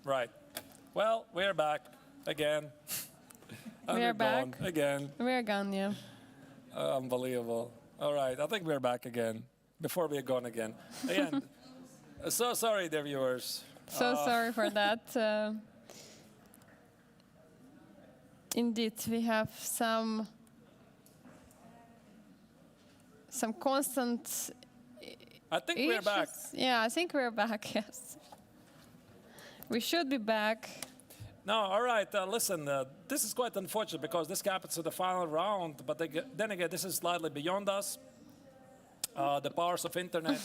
Right. Well, we're back again. We're back again. We're gone, yeah. Unbelievable. All right, I think we're back again. Before we're gone again. Again. So sorry, dear viewers. So sorry for that. Indeed, we have some constant I think issues. we're back. Yeah, I think we're back, yes. We should be back. No, all right, listen, this is quite unfortunate because this happens to the final round, but then again, this is slightly beyond us. The powers of internet.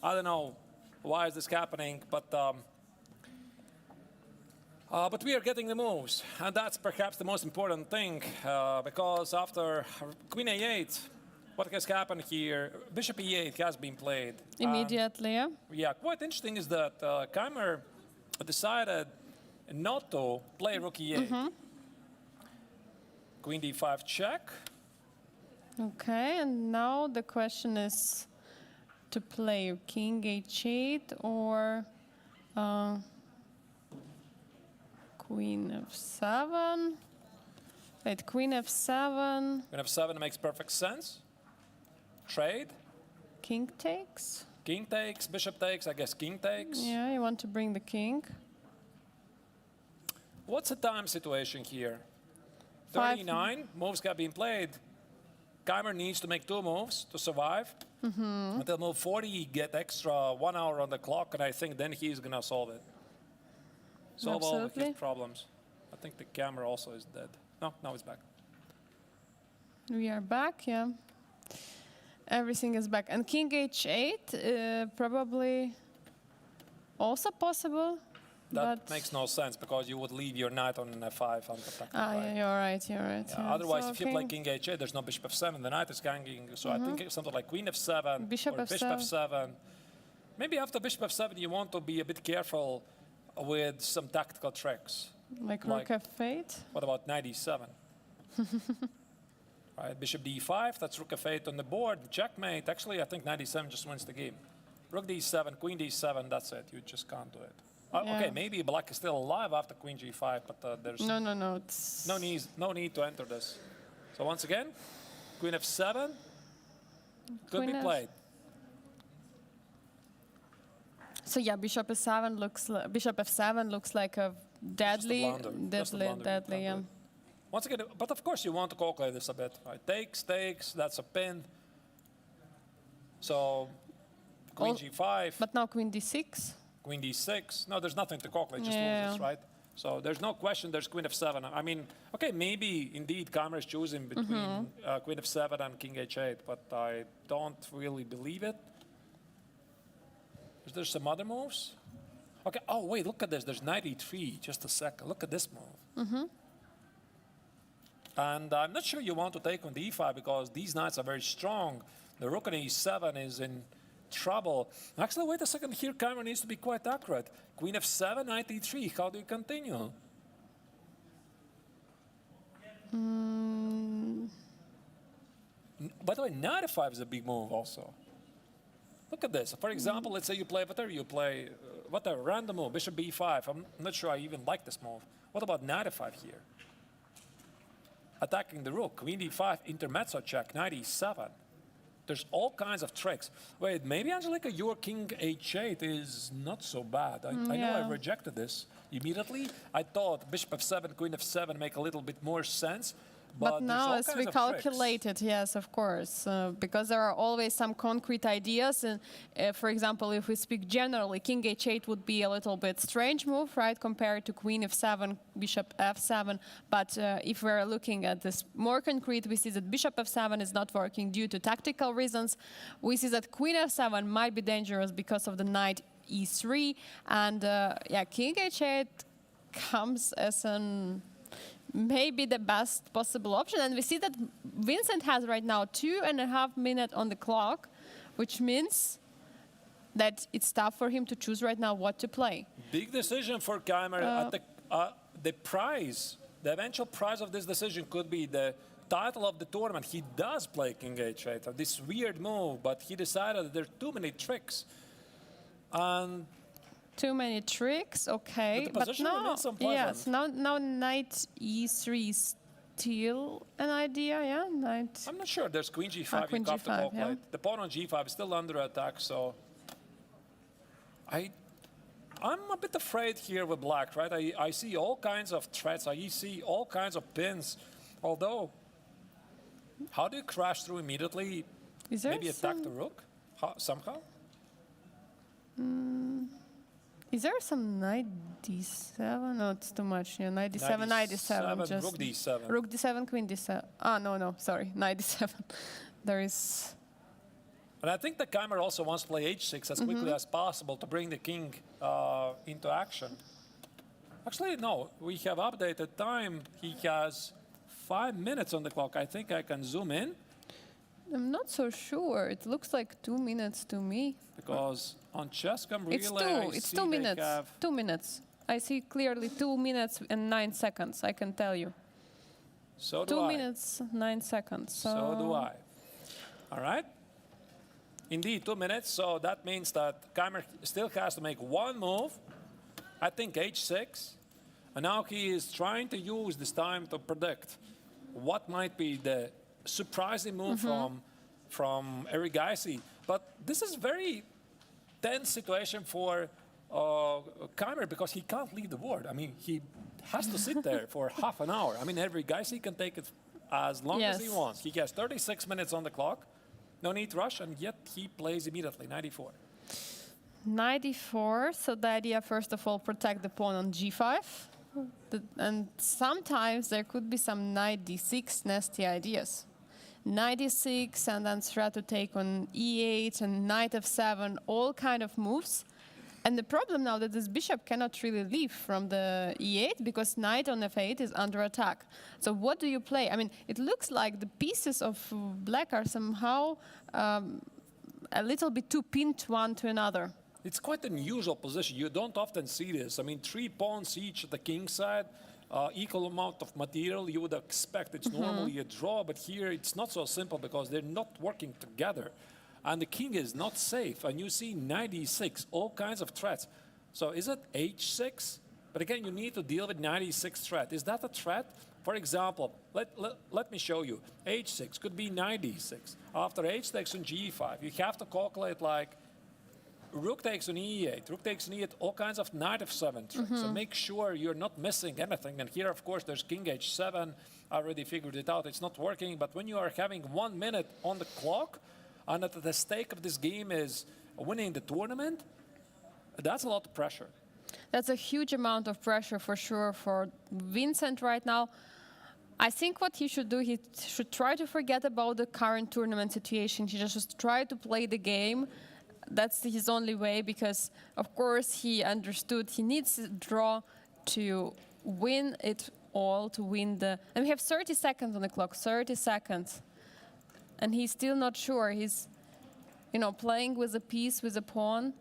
I don't know why is this happening, but we are getting the moves, and that's perhaps the most important thing, because after Queen A8, what has happened here, Bishop E8 has been played. Immediately, yeah? Yeah, quite interesting is that Keimer decided not to play Rook E8. Queen D5 check. Okay, and now the question is to play King H8 or Queen F7. Wait, Queen F7. Queen F7 makes perfect sense. Trade. King takes. King takes, bishop takes, I guess king takes. Yeah, you want to bring the king. What's the time situation here? 5. 39 moves have been played. Keimer needs to make 2 moves to survive. Until move 40, he get extra 1 hour on the clock, and I think then he's gonna solve it. Solve all of his problems. I think the camera also is dead. No, now it's back. We are back, yeah. Everything is back. And King H8, probably also possible. That makes no sense because you would leave your knight on F5 unprotected. Yeah, you're right, you're right. Yeah, Yeah. otherwise, So if you play King H8, there's no bishop F7, the knight is hanging. So I think it's something like Queen F7 Bishop or Bishop F7. Maybe after Bishop F7, you want to be a bit careful with some tactical tricks. Like Rook F8? What about Knight E7? Right, Bishop D5, that's Rook F8 on the board, checkmate. Actually, I think Knight E7 just wins the game. Rook D7, Queen D7, that's it. You just can't do it. Okay, maybe Black is still alive after Queen G5, but there's No, it's no need to enter this. So once again, Queen F7 could be played. So yeah, Bishop F7 looks like a deadly. Yeah. Once again, but of course you want to calculate this a bit. Right? Takes, that's a pin. So Queen G5. But now Queen D6. Queen D6. No, there's nothing to calculate, just loses, right? So there's no question there's Queen F7. I mean, okay, maybe indeed Keimer is choosing between Queen F7 and King H8, but I don't really believe it. Is there some other moves? Okay, oh wait, look at this. There's Knight E3, just a second. Look at this move. And I'm not sure you want to take on D5 because these knights are very strong. The Rook on E7 is in trouble. Actually, wait a second here. Keimer needs to be quite accurate. Queen F7, Knight E3. How do you continue? By the way, Knight F5 is a big move also. Look at this. For example, let's say you play whatever you play, whatever, random move, Bishop B5. I'm not sure I even like this move. What about Knight F5 here? Attacking the Rook, Queen D5, intermezzo check, Knight E7. There's all kinds of tricks. Wait, maybe, Angelica, your King H8 is not so bad. I know I rejected this immediately. I thought Bishop F7, Queen F7 make a little bit more sense. But now it's recalculated, yes, of course, because there are always some concrete ideas. And for example, if we speak generally, King H8 would be a little bit strange move, right, compared to Queen F7, Bishop F7. But if we're looking at this more concrete, we see that Bishop F7 is not working due to tactical reasons. We see that Queen F7 might be dangerous because of the Knight E3. And yeah, King H8 comes as an maybe the best possible option. And we see that Vincent has right now 2.5 minutes on the clock, which means that it's tough for him to choose right now what to play. Big decision for Keimer. The prize, the eventual prize of this decision could be the title of the tournament. He does play King H8, this weird move, but he decided that there are too many tricks. And Too many tricks, okay. But the position now, remains unpleasant. yes, now knight e3 is still an idea, yeah? Knight. I'm not sure. There's queen g5. Queen you have to G5, calculate. yeah. The pawn on g5 is still under attack, so I'm a bit afraid here with black, right? I see all kinds of threats. I see all kinds of pins. Although, how do you crash through immediately? Is there Maybe attack the rook somehow? Is there some knight d7? No, it's too much. Yeah, knight d7, knight d7. Just rook d7. Rook d7, queen d7. Ah, no, sorry, knight d7. There is. And I think the Keimer also wants to play h6 as quickly as possible to bring the king into action. Actually, no, we have updated time. He has 5 minutes on the clock. I think I can zoom in. I'm not so sure. It looks like 2 minutes to me. Because on Chess.com Relay, It's 2 minutes. 2 minutes. I see clearly 2 minutes and 9 seconds, I can tell you. So do 2 I. minutes, 9 seconds. So do I. All right. Indeed, 2 minutes. So that means that Keimer still has to make one move. I think h6. And now he is trying to use this time to predict what might be the surprising move from Eric Geisy. But this is very tense situation for Keimer because he can't leave the board. I mean, he has to sit there for half an hour. I mean, Eric Geisy can take it as long as he wants. He has 36 minutes on the clock. No need to rush, and yet he plays immediately, 94. 94, so the idea, first of all, protect the pawn on g5. And sometimes there could be some knight d6 nasty ideas. Knight d6 and then try to take on e8 and knight f7, all kind of moves. And the problem now that this bishop cannot really leave from the e8 because knight on f8 is under attack. So what do you play? I mean, it looks like the pieces of black are somehow a little bit too pinned one to another. It's quite an unusual position. You don't often see this. I mean, 3 pawns each at the king side, equal amount of material. You would expect it's normally a draw, but here it's not so simple because they're not working together. And the king is not safe. And you see knight e6, all kinds of threats. So is it h6? But again, you need to deal with knight e6 threat. Is that a threat? For example, let me show you. h6 could be knight e6. After h takes on g5, you have to calculate like rook takes on e8, rook takes on e8, all kinds of knight f7 tricks. So make sure you're not missing anything. And here, of course, there's king h7. I already figured it out. It's not working. But when you are having 1 minute on the clock, and that the stake of this game is winning the tournament, that's a lot of pressure. That's a huge amount of pressure for sure for Vincent right now. I think what he should do, he should try to forget about the current tournament situation. He just try to play the game. That's his only way because, of course, he understood he needs a draw to win it all, to win the... And we have 30 seconds on the clock, 30 seconds. And he's still not sure. He's, playing with a piece, with a pawn.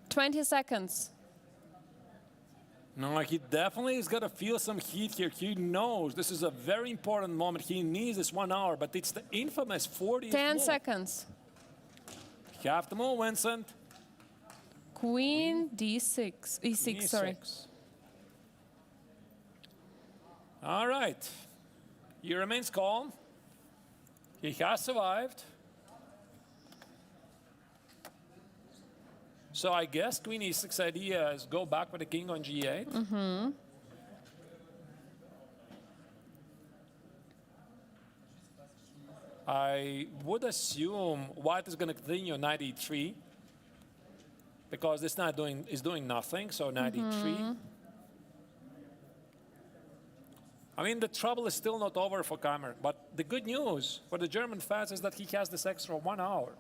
20 seconds. No, he definitely is going to feel some heat here. He knows this is a very important moment. He needs this 1 hour, but it's the infamous 40th 10 move. seconds. You have to move, Vincent. Queen d6. E6, sorry. All right. He remains calm. He has survived. So I guess queen e6 idea is go back with the king on g8. I would assume white is going to continue knight e3 because this knight is doing nothing, so knight e3. I mean, the trouble is still not over for Keimer, but the good news for the German fans is that he has this extra 1 hour.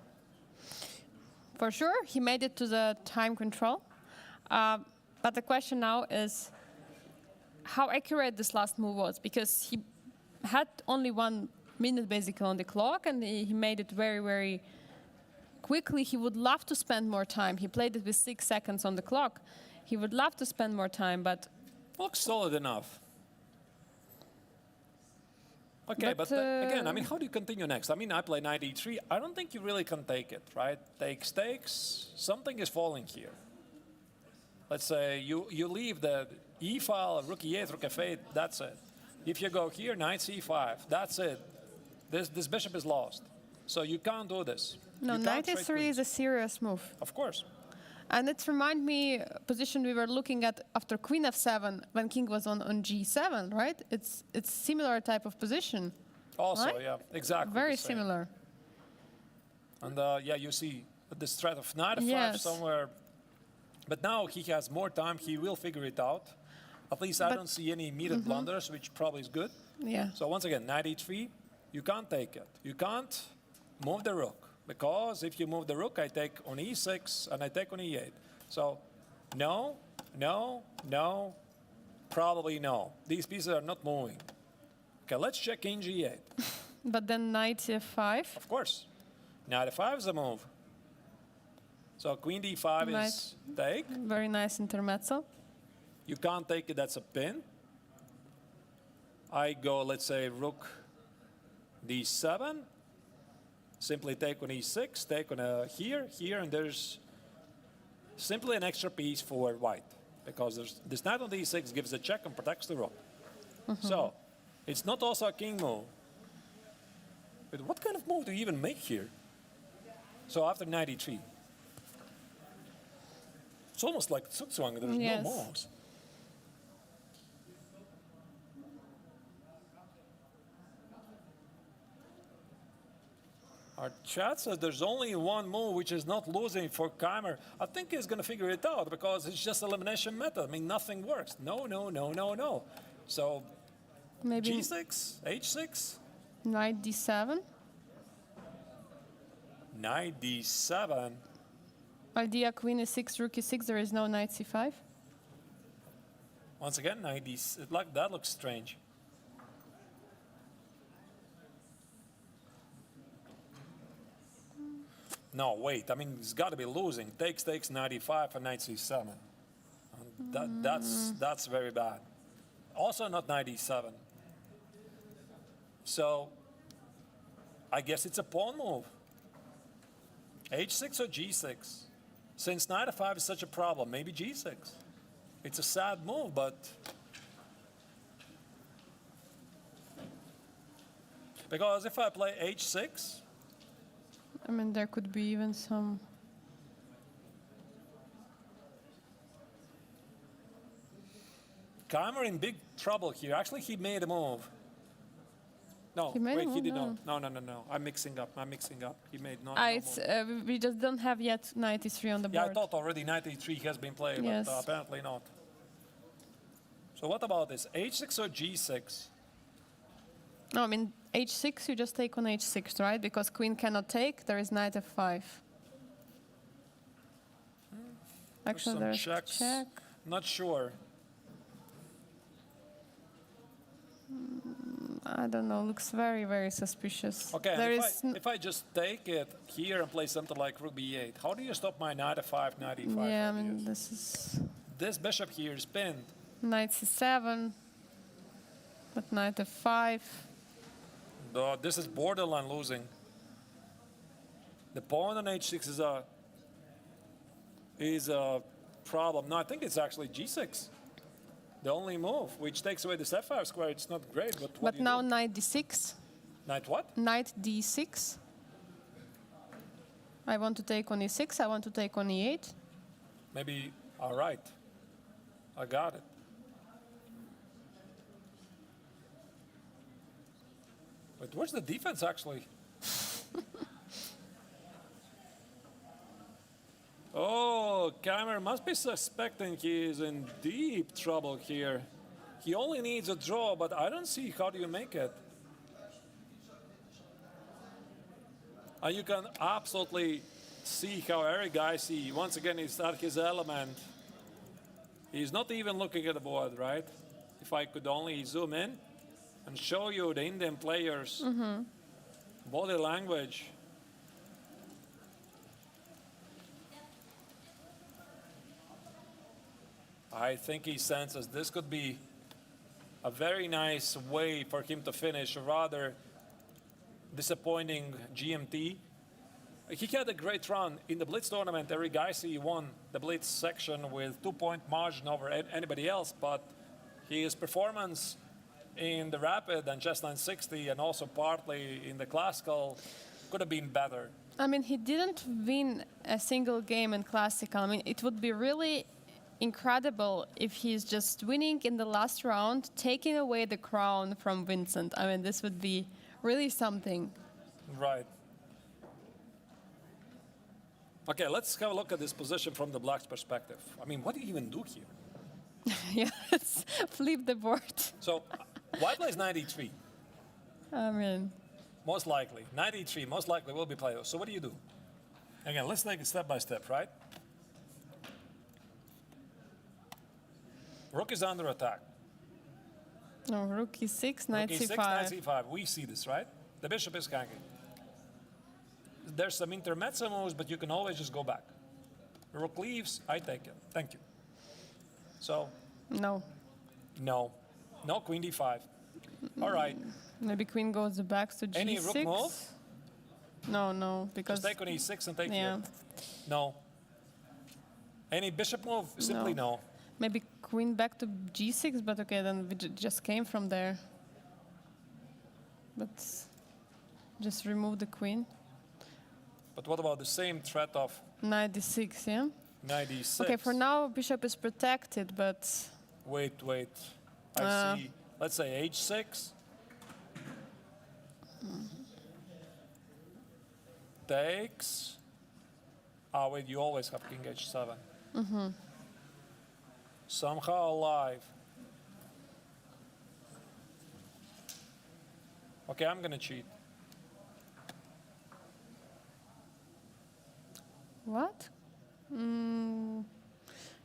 For sure, he made it to the time control. But the question now is how accurate this last move was, because he had only 1 minute basically on the clock, and he made it very, very quickly. He would love to spend more time. He played it with 6 seconds on the clock. He would love to spend more time, but... Looks solid enough. Okay, but again, I mean, how do you continue next? I mean, I play knight e3. I don't think you really can take it, right? Take stakes. Something is falling here. let's say you leave the e file, rook e8, rook f8, that's it. If you go here, knight c5, that's it. This bishop is lost. So you can't do this. No, You knight can't trade e3 is queens. a serious move. Of course. And it reminds me position we were looking at after queen f7 when king was on g7, right? It's similar type of position. Also, right? yeah, exactly. Very the same. similar. And yeah, you see this threat of knight f5 Yes. somewhere. But now he has more time. He will figure it out. At least I don't see any immediate blunders, which probably is good. Yeah. So once again, knight e3, you can't take it. You can't move the rook. Because if you move the rook, I take on e6 and I take on e8. So no, no, no, probably no. These pieces are not moving. Okay, let's check king g8. But then knight f5. Of course. Knight f5 is a move. So queen d5 is take. Very nice intermezzo. You can't take it, that's a pin. I go, let's say, rook d7. Simply take on e6, take on here, and there's simply an extra piece for white. Because this knight on d6 gives a check and protects the rook. So, it's not also a king move. But what kind of move do you even make here? So after knight e3. It's almost like Zugzwang, there's Yes. no moves. Our chat says there's only one move which is not losing for Keimer. I think he's going to figure it out because it's just elimination method. I mean, nothing works. No, no, no, no, no. So Maybe g6, h6, knight d7. knight d7. Idea queen e6, rook e6. There is no knight c5. Once again, knight d6. Like that looks strange. No, wait. I mean, it's got to be losing. Takes, knight e5 and knight c7. And that's very bad. Also not knight e7. So I guess it's a pawn move. h6 or g6. Since knight f5 is such a problem, maybe g6. It's a sad move, but because if I play h6, I mean, there could be even some. Keimer in big trouble here. Actually, he made a move. No, He made a wait, he move? did No. not. No. I'm mixing up. He made not. It's, we just don't have yet knight e3 on the Yeah, I board. thought already knight e3 has been played, Yes. but apparently not. So what about this? h6 or g6? No, I mean, h6, you just take on h6, right? Because queen cannot take, there is knight f5. Actually, some there's checks. check. Not sure. I don't know, looks very, very suspicious. Okay, There and is if I just take it here and play something like rook b8, how do you stop my knight f5, knight e5? yeah, I mean, ideas? this is This bishop here is pinned. knight c7, but knight f5. This is borderline losing. The pawn on h6 is a problem. No, I think it's actually g6. The only move, which takes away this f5 square. It's not great, but what But do you now do? knight d6, Knight what? knight d6. I want to take on e6, I want to take on e8. Maybe, all right. I got it. But where's the defense actually? Oh, Keimer must be suspecting he is in deep trouble here. He only needs a draw, but I don't see how do you make it. And you can absolutely see how Eric Geisy, once again, is at his element. He's not even looking at the board, right? If I could only zoom in and show you the Indian players' body language. I think he senses this could be a very nice way for him to finish a rather disappointing GMT. He had a great run in the Blitz tournament. Eric Geisy won the Blitz section with 2-point margin over anybody else, but his performance in the Rapid and Chess 960 and also partly in the Classical could have been better. I mean, he didn't win a single game in Classical. I mean, it would be really incredible if he's just winning in the last round, taking away the crown from Vincent. I mean, this would be really something. Right. Okay, let's have a look at this position from the Black's perspective. I mean, what do you even do here? Yeah, let's flip the board. So, White plays 93. I mean, Most likely. 93, most likely will be played. So what do you do? Again, let's take it step by step, right? Rook is under attack. no, rook e6, knight Rook e6, c5. knight c5. We see this, right? The bishop is hanging. There's some intermezzo moves, but you can always just go back. Rook leaves, I take it. Thank you. So, No, no. No, queen d5. All right. maybe queen goes back to g6. Any rook move? No, because Just take on e6 and take yeah, here. No. Any bishop move? Simply no. maybe queen back to g6, but okay, then we just came from there. But just remove the queen. But what about the same threat of Knight d6, yeah? knight e6? Okay, for now bishop is protected, but Wait. I see. Let's say h6. Takes. Ah, wait, you always have king h7. Somehow alive. Okay, I'm gonna cheat. what?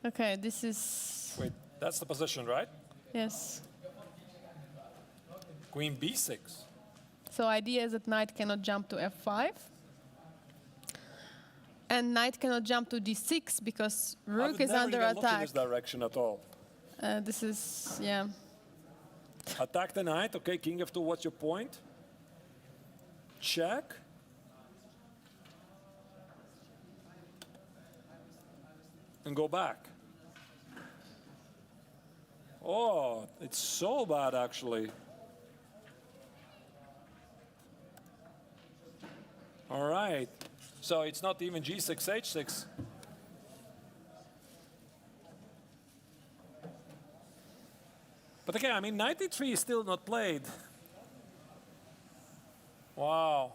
Okay, this is Wait, that's the position, right? yes. Queen b6. So idea is that knight cannot jump to f5. And knight cannot jump to d6 because rook is under Look in attack. this direction at all. This is, yeah. Attack the knight. Okay, king f2. What's your point? Check. And go back. Oh, it's so bad, actually. All right. So it's not even g6, h6. But again, I mean, 93 is still not played. Wow.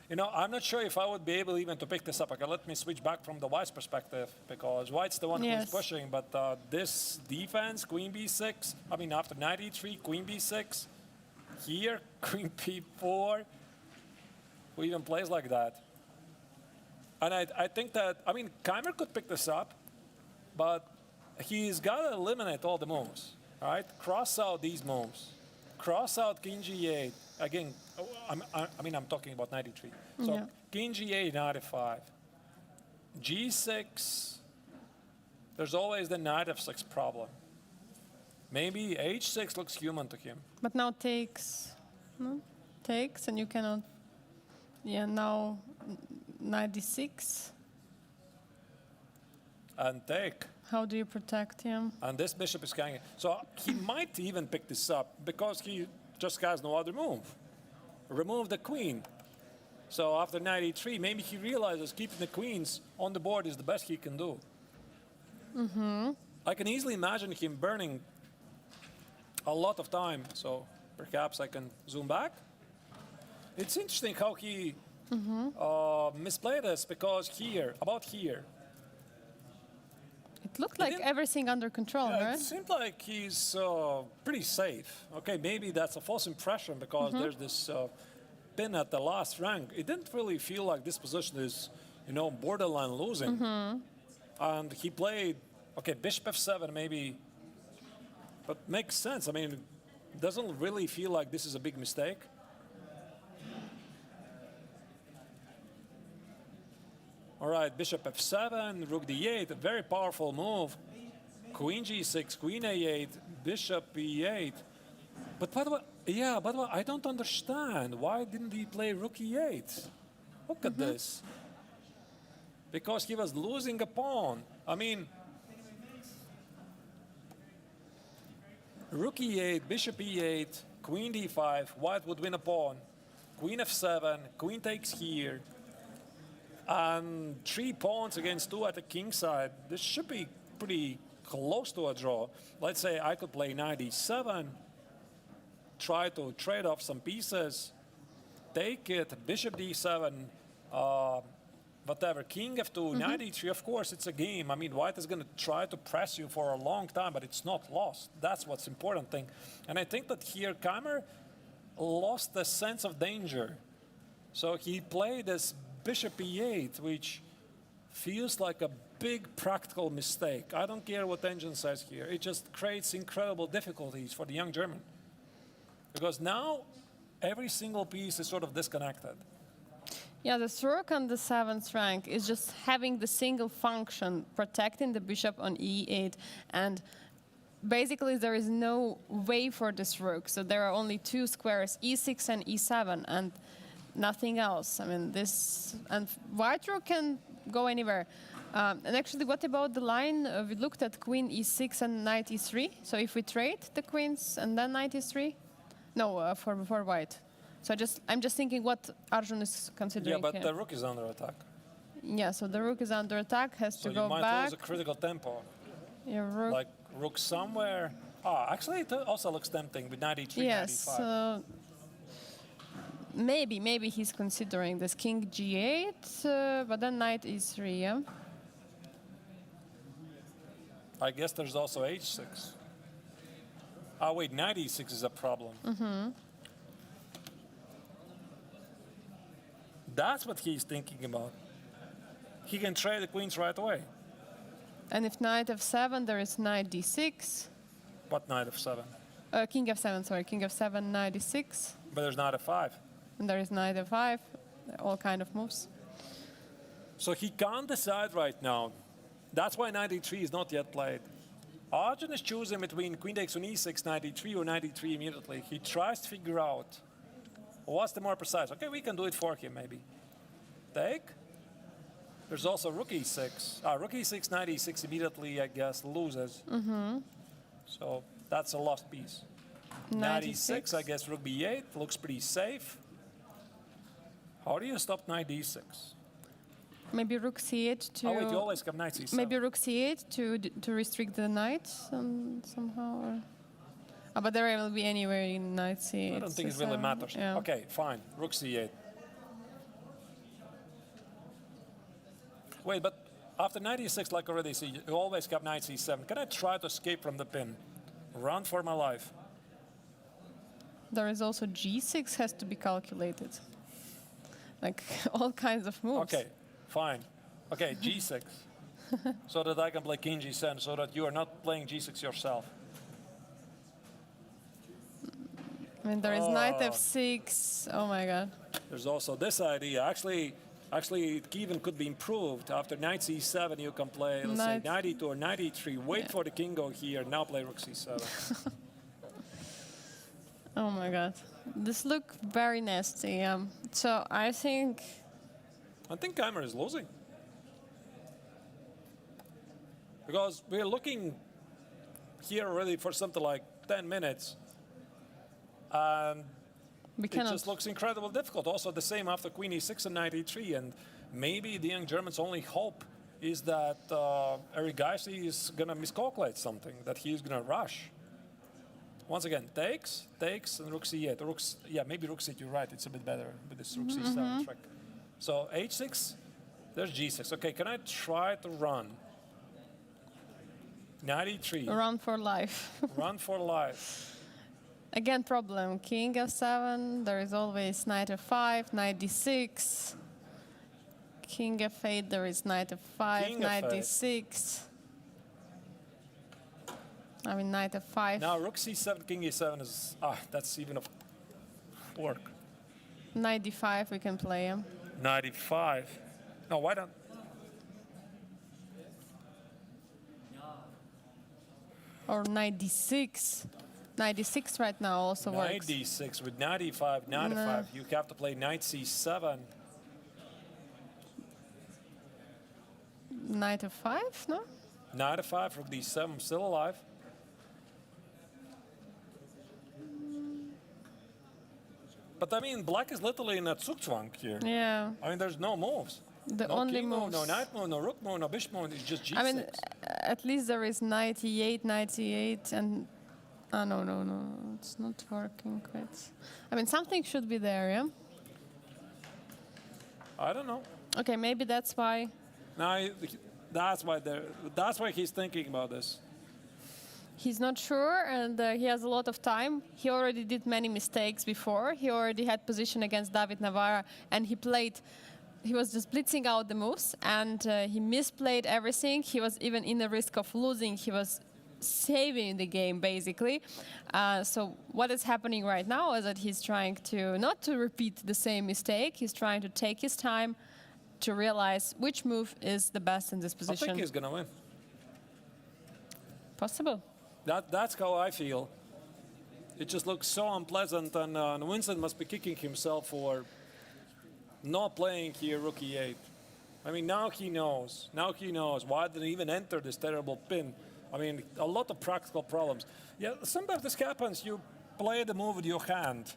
You know, I'm not sure if I would be able even to pick this up. Okay, let me switch back from the White's perspective because White's the one who's pushing. But this defense, queen b6, I mean, after 93, queen b6, here, queen p4, who even plays like that? And I think that, I mean, Keimer could pick this up, but he's got to eliminate all the moves, all right? Cross out these moves. Cross out king g8. Again, I'm talking about 93. So Yeah. king g8, 95. g6, there's always the knight f6 problem. Maybe h6 looks human to him. But now takes. No? Takes, and you cannot. Yeah, now knight d6. And take. How do you protect him? And this bishop is hanging. So he might even pick this up because he just has no other move. Remove the queen. So after 93, maybe he realizes keeping the queens on the board is the best he can do. I can easily imagine him burning a lot of time. So perhaps I can zoom back. It's interesting how he misplayed this because here, about here, It looked like everything under control, right? it seemed like he's pretty safe. Okay, maybe that's a false impression because there's this pin at the last rank. It didn't really feel like this position is, you know, borderline losing. And he played, okay, bishop f7 maybe, but makes sense. I mean, it doesn't really feel like this is a big mistake. All right, bishop f7, rook d8, a very powerful move. Queen g6, queen a8, bishop e8. But by the way, I don't understand. Why didn't he play rook e8? Look at this. Because he was losing a pawn. I mean, rook e8, bishop e8, queen d5, white would win a pawn. Queen f7, queen takes here. And 3 pawns against 2 at the king side. This should be pretty close to a draw. Let's say I could play knight e7, try to trade off some pieces, take it, bishop d7, whatever, king f2, knight e3. Of course, it's a game. I mean, white is going to try to press you for a long time, but it's not lost. That's what's important thing. And I think that here, Keimer lost the sense of danger. So he played this bishop e8, which feels like a big practical mistake. I don't care what engine says here. It just creates incredible difficulties for the young German. Because now every single piece is sort of disconnected. Yeah, the rook on the 7th rank is just having the single function, protecting the bishop on e8. And basically there is no way for this rook. So there are only 2 squares, e6 and e7, and nothing else. I mean, this, and white rook can go anywhere. And actually, what about the line? We looked at queen e6 and knight e3. So if we trade the queens and then knight e3? No, for white. So I'm just thinking what Arjun is considering. Yeah, but here. the rook is under attack. Yeah, so the rook is under attack, has to go you might back. lose a critical tempo. Your rook. Like rook somewhere. Actually, it also looks tempting with knight e3, Yes, knight e5. maybe he's considering this king g8, but then knight e3, yeah? I guess there's also h6. Oh, wait, knight e6 is a problem. That's what he's thinking about. He can trade the queens right away. And if knight f7, there is knight d6. What knight f7? King f7, sorry, king f7, knight d6. But there's knight f5. And there is knight f5, all kind of moves. So he can't decide right now. That's why knight e3 is not yet played. Arjun is choosing between queen takes on e6, knight e3, or knight e3 immediately. He tries to figure out what's the more precise. Okay, we can do it for him, maybe. Take. There's also rook e6. Rook e6, knight e6 immediately, I guess, loses. So that's a lost piece. Knight e6, I guess rook b8 looks pretty safe. How do you stop knight d6? Maybe rook c8 to... Oh, wait, you always have knight c7. Maybe rook c8 to restrict the knight somehow. Or... but there will be anywhere in knight c8. I don't think it really matters. Yeah. Okay, fine. Rook c8. Wait, but after knight e6, like already see, you always have knight c7. Can I try to escape from the pin? Run for my life. There is also g6 has to be calculated. Like all kinds of moves. Okay, fine. Okay, g6. So that I can play king g7, so that you are not playing g6 yourself. I mean, there is knight f6. Oh my god. There's also this idea. Actually, it even could be improved. After knight c7, you can play, let's say, knight e2 or knight e3. Wait for the king go here. Now play rook c7. Oh my god. This look very nasty. So I think Keimer is losing. Because we're looking here already for something like 10 minutes. And it just looks incredibly difficult. Also the same after queen e6 and knight e3. And maybe the young German's only hope is that Eric Geisy is going to miscalculate something, that he's going to rush. Once again, takes, and rook c8. Yeah, maybe rook c8, you're right. It's a bit better with this rook c7 trick. So h6, there's g6. Okay, can I try to run? Knight e3. run for life. Run for life. Again, problem. King f7. There is always knight f5, knight d6. King f8. There is knight f5, King knight f8. d6. I mean, knight f5. Now rook c7, king e7 is that's even a work. Knight d5. We can play him. Knight e5. No, why don't? Or knight d6. Knight d6 right now also works. Knight d6 with knight e5, knight f5. You have to play knight c7. knight f5, no? Knight f5, rook d7, still alive. But I mean, black is literally in a Zugzwang here. Yeah. I mean, there's no moves. The No only king move, moves. no knight move, no rook move, no bishop move. It's just g6. I mean, at least there is knight e8, knight e8, and no, it's not working quite. I mean, something should be there, yeah. I don't know. Okay, maybe that's why. No, that's why he's thinking about this. He's not sure, and he has a lot of time. He already did many mistakes before. He already had position against David Navarra, and he was just blitzing out the moves, and he misplayed everything. He was even in the risk of losing. He was saving the game, basically. So what is happening right now is that he's trying to, not to repeat the same mistake, he's trying to take his time to realize which move is the best in this I position. think he's going to win. Possible. That's how I feel. It just looks so unpleasant, and Winston must be kicking himself for not playing here rook e8. I mean, now he knows. Now he knows. Why did he even enter this terrible pin? I mean, a lot of practical problems. Yeah, sometimes this happens. You play the move with your hand.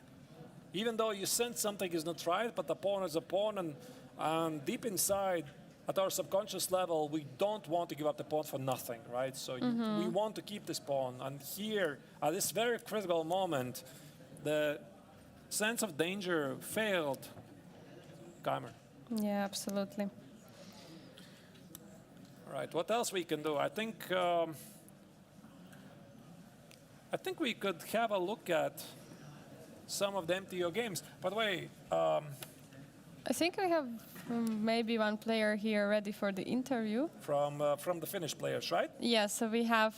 Even though you sense something is not right, but the pawn is a pawn, and deep inside, at our subconscious level, we don't want to give up the pawn for nothing, right? So we want to keep this pawn. And here, at this very critical moment, the sense of danger failed Keimer. Yeah, absolutely. All right, what else we can do? I think we could have a look at some of the MTO games. By the way, I think we have maybe one player here ready for the interview. from the Finnish players, right? Yeah, so we have,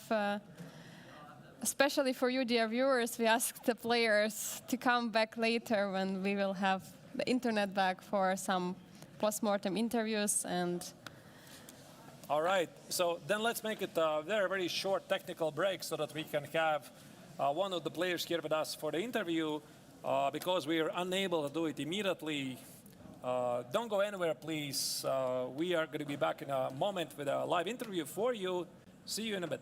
especially for you, dear viewers, we asked the players to come back later when we will have the internet back for some post-mortem interviews. And All right, so then let's make it a very, very short technical break so that we can have one of the players here with us for the interview because we are unable to do it immediately. Don't go anywhere, please. We are going to be back in a moment with a live interview for you. See you in a bit.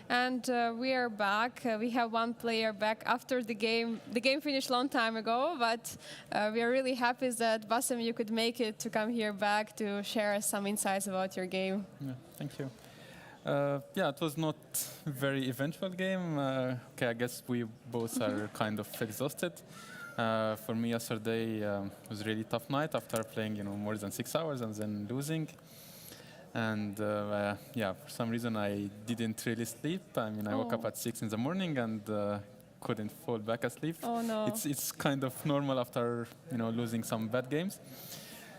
And we are back. We have one player back after the game. The game finished a long time ago, but we are really happy that, Bassem, you could make it to come here back to share some insights about your game. Yeah, thank you. Yeah, it was not a very eventful game. Okay, I guess we both are kind of exhausted. For me, yesterday was a really tough night after playing, more than 6 hours and then losing. And yeah, for some reason I didn't really sleep. I mean, I woke up at 6 in the morning and couldn't fall back asleep. Oh no! It's kind of normal after losing some bad games.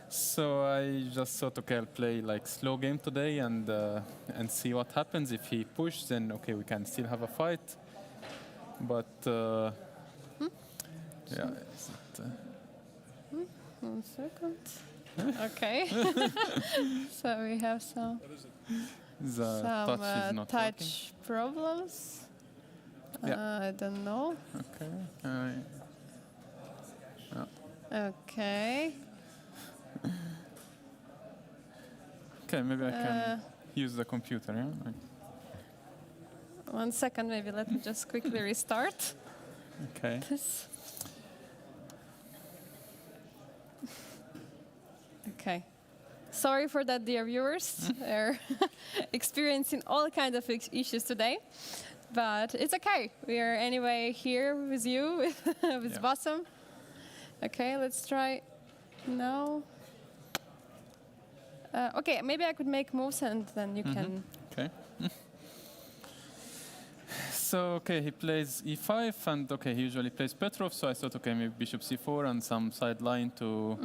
So I just thought, okay, I'll play like slow game today and see what happens. If he pushes, then okay, we can still have a fight. But yeah. Is it, 1 second. Okay. So we have some touch is not touch problems. Yeah. I don't know. Okay. Okay. Okay, maybe I can use the computer, yeah? 1 second, maybe let me just quickly restart Okay. this. Okay. Sorry for that, dear viewers. They're experiencing all kinds of issues today. But it's okay. We are anyway here with you, with Bassem. Okay, let's try now. Okay, maybe I could make moves and then you can... Okay. So, okay, he plays e5 and, okay, he usually plays Petrov, so I thought, okay, maybe bishop c4 and some side line to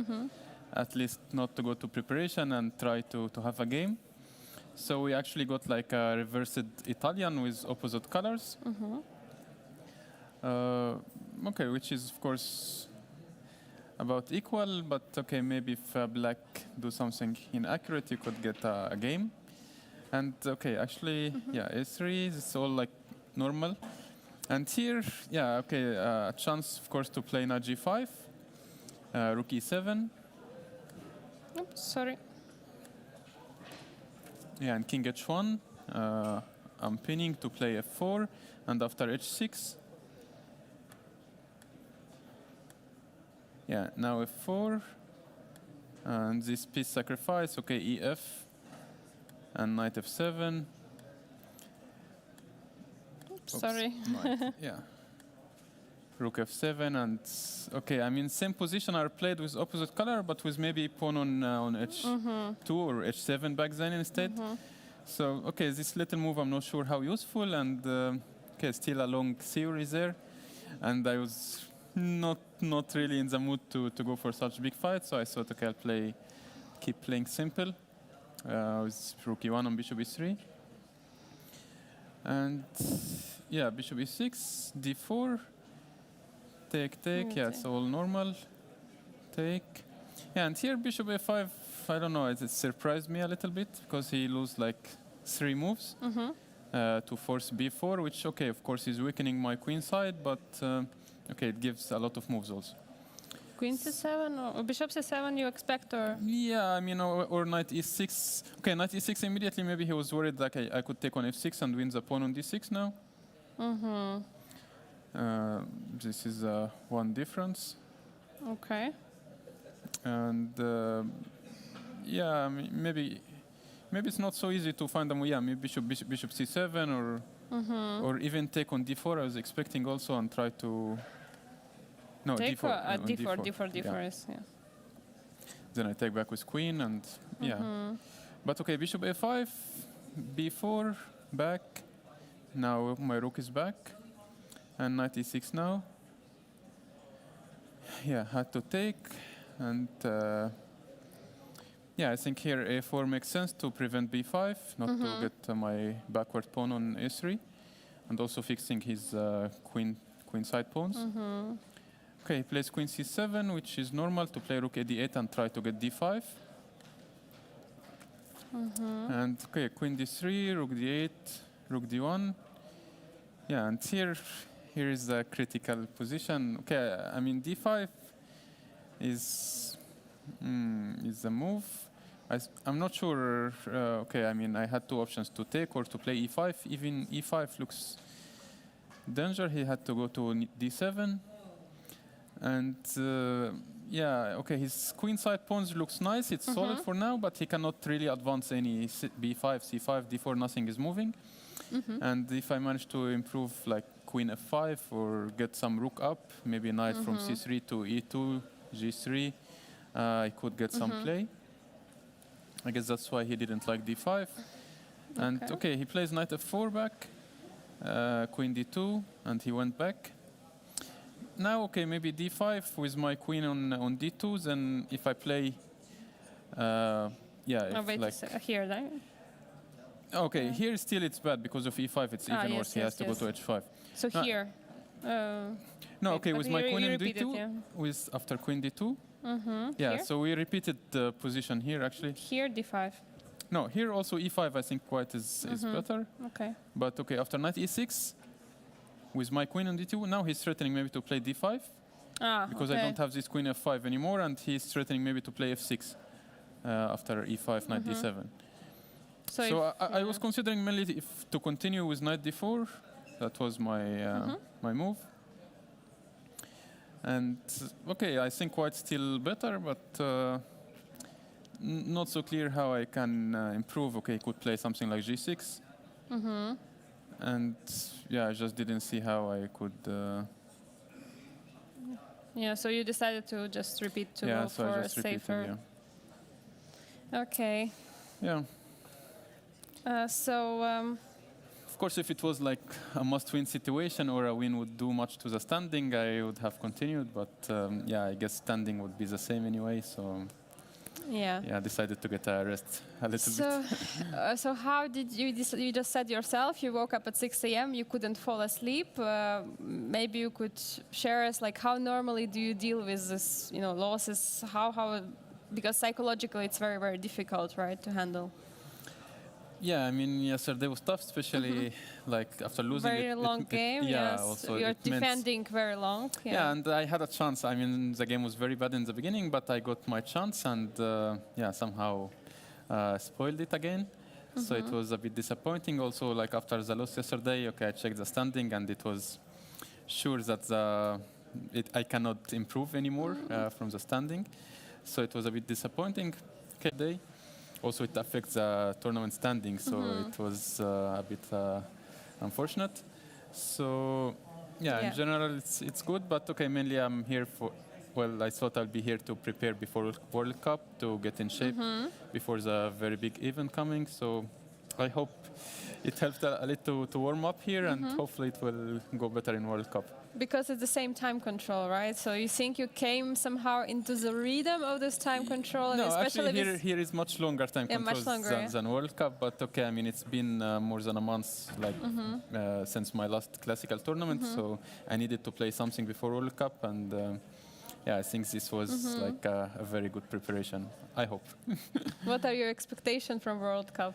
at least not to go to preparation and try to have a game. So we actually got like a reversed Italian with opposite colors. Okay, which is, of course, about equal, but okay, maybe if black do something inaccurate, you could get a game. And okay, actually, yeah, a3, it's all like normal. And here, yeah, okay, a chance, of course, to play knight g5, rook e7. Oops, sorry. Yeah, and king h1. I'm pinning to play f4, and after h6. Yeah, now f4. And this piece sacrifice, okay, ef. And knight f7. Oops, sorry. Knight, yeah. Rook f7 and okay, I mean same position I played with opposite color, but with maybe pawn on h2 or h7 back then instead. So okay, this little move I'm not sure how useful, and okay, still a long theory there, and I was not really in the mood to go for such big fight, so I thought okay, I'll keep playing simple with rook e1 on bishop e3, and yeah, bishop e6, d4. Take, yeah, it's all normal. Take. Yeah, and here bishop a5, I don't know, it surprised me a little bit because he lose like 3 moves to force b4, which, okay, of course, is weakening my queen side, but okay, it gives a lot of moves also. Queen c7 or bishop c7 you expect, or? Yeah, I mean, or knight e6. Okay, knight e6 immediately, maybe he was worried that I could take on f6 and win the pawn on d6 now. This is one difference. Okay. And yeah, maybe it's not so easy to find them. Yeah, maybe bishop c7 or even take on d4. I was expecting also and try to take d4. D4 is yeah. Then I take back with queen and yeah. But okay, bishop a5, b4 back. Now my rook is back. And knight e6 now. Yeah, had to take. And yeah, I think here a4 makes sense to prevent b5, not to get my backward pawn on a3. And also fixing his queen side pawns. Okay, he plays queen c7, which is normal to play rook a d8 and try to get d5. And okay, queen d3, rook d8, rook d1. Yeah, and here is the critical position. Okay, I mean d5 is the move. I'm not sure. Okay, I mean, I had two options to take or to play e5. Even e5 looks danger. He had to go to d7. And yeah, okay, his queenside pawns looks nice. It's solid for now, but he cannot really advance any b5, c5, d4. Nothing is moving. And if I manage to improve like queen f5 or get some rook up, maybe knight from c3 to e2, g3, I could get some play. I guess that's why he didn't like d5. And okay, he plays knight f4 back, queen d2, and he went back. Now, okay, maybe d5 with my queen on d2, then if I play, yeah, if wait, like here, right? Okay, here still it's bad because of e5. It's even worse. He has to go to h5. So here. No, okay, with my queen you in d2, with after queen d2. Yeah, Here? so we repeated the position here actually. Here, d5. No, here also e5 I think white is better. Okay. But okay, after knight e6, with my queen on d2, now he's threatening maybe to play d5. Because I don't have this queen f5 anymore, and he's threatening maybe to play f6 after e5, knight d7. So I was considering mainly if to continue with knight d4. That was my my move. And okay, I think white's still better, but not so clear how I can improve. Okay, could play something like g6. And yeah, I just didn't see how I could. Yeah, so you decided to just repeat to go so for I just safer. repeated, Okay. Yeah. Of course, if it was like a must-win situation or a win would do much to the standing, I would have continued. But yeah, I guess standing would be the same anyway. So yeah, I decided to get a rest a little bit. So how did you? You just said yourself you woke up at 6 a.m. You couldn't fall asleep. Maybe you could share us like how normally do you deal with this? You know, losses. How because psychologically it's very very difficult, right, to handle. Yeah, I mean, yesterday was tough, especially like after losing very long game. Yeah, yes, also you're defending very long. Yeah, and I had a chance. I mean, the game was very bad in the beginning, but I got my chance and yeah, somehow spoiled it again. So it was a bit disappointing. Also, like after the loss yesterday, okay, I checked the standing and it was sure that I cannot improve anymore from the standing. So it was a bit disappointing. Okay, also, it affects the tournament standing, so it was a bit unfortunate. So, yeah, in general, it's good, but okay, mainly I'm here for. Well, I thought I'll be here to prepare before World Cup to get in shape before the very big event coming. So, I hope it helped a little to warm up here, and hopefully it will go better in World Cup. Because it's the same time control, right? So you think you came somehow into the rhythm of this time control? No, actually here is much longer time control than World Cup. But okay, I mean, it's been more than a month like since my last classical tournament. So I needed to play something before World Cup. And yeah, I think this was like a very good preparation, I hope. What are your expectations from World Cup?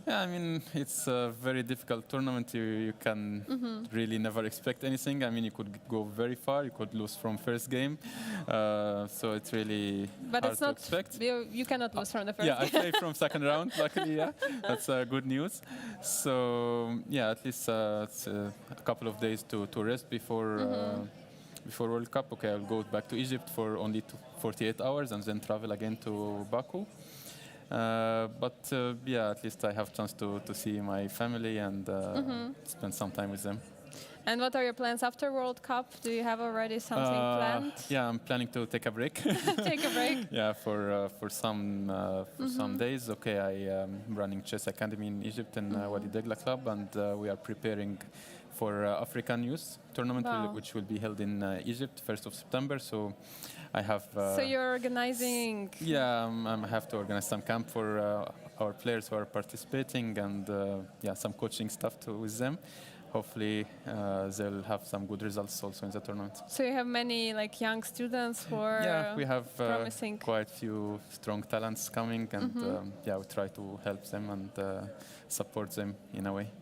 Yeah, I mean, it's a very difficult tournament. You can really never expect anything. I mean, you could go very far. You could lose from first game. So it's really hard to expect. You cannot lose from the first game. Yeah, I played from second round, luckily, yeah. That's good news. So, yeah, at least it's a couple of days to rest before World Cup. Okay, I'll go back to Egypt for only 48 hours and then travel again to Baku. But yeah, at least I have chance to see my family and spend some time with them. And what are your plans after World Cup? Do you have already something planned? Yeah, I'm planning to take a break. Take a break? Yeah, for some days. Okay, I am running chess academy in Egypt in Wadi Degla club, and we are preparing for African Youth tournament, which will be held in Egypt, 1st of September. So I have. So you're organizing? Yeah, I have to organize some camp for our players who are participating, and yeah, some coaching stuff with them. Hopefully, they'll have some good results also in the tournament. So you have many like young students who are yeah, we have promising. Quite few strong talents coming, and yeah, we try to help them and support them in a way.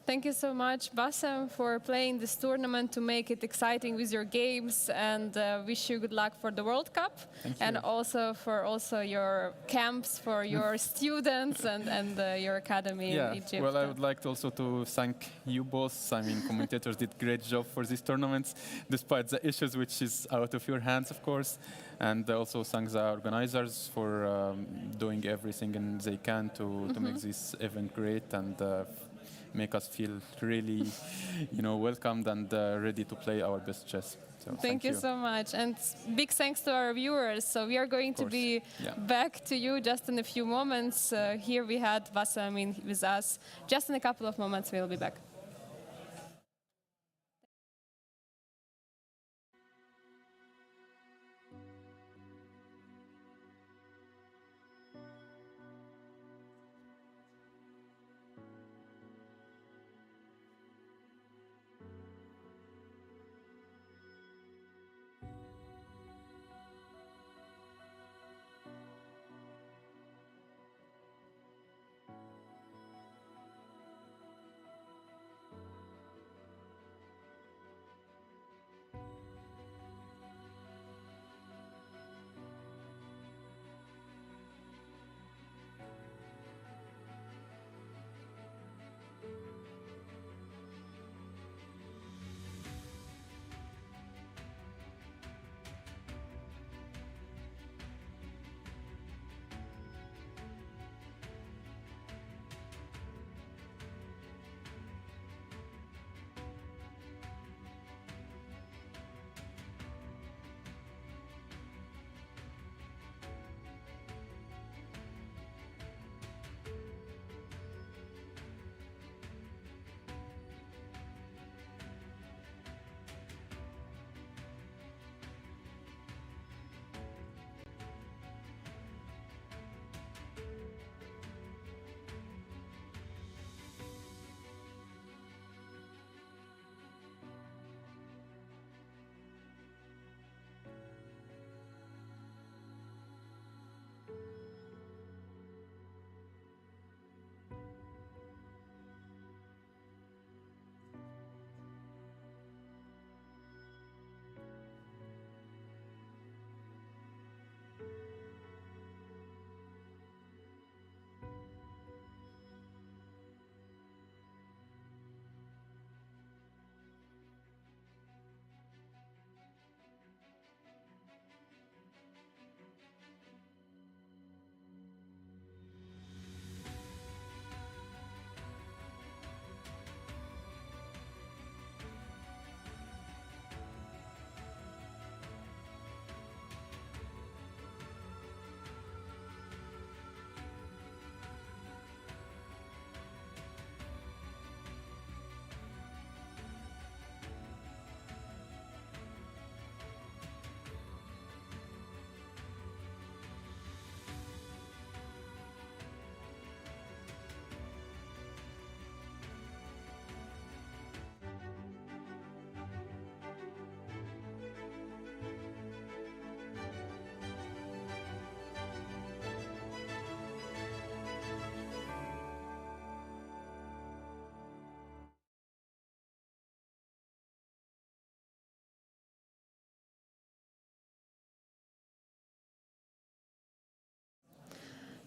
Thank you so much, Bassem, for playing this tournament to make it exciting with your games, and wish you good luck for the World Cup, and also for your camps for your students and your academy in Egypt. Well, I would like to also to thank you both. I mean, commentators did great job for these tournaments, despite the issues which is out of your hands, of course. And also thank the organizers for doing everything they can to make this event great and make us feel really, welcomed and ready to play our best chess. So thank you so much, and big thanks to our viewers. So we are going to be back to you just in a few moments. Here we had Bassem with us. Just in a couple of moments, we'll be back.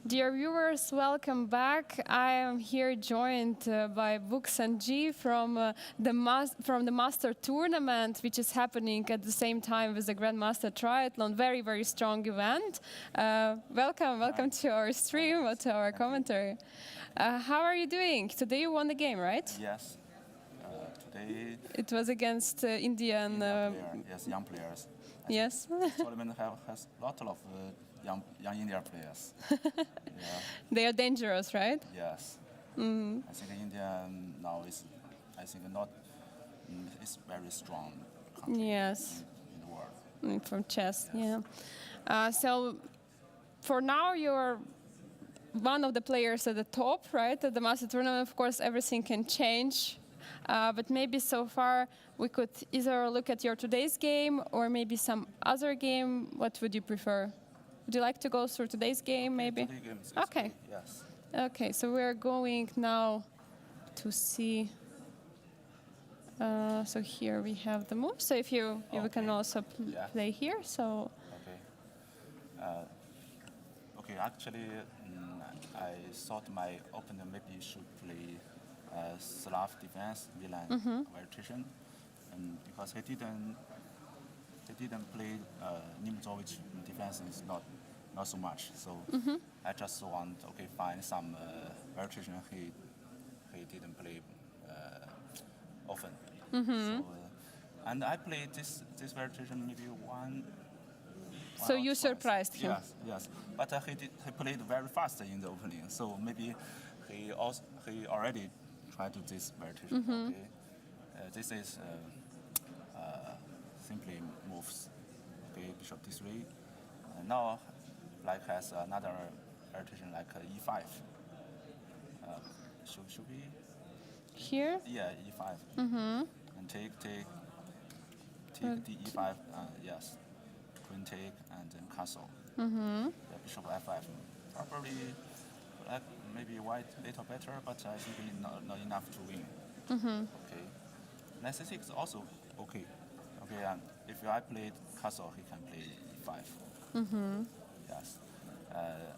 Dear viewers, welcome back. I am here joined by Bux and G from the Master Tournament, which is happening at the same time with the Grandmaster Triathlon. Very, very strong event. Welcome to our stream, to our commentary. How are you doing? Today you won the game, right? Yes. Today it was against Indian young players. Yes. The tournament has a lot of young Indian players. They are dangerous, right? Yes. Mm-hmm. I think India now is, it's very strong country in the world. From chess, yes. So for now you're one of the players at the top, right? At the Master Tournament, of course, everything can change. But maybe so far we could either look at your today's game or maybe some other game. What would you prefer? Would you like to go through today's game, maybe? Today's game is okay. Yes. Okay, so we're going now to see So here we have the move. So if you can Okay. also Yeah. play here. So Okay. Okay, actually, I thought my opponent maybe should play Slav defense, Milan variation, and because he didn't play Nimzovich defense is not so much. So I just want find some variation he didn't play often. So, and I played this variation maybe one. So or you twice. surprised him. Yes. But he played very fast in the opening, so maybe he already tried to this variation. Okay, this is simply moves. Okay, bishop d3. And now black has another variation like e5. Should we? Here. Yeah, e5. And take the e5. Yes. Queen take and then castle. Yeah, bishop f5. Probably black maybe white little better, but I think not enough to win. Okay. Knight c6 is also okay. Okay, and if I played castle, he can play e5. Yes.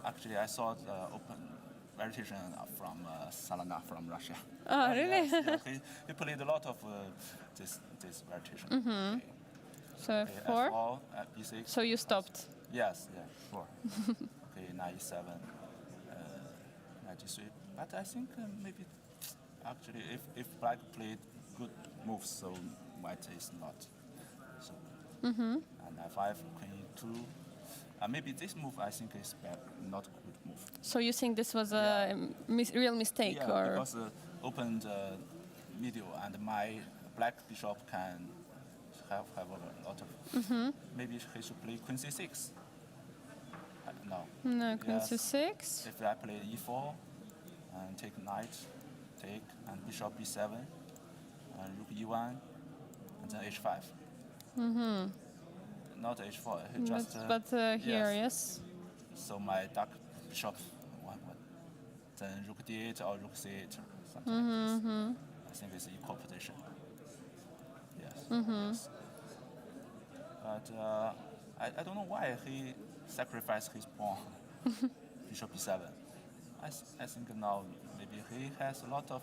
Actually, I saw the open variation from Salana from Russia. Oh, really? Yes, yeah, he played a lot of this variation. Okay. So Okay, F4. F4, B6. So you stopped. Yes, yeah, sure. Okay, knight e7, knight g3. But I think maybe actually if black played good moves, so white is not. So and f5, queen e2. Maybe this move I think is bad, not good move. So you think this was a real mistake, Yeah, or because opened middle and my black bishop can have a lot of. Maybe he should play queen c6. No. no? Queen Yes. c6. If I play e4 and take knight, take and bishop b7 and rook e1 and then h5. Not h4. He just. But here, yes. So my dark bishop one. Then rook d8 or rook c8 something like this. I think it's equal position. Yes. Yes. But I don't know why he sacrificed his pawn, bishop b7. I think now maybe he has a lot of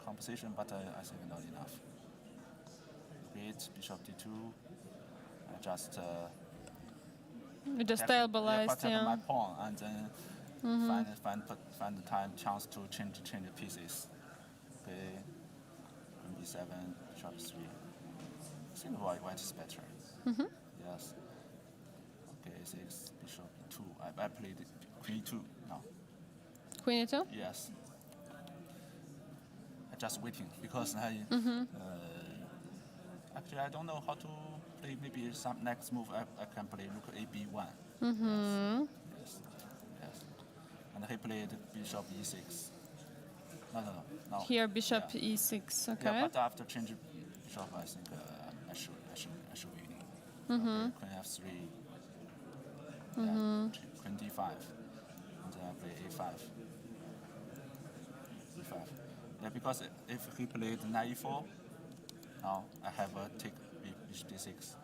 composition, but I think not enough. Great, bishop d2. I just You just protect stabilized, my yeah. pawn and then find the chance to change the pieces. Okay, queen b7, bishop 3. I think white is better. Yes. Okay, 6, bishop 2. I played queen 2 now. Queen e2. Yes. I just waiting because actually I don't know how to play. Maybe some next move I can play rook a b1. Yes. Yes. And he played bishop e6. No. Here, bishop Yeah. e6. Okay. Yeah, but after changing bishop, I think I should win. Okay, queen f3. Yeah, queen d5, and then I play a5. e5. Yeah, because if he played knight e4, now I have a take bishop d6.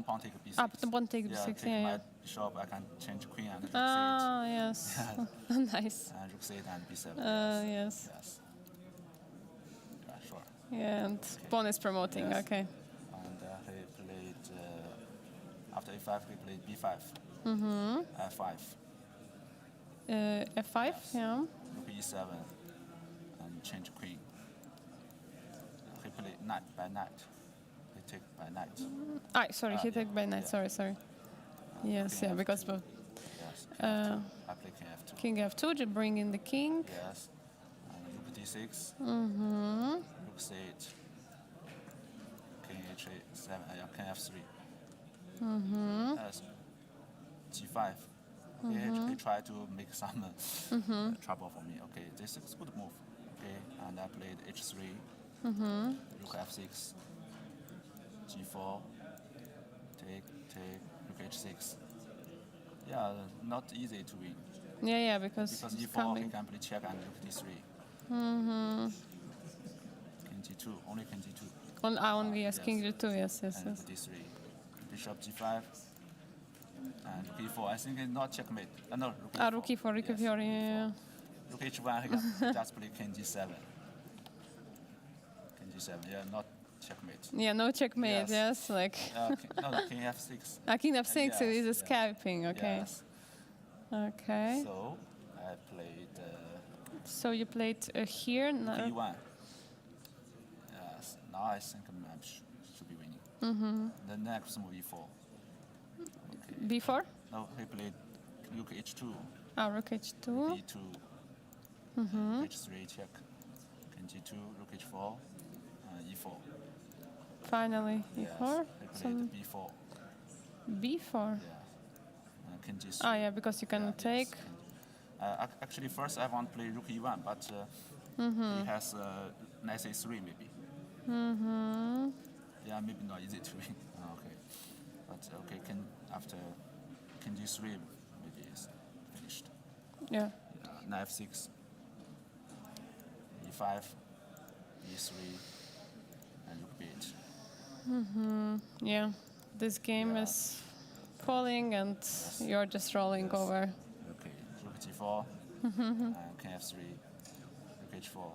Pawn take b6. Ah, the pawn take b6. Take Yeah, my yeah. bishop. I can change queen and rook c8. Ah, yes. Nice. And rook c8 and b7. Yes. Yes. Yeah, sure. Yeah, and pawn is promoting. Yes. Okay. And he played after a5. He played b5. f5. F5. Yes. Yeah. Rook e7 and change queen. He played knight by knight. He take by knight. Ah, sorry. He yeah, took by knight. yeah. Sorry. Yes. King Yeah. F2. Because Yes. King F2. I play king f2. king f2 to bring in the king. Yes. And rook d6. Rook c8. King h7. King f3. Yes. g5. He tried to make some trouble for me. Okay, this is good move. Okay, and I played h3. Rook f6. g4. Take. Rook h6. Yeah, not easy to win. Yeah. Because Because he's e4 he coming. can play check and rook d3. King d2, only king d2. On yes, Yes. king g2, yes, yes, And yes. d3, bishop g5, and rook e4. I think it's not checkmate. No, rook e4. Rook e4, rook Yes, e4, yeah. rook h1, he just play king g7. King g7, yeah, not checkmate. Yeah, no checkmate, yes, Yes. like No, king f6. king f6 Yes, is yes. escaping, okay. Yes. Okay. So I played So you played here. rook e1. Yes. Now I think I should be winning. The next move e4. Okay. b4? No, he played rook h2, Rook h2. b2, h3 check, king g2, rook h4, e4. Finally, Yes. e4. He played Some b4. b4. Yeah. King g3. Yeah, because you can Yeah, take. yes. Actually, first I want to play rook e1, but he has nice a3 maybe. Yeah, maybe not easy to win. Okay, but okay, after king g3 maybe is finished. Yeah. Knight f6, e5, e3, and rook b8. Yeah. This game Yeah. is falling and you're just rolling Yes. over. Okay, rook g4, king f3, rook h4,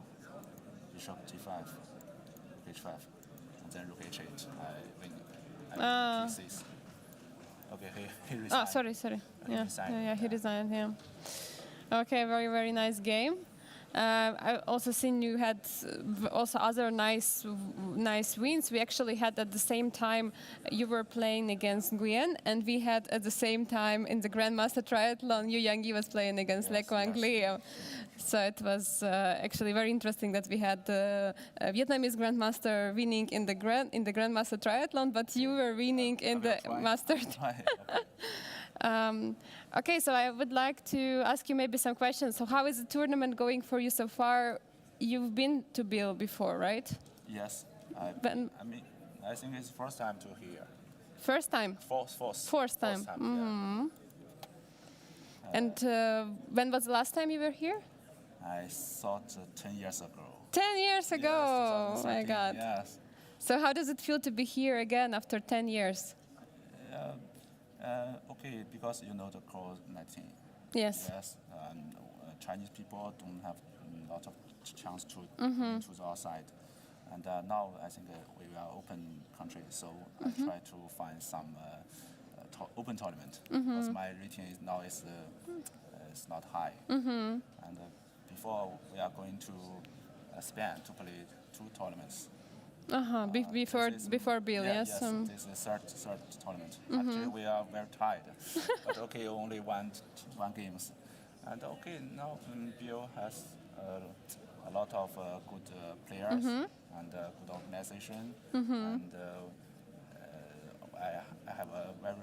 bishop g5, rook h5, and then rook h8. I win. I win p6. Okay, he resigned. Sorry. He Yeah, resigned, yeah, he yeah. resigned. Yeah. Okay, very very nice game. I also seen you had also other nice wins. We actually had at the same time you were playing against Nguyen, and we had at the same time in the Grandmaster Triathlon Yu Yang was playing against Le Quang Leo. So it was actually very interesting that we had the Vietnamese Grandmaster winning in the Grandmaster Triathlon, but you were winning in the Master. Okay, so I would like to ask you maybe some questions. So how is the tournament going for you so far? You've been to Biel before, right? Yes. But- I think it's first time to hear. First time. Fourth time. Yeah. And when was the last time you were here? I thought 10 years ago. 10 years ago. Yes, Oh my 2013, God. Yes. So how does it feel to be here again after 10 years? Okay, because you know the COVID-19. Yes. Yes. Chinese people don't have a lot of chance to go into the outside. And now I think we are open country, so I try to find some open tournament because my rating now is not high. And before we are going to Spain to play 2 tournaments. Before Biel, yes. Yes, this is the third tournament. Actually, we are very tired, but okay, only one games. And okay, now Biel has a lot of good players and good organization, and I have a very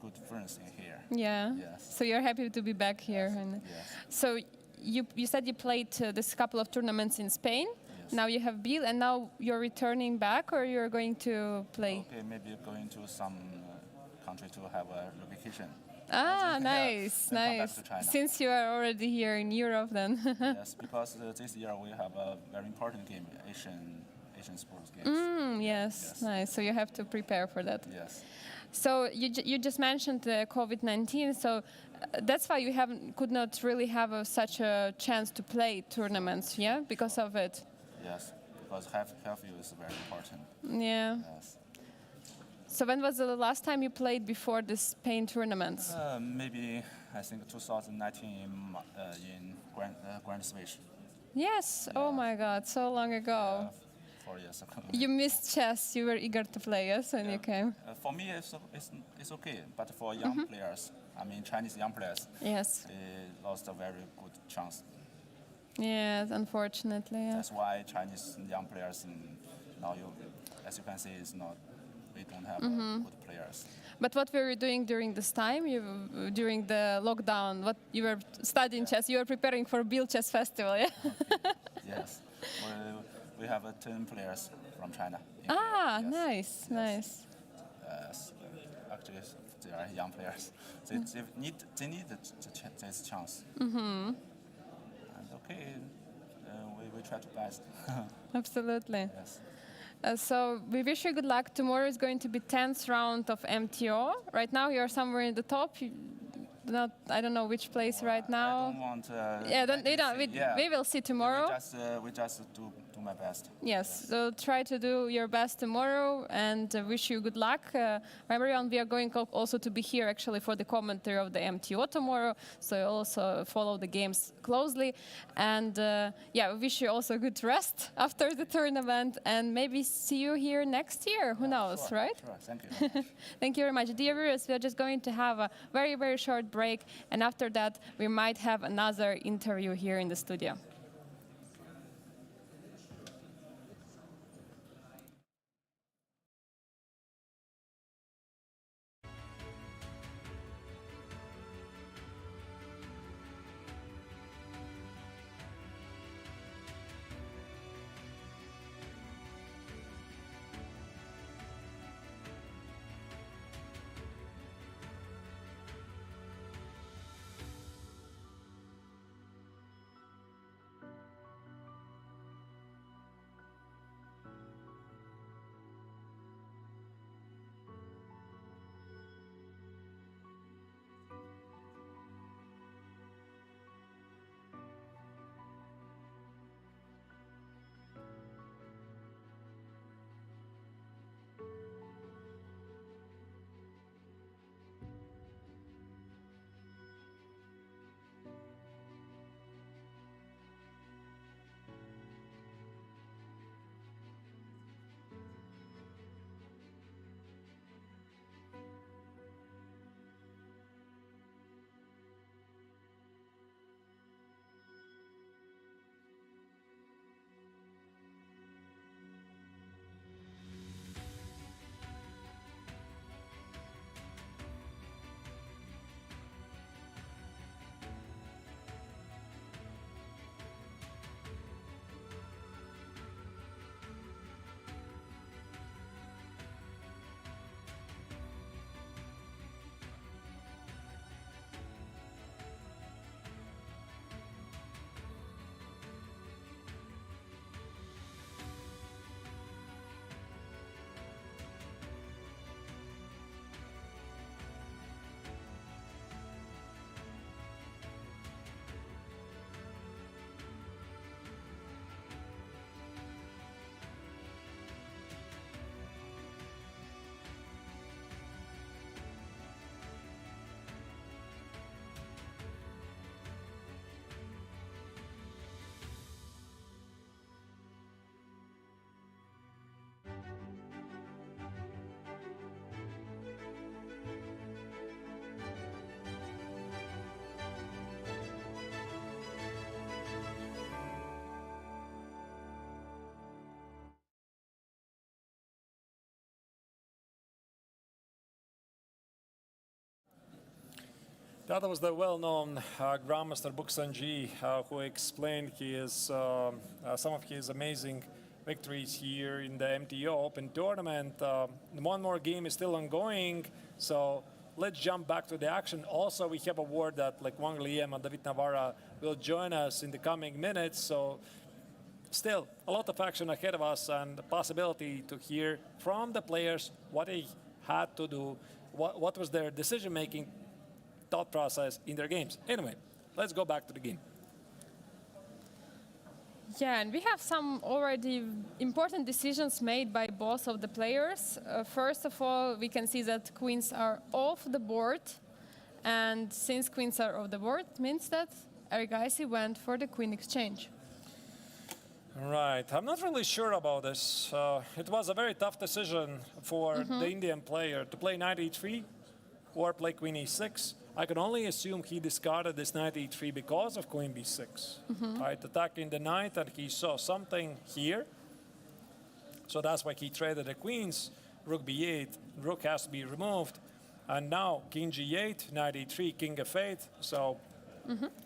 good friends in here. Yeah. Yes. So you're happy to be back here. And Yes. so you said you played this couple of tournaments in Spain. Yes. Now you have Biel, and now you're returning back, or you're going to play? Okay, maybe going to some country to have a vacation. Ah, Yeah, nice, then come back nice. to China. Since you are already here in Europe, then. Yes, because this year we have a very important game, Asian sports games. Yes, Yes. nice. So you have to prepare for that. Yes. So you just mentioned COVID-19. So that's why you could not really have such a chance to play tournaments, yeah, because of it. Yes, because health is very important. Yeah. Yes. So when was the last time you played before the Spain tournaments? Maybe I think 2019 in Grand Switch. Yes. Oh my God, so long ago. 4 years ago. You missed chess. You were eager to play, yes, when you came. For me, it's okay, but for young players, I mean Chinese young players, Yes. they lost a very good chance. Yes, unfortunately. Yeah. That's why Chinese young players now, as you can see, we don't have good players. But what were you doing during this time? During the lockdown, what you were studying chess? You were preparing for Biel Chess Festival, yeah? Yes, we have 10 players from China. in Ah, here. Yes. nice, nice. Yes. Actually, they are young players. They need this chance. And okay, we try to best. Absolutely. Yes. So we wish you good luck. Tomorrow is going to be 10th round of MTO. Right now you're somewhere in the top. I don't know which place right now. I don't want. Yeah, we will see tomorrow. We just do my best. Yes, so try to do your best tomorrow and wish you good luck. Remember, we are going also to be here actually for the commentary of the MTO tomorrow, so you also follow the games closely. And yeah, we wish you also good rest after the tournament and maybe see you here next year. Who knows, Sure, right? Sure, thank you. Thank you very much. Dear viewers, we are just going to have a very, very short break, and after that, we might have another interview here in the studio. That was the well-known Grandmaster Buksanji who explained some of his amazing victories here in the MTO Open tournament. One more game is still ongoing, so let's jump back to the action. Also, we have a word that like Wang Liem and David Navarra will join us in the coming minutes. So still a lot of action ahead of us and the possibility to hear from the players what they had to do, what was their decision-making thought process in their games. Anyway, let's go back to the game. Yeah, and we have some already important decisions made by both of the players. First of all, we can see that queens are off the board. And since queens are off the board, it means that Eric Icey went for the queen exchange. Right. I'm not really sure about this. It was a very tough decision for the Indian player to play knight e3 or play queen e6. I can only assume he discarded this knight e3 because of queen b6, right? Attacking the knight, and he saw something here. So that's why he traded the queens. Rook b8, rook has to be removed. And now king g8, knight e3, king f8. So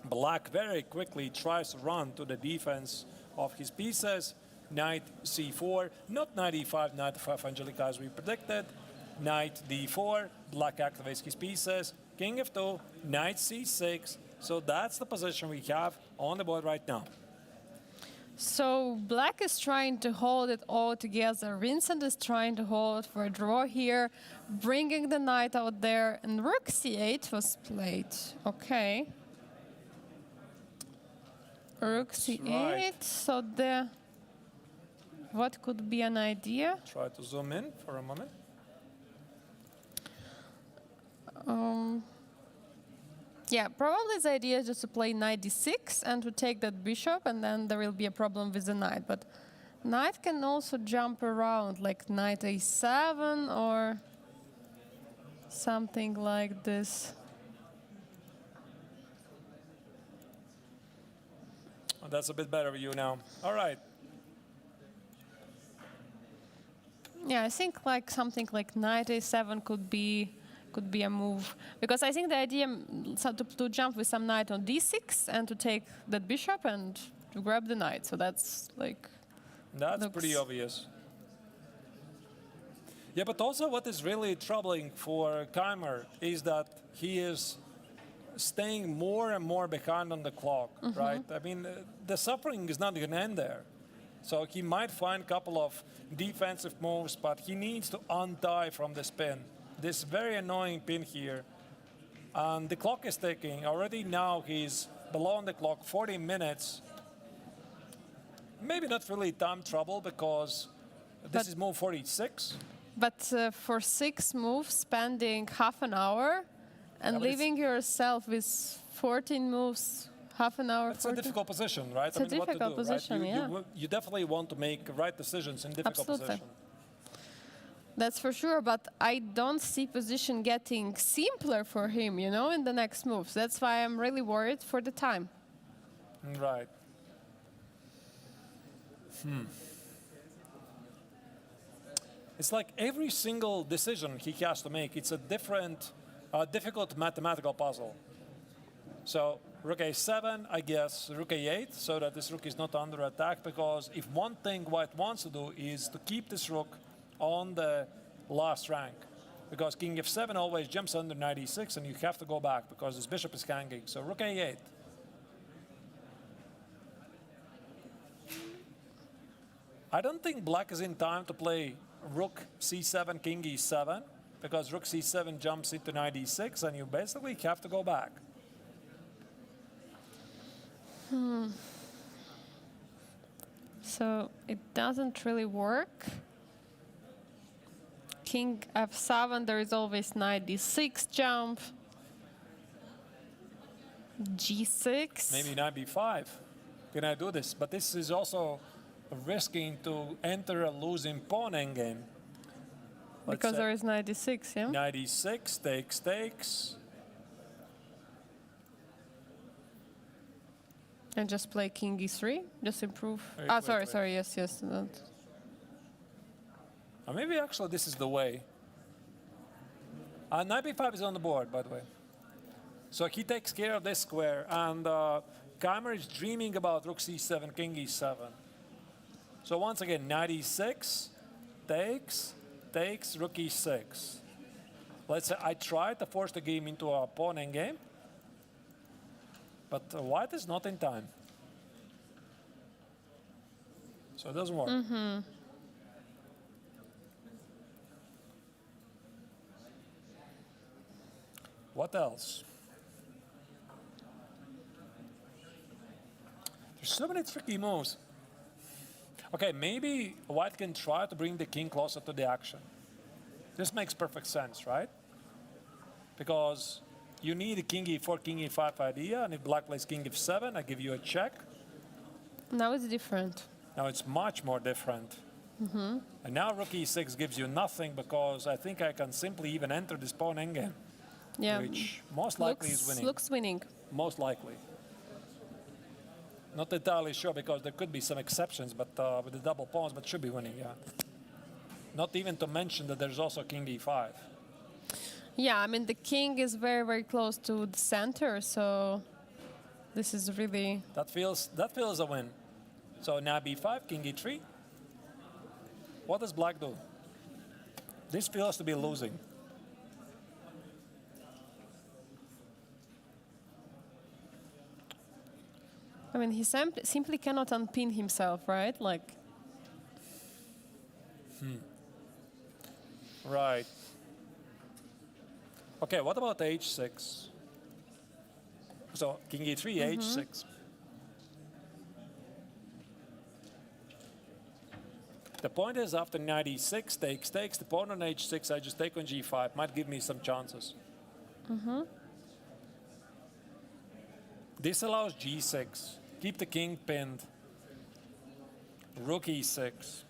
black very quickly tries to run to the defense of his pieces. Knight c4, not knight e5, knight f5, Angelica, as we predicted. Knight d4, black activates his pieces. King f2, knight c6. So that's the position we have on the board right now. So black is trying to hold it all together. Vincent is trying to hold for a draw here, bringing the knight out there, and rook c8 was played. Okay. Rook c8. right. So what could be an idea? Try to zoom in for a moment. Yeah, probably the idea is just to play knight d6 and to take that bishop, and then there will be a problem with the knight. But knight can also jump around, like knight a7 or something like this. Oh, that's a bit better view now. All right. Yeah, I think like something like knight a7 could be a move, because I think the idea to jump with some knight on d6 and to take that bishop and to grab the knight. So that's like That's pretty obvious. Yeah, but also what is really troubling for Keimer is that he is staying more and more behind on the clock, right? I mean, the suffering is not going to end there. So he might find a couple of defensive moves, but he needs to untie from this pin. This very annoying pin here. And the clock is ticking. Already now he's below on the clock, 40 minutes. Maybe not really time trouble because this is move 46. But for 6 moves, spending half an hour and leaving yourself with 14 moves, half an hour. It's a difficult position, right? It's a difficult position, right? yeah. You definitely want to make right decisions in difficult position. That's for sure, but I don't see position getting simpler for him, you know, in the next moves. That's why I'm really worried for the time. Right. It's like every single decision he has to make, it's a different, difficult mathematical puzzle. So rook a7, I guess rook a8, so that this rook is not under attack, because if one thing white wants to do is to keep this rook on the last rank, because king f7 always jumps under knight e6 and you have to go back because this bishop is hanging. So rook a8. I don't think black is in time to play rook c7, king e7, because rook c7 jumps into knight e6 and you basically have to go back. So it doesn't really work. King f7, there is always knight d6 jump. g6. Maybe knight b5. Can I do this? But this is also risking to enter a losing pawn endgame. Because there is knight d6, yeah? Knight e6, takes. And just play king e3, just improve. Wait. Sorry, yes. That. Or maybe actually this is the way. Knight b5 is on the board, by the way. So he takes care of this square, and Keimer is dreaming about rook c7, king e7. So once again, knight e6, takes, rook e6. Let's say I tried to force the game into a pawn endgame, but white is not in time. So it doesn't work. What else? There's so many tricky moves. Okay, maybe white can try to bring the king closer to the action. This makes perfect sense, right? Because you need a king e4, king e5 idea, and if black plays king f7, I give you a check. Now it's different. Now it's much more different. And now rook e6 gives you nothing, because I think I can simply even enter this pawn endgame. Yeah. Which most likely is winning. Looks winning. Most likely. Not entirely sure, because there could be some exceptions, but with the double pawns, but should be winning, yeah. Not even to mention that there's also king d5. Yeah, I mean, the king is very, very close to the center, so this is really... That feels a win. So now b5, king e3. What does black do? This feels to be losing. I mean, he simply cannot unpin himself, right? Like, Right. Okay, what about h6? So king e3, h6. The point is, after knight e6, takes, the pawn on h6, I just take on g5, might give me some chances. This allows g6, keep the king pinned, rook e6.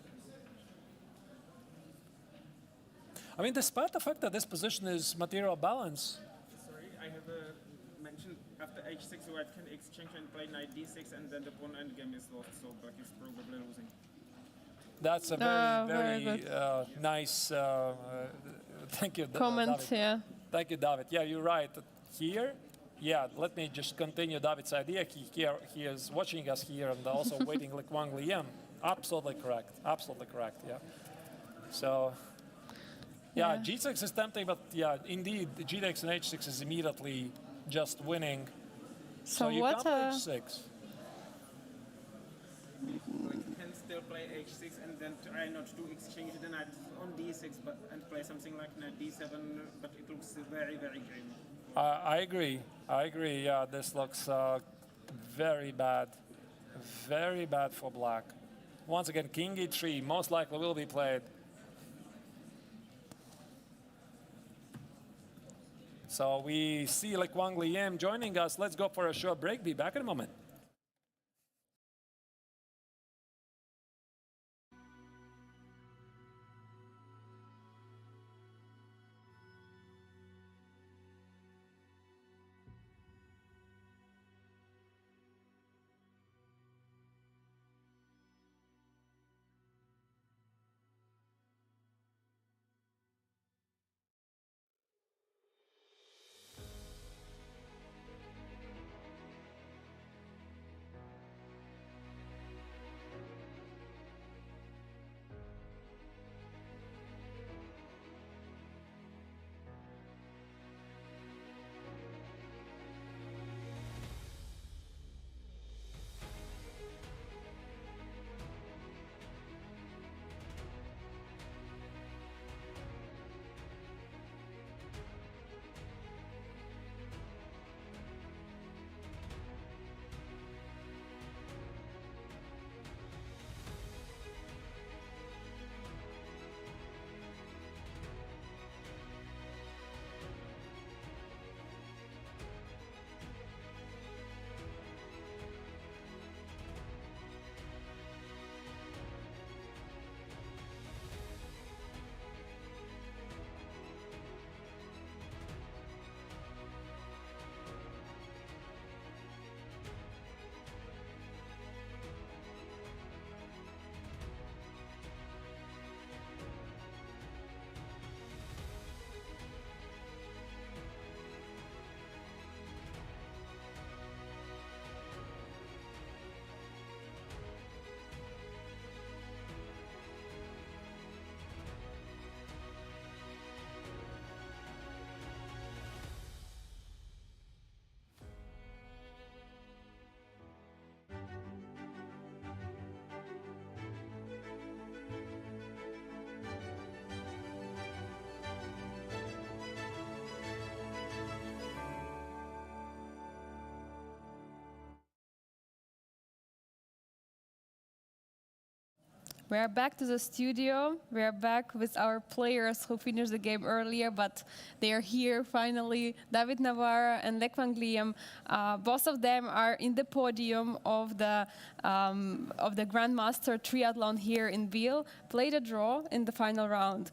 I mean, despite the fact that this position is material balance. Sorry, I have mentioned after h6 white can exchange and play knight d6 and then the pawn endgame is lost, so black is probably losing. That's a very, very nice, thank you, comment, David. yeah. Thank you, David. Yeah, you're right. Here, yeah, let me just continue David's idea. He is watching us here and also waiting like Wang Liam. Absolutely correct. Absolutely correct, yeah. So, yeah, g6 is tempting, but yeah, indeed, g6 and h6 is immediately just winning. So you what? can't play h6. Can still play h6 and then try not to exchange the knight on d6 and play something like knight d7, but it looks very, very grim. I agree. I agree. Yeah, this looks very bad. Very bad for black. Once again, king e3 most likely will be played. So we see like Wang Liam joining us. Let's go for a short break. Be back in a moment. We are back to the studio. We are back with our players who finished the game earlier, but they are here finally. David Navarra and Lech Wang Liam. Both of them are in the podium of the Grandmaster Triathlon here in Biel. Played a draw in the final round.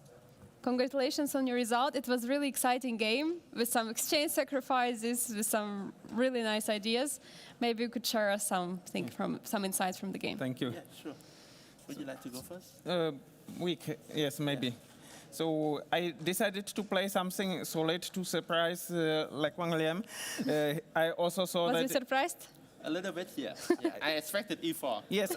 Congratulations on your result. It was a really exciting game with some exchange sacrifices, with some really nice ideas. Maybe you could share us some insights from the game. Thank you. Yeah, sure. Would you like to go first? Yes, maybe. Yeah. So I decided to play something solid to surprise Lech Wang Liam. I also saw Was that. you surprised? A little bit, yeah. Yeah, I expected e4. Yes,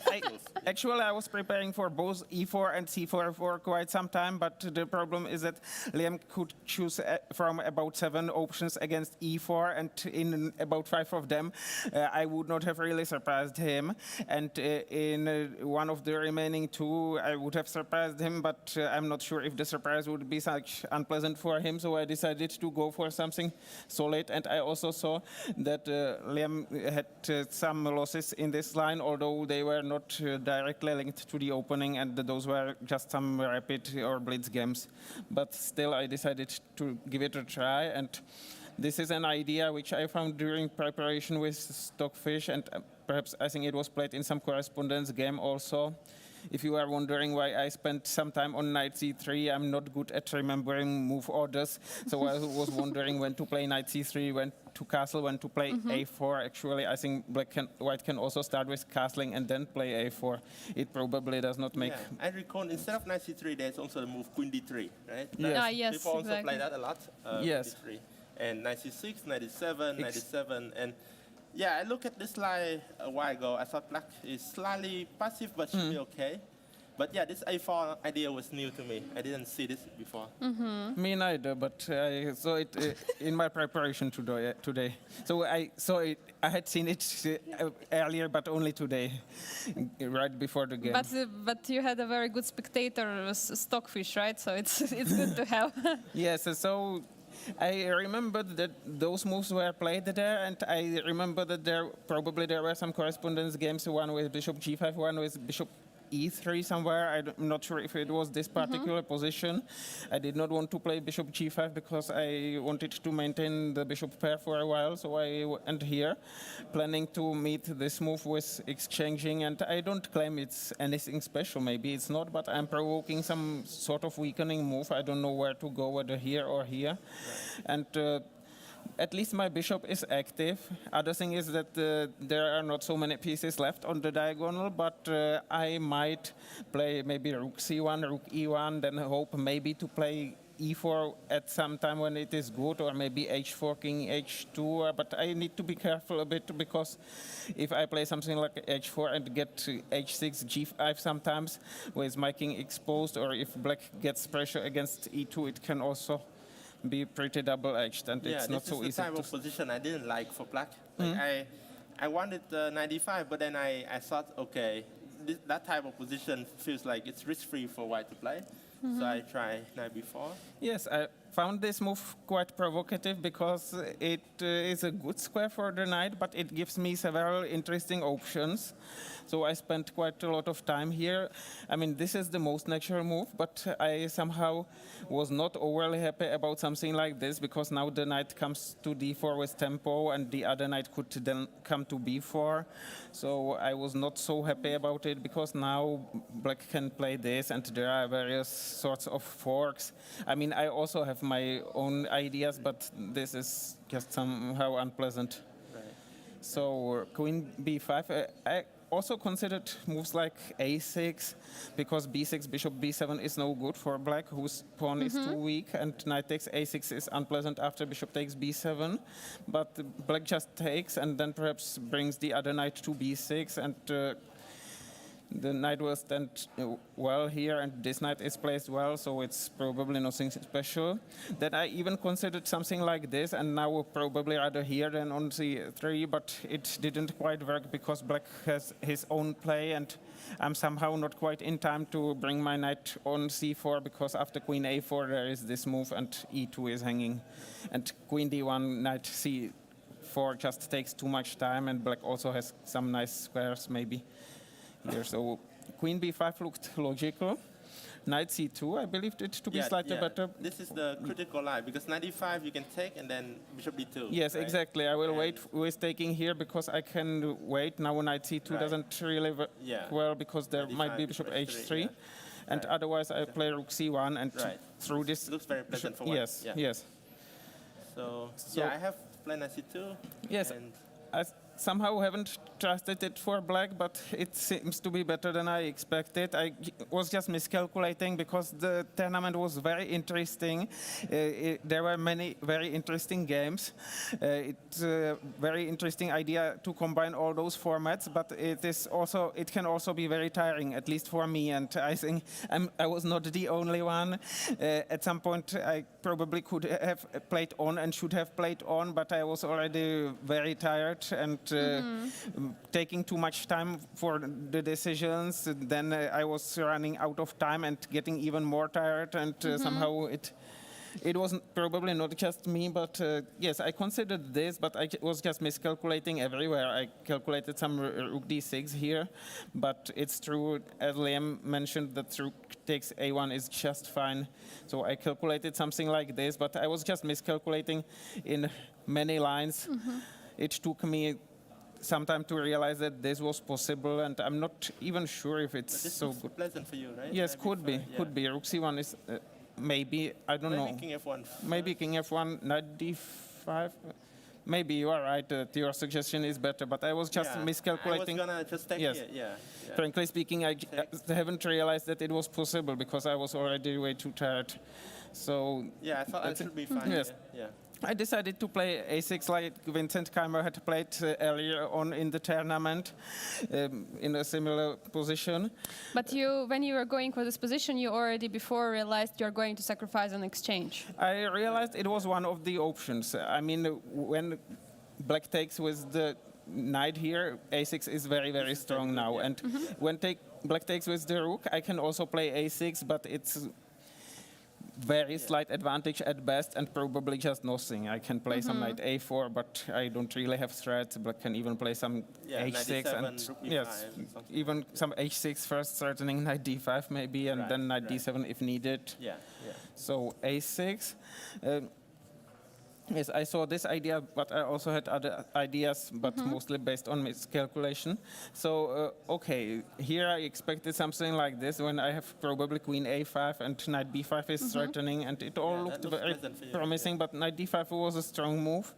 actually I was preparing for both e4 and c4 for quite some time, but the problem is that Liam could choose from about 7 options against e4, and in about 5 of them I would not have really surprised him, and in one of the remaining 2 I would have surprised him, but I'm not sure if the surprise would be such unpleasant for him, so I decided to go for something solid. And I also saw that Liam had some losses in this line, although they were not directly linked to the opening, and those were just some rapid or blitz games. But still, I decided to give it a try, and this is an idea which I found during preparation with Stockfish, and perhaps I think it was played in some correspondence game also. If you are wondering why I spent some time on knight c3, I'm not good at remembering move orders. So I was wondering when to play knight c3, when to castle, when to play a4. Actually, I think white can also start with castling and then play a4. It probably does not make... Yeah, I recall instead of knight c3, there's also the move queen d3, right? Yes. Yes, People also exactly. play that a lot. Yes. D3. And knight c6, knight d7, knight d7, and yeah, I looked at this line a while ago. I thought black is slightly passive, but should be okay. But yeah, this a4 idea was new to me. I didn't see this before. Me neither, but I saw it in my preparation today. So I saw it. I had seen it earlier, but only today, right before the game. But you had a very good spectator, Stockfish, right? So it's good to have. Yes, so I remembered that those moves were played there, and I remember that there were some correspondence games, one with bishop g5, one with bishop e3 somewhere. I'm not sure if it was this particular position. I did not want to play bishop g5 because I wanted to maintain the bishop pair for a while, so I went here, planning to meet this move with exchanging, and I don't claim it's anything special. Maybe it's not, but I'm provoking some sort of weakening move. I don't know where to go, whether here or here. Right. And at least my bishop is active. Other thing is that there are not so many pieces left on the diagonal, but I might play maybe rook c1, rook e1, then hope maybe to play e4 at some time when it is good, or maybe h4, king h2, but I need to be careful a bit, because if I play something like h4 and get h6, g5 sometimes with my king exposed, or if black gets pressure against e2, it can also be pretty double-edged, and it's not so easy. Yeah, this is the type of position I didn't like for black. Like I wanted 95, but then I thought, okay, that type of position feels like it's risk-free for white to play. So I try knight b4. Yes, I found this move quite provocative because it is a good square for the knight, but it gives me several interesting options. So I spent quite a lot of time here. I mean, this is the most natural move, but I somehow was not overly happy about something like this, because now the knight comes to d4 with tempo, and the other knight could then come to b4. So I was not so happy about it, because now black can play this, and there are various sorts of forks. I mean, I also have my own ideas, but this is just somehow unpleasant. Right. So queen b5. I also considered moves like a6, because b6, bishop b7 is no good for black, whose pawn is too weak, and knight takes a6 is unpleasant after bishop takes b7. But black just takes, and then perhaps brings the other knight to b6, and the knight will stand well here, and this knight is placed well, so it's probably nothing special. Then I even considered something like this, and now probably rather here than on c3, but it didn't quite work because black has his own play, and I'm somehow not quite in time to bring my knight on c4, because after queen a4 there is this move, and e2 is hanging, and queen d1, knight c4 just takes too much time, and black also has some nice squares maybe here. So queen b5 looked logical. Knight c2, I believed it to be slightly better. This is the critical line, because knight d5 you can take, and then bishop d2. Yes, right? exactly. I will wait with taking here, because I can wait. Now knight c2 doesn't really work well, because there might be bishop h3. And otherwise I play rook c1, and through this... It looks very pleasant for white. Yes, yes. So yeah, I have played knight c2. Yes. And somehow haven't trusted it for black, but it seems to be better than I expected. I was just miscalculating because the tournament was very interesting. There were many very interesting games. It's a very interesting idea to combine all those formats, but it can also be very tiring, at least for me. And I think I was not the only one. At some point, I probably could have played on and should have played on, but I was already very tired and taking too much time for the decisions. Then I was running out of time and getting even more tired, and somehow it wasn't probably not just me, but yes, I considered this, but I was just miscalculating everywhere. I calculated some rook d6 here, but it's true, as Liam mentioned, that rook takes a1 is just fine. So I calculated something like this, but I was just miscalculating in many lines. It took me some time to realize that this was possible, and I'm not even sure if it's This so looks good. pleasant for you, right? Yes, Knight could be, b5, yeah. could be. Rook c1 is maybe, I don't Maybe know. king f1. Maybe king f1, knight d5. Maybe you are right. Your suggestion is better, but I was just miscalculating. I was gonna just take Yes. it, yeah. Frankly speaking, I haven't realized that it was possible because I was already way too tired. So Yeah, I thought I that's it. should be fine. Yes. Yeah. I decided to play a6 like Vincent Keimer had played earlier on in the tournament in a similar position. But when you were going for this position, you already before realized you're going to sacrifice an exchange. I realized it was one of the options. I mean, when black takes with the knight here, a6 is very, very strong now. And when black takes with the rook, I can also play a6, but it's very slight advantage at best and probably just nothing. I can play some knight a4, but I don't really have threats. Black can even play some h6 97, and rook b5, yes, something. even some h6 first, threatening knight d5 maybe, and then knight d7 if needed. Yeah. So a6. Yes, I saw this idea, but I also had other ideas, but mostly based on miscalculation. So, okay, here I expected something like this when I have probably queen a5 and knight b5 is threatening, and it all looked that looks very pleasant for you, promising, but knight d5 was a strong move.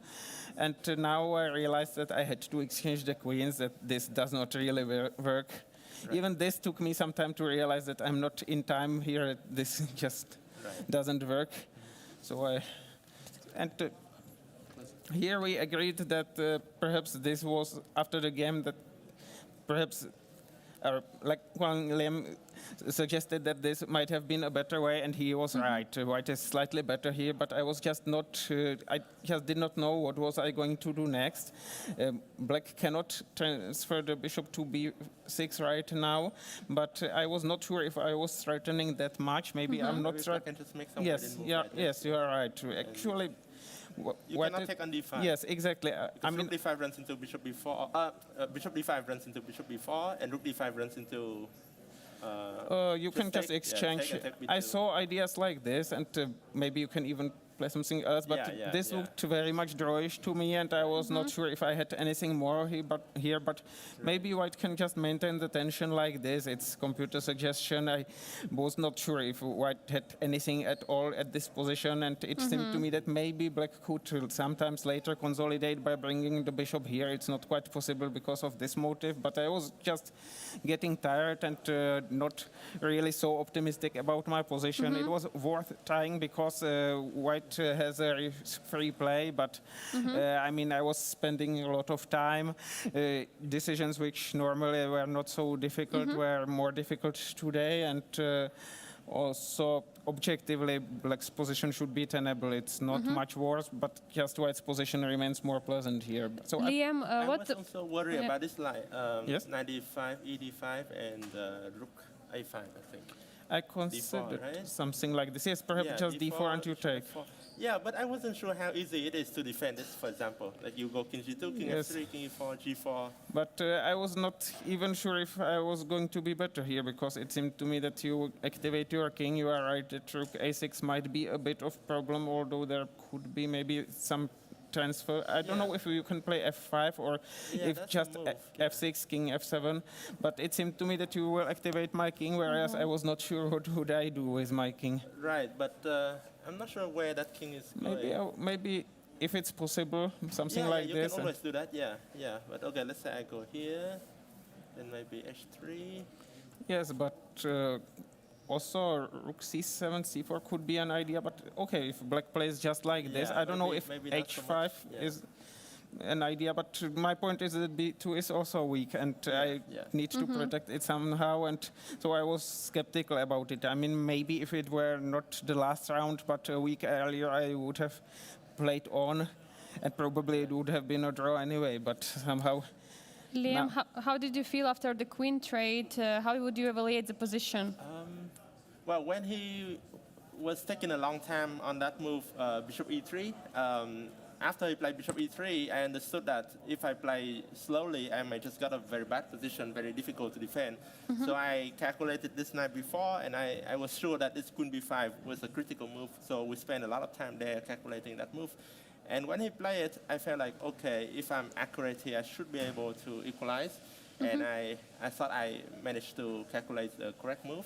And now I realized that I had to exchange the queens, that this does not really work. Even this took me some time to realize that I'm not in time here. This just doesn't work. So here we agreed that perhaps this was after the game that perhaps like Wang Lim suggested that this might have been a better way, and he was right. White is slightly better here, but I was just not. I just did not know what was I going to do next. Black cannot transfer the bishop to b6 right now, but I was not sure if I was threatening that much. Maybe I'm not Maybe sure. I can just make some Yes, move yeah, like this. yes, you are right. Actually. You cannot take on d5. Yes, exactly. I mean, rook d5 runs into bishop b4. Bishop d5 runs into bishop b4, and rook d5 runs into. you can just take, exchange. take b2. I saw ideas like this, and maybe you can even play something else. But this looked very much drawish to me, and I was not sure if I had anything more here. But maybe White can just maintain the tension like this. It's computer suggestion. I was not sure if White had anything at all at this position, and it seemed to me that maybe Black could sometimes later consolidate by bringing the bishop here. It's not quite possible because of this motive, but I was just getting tired and not really so optimistic about my position. It was worth trying because White has a free play, but I mean, I was spending a lot of time. Decisions which normally were not so difficult were more difficult today, and also objectively, Black's position should be tenable. It's not much worse, but just White's position remains more pleasant here. So Liam, I what? was also worried about this line. Yes? Knight d5, e d5, and rook a5, I think. I considered right? something like this. Yes, perhaps just d4 and you take. F4. Yeah, but I wasn't sure how easy it is to defend this, for example. Like you go king g2, king Yes. f3, king e4, g4. But I was not even sure if I was going to be better here, because it seemed to me that you activate your king. You are right that rook a6 might be a bit of problem, although there could be maybe some transfer. I don't know if you can play f5 or if that's a just move, f6, king f7. But it seemed to me that you will activate my king, whereas I was not sure what would I do with my king. Right, but I'm not sure where that king is going. Maybe if it's possible, something Yeah, like you this. can always do that. Yeah, yeah. But okay, let's say I go here, then maybe h3. Yes, but also rook c7, c4 could be an idea. But okay, if black plays just like this, Yeah, I don't know maybe- if maybe not so h5 much, yeah. is an idea. But my point is that b2 is also weak, and I yeah. need to protect it somehow. And so I was skeptical about it. I mean, maybe if it were not the last round, but a week earlier, I would have played on, and probably it would have been a draw anyway. But somehow. Liam, how did you feel after the queen trade? How would you evaluate the position? Well, when he was taking a long time on that move, bishop e3, after he played bishop e3, I understood that if I play slowly, I might just got a very bad position, very difficult to defend. So I calculated this night before, and I was sure that this queen b5 was a critical move. So we spent a lot of time there calculating that move. And when he played it, I felt like, okay, if I'm accurate here, I should be able to equalize. And I thought I managed to calculate the correct move.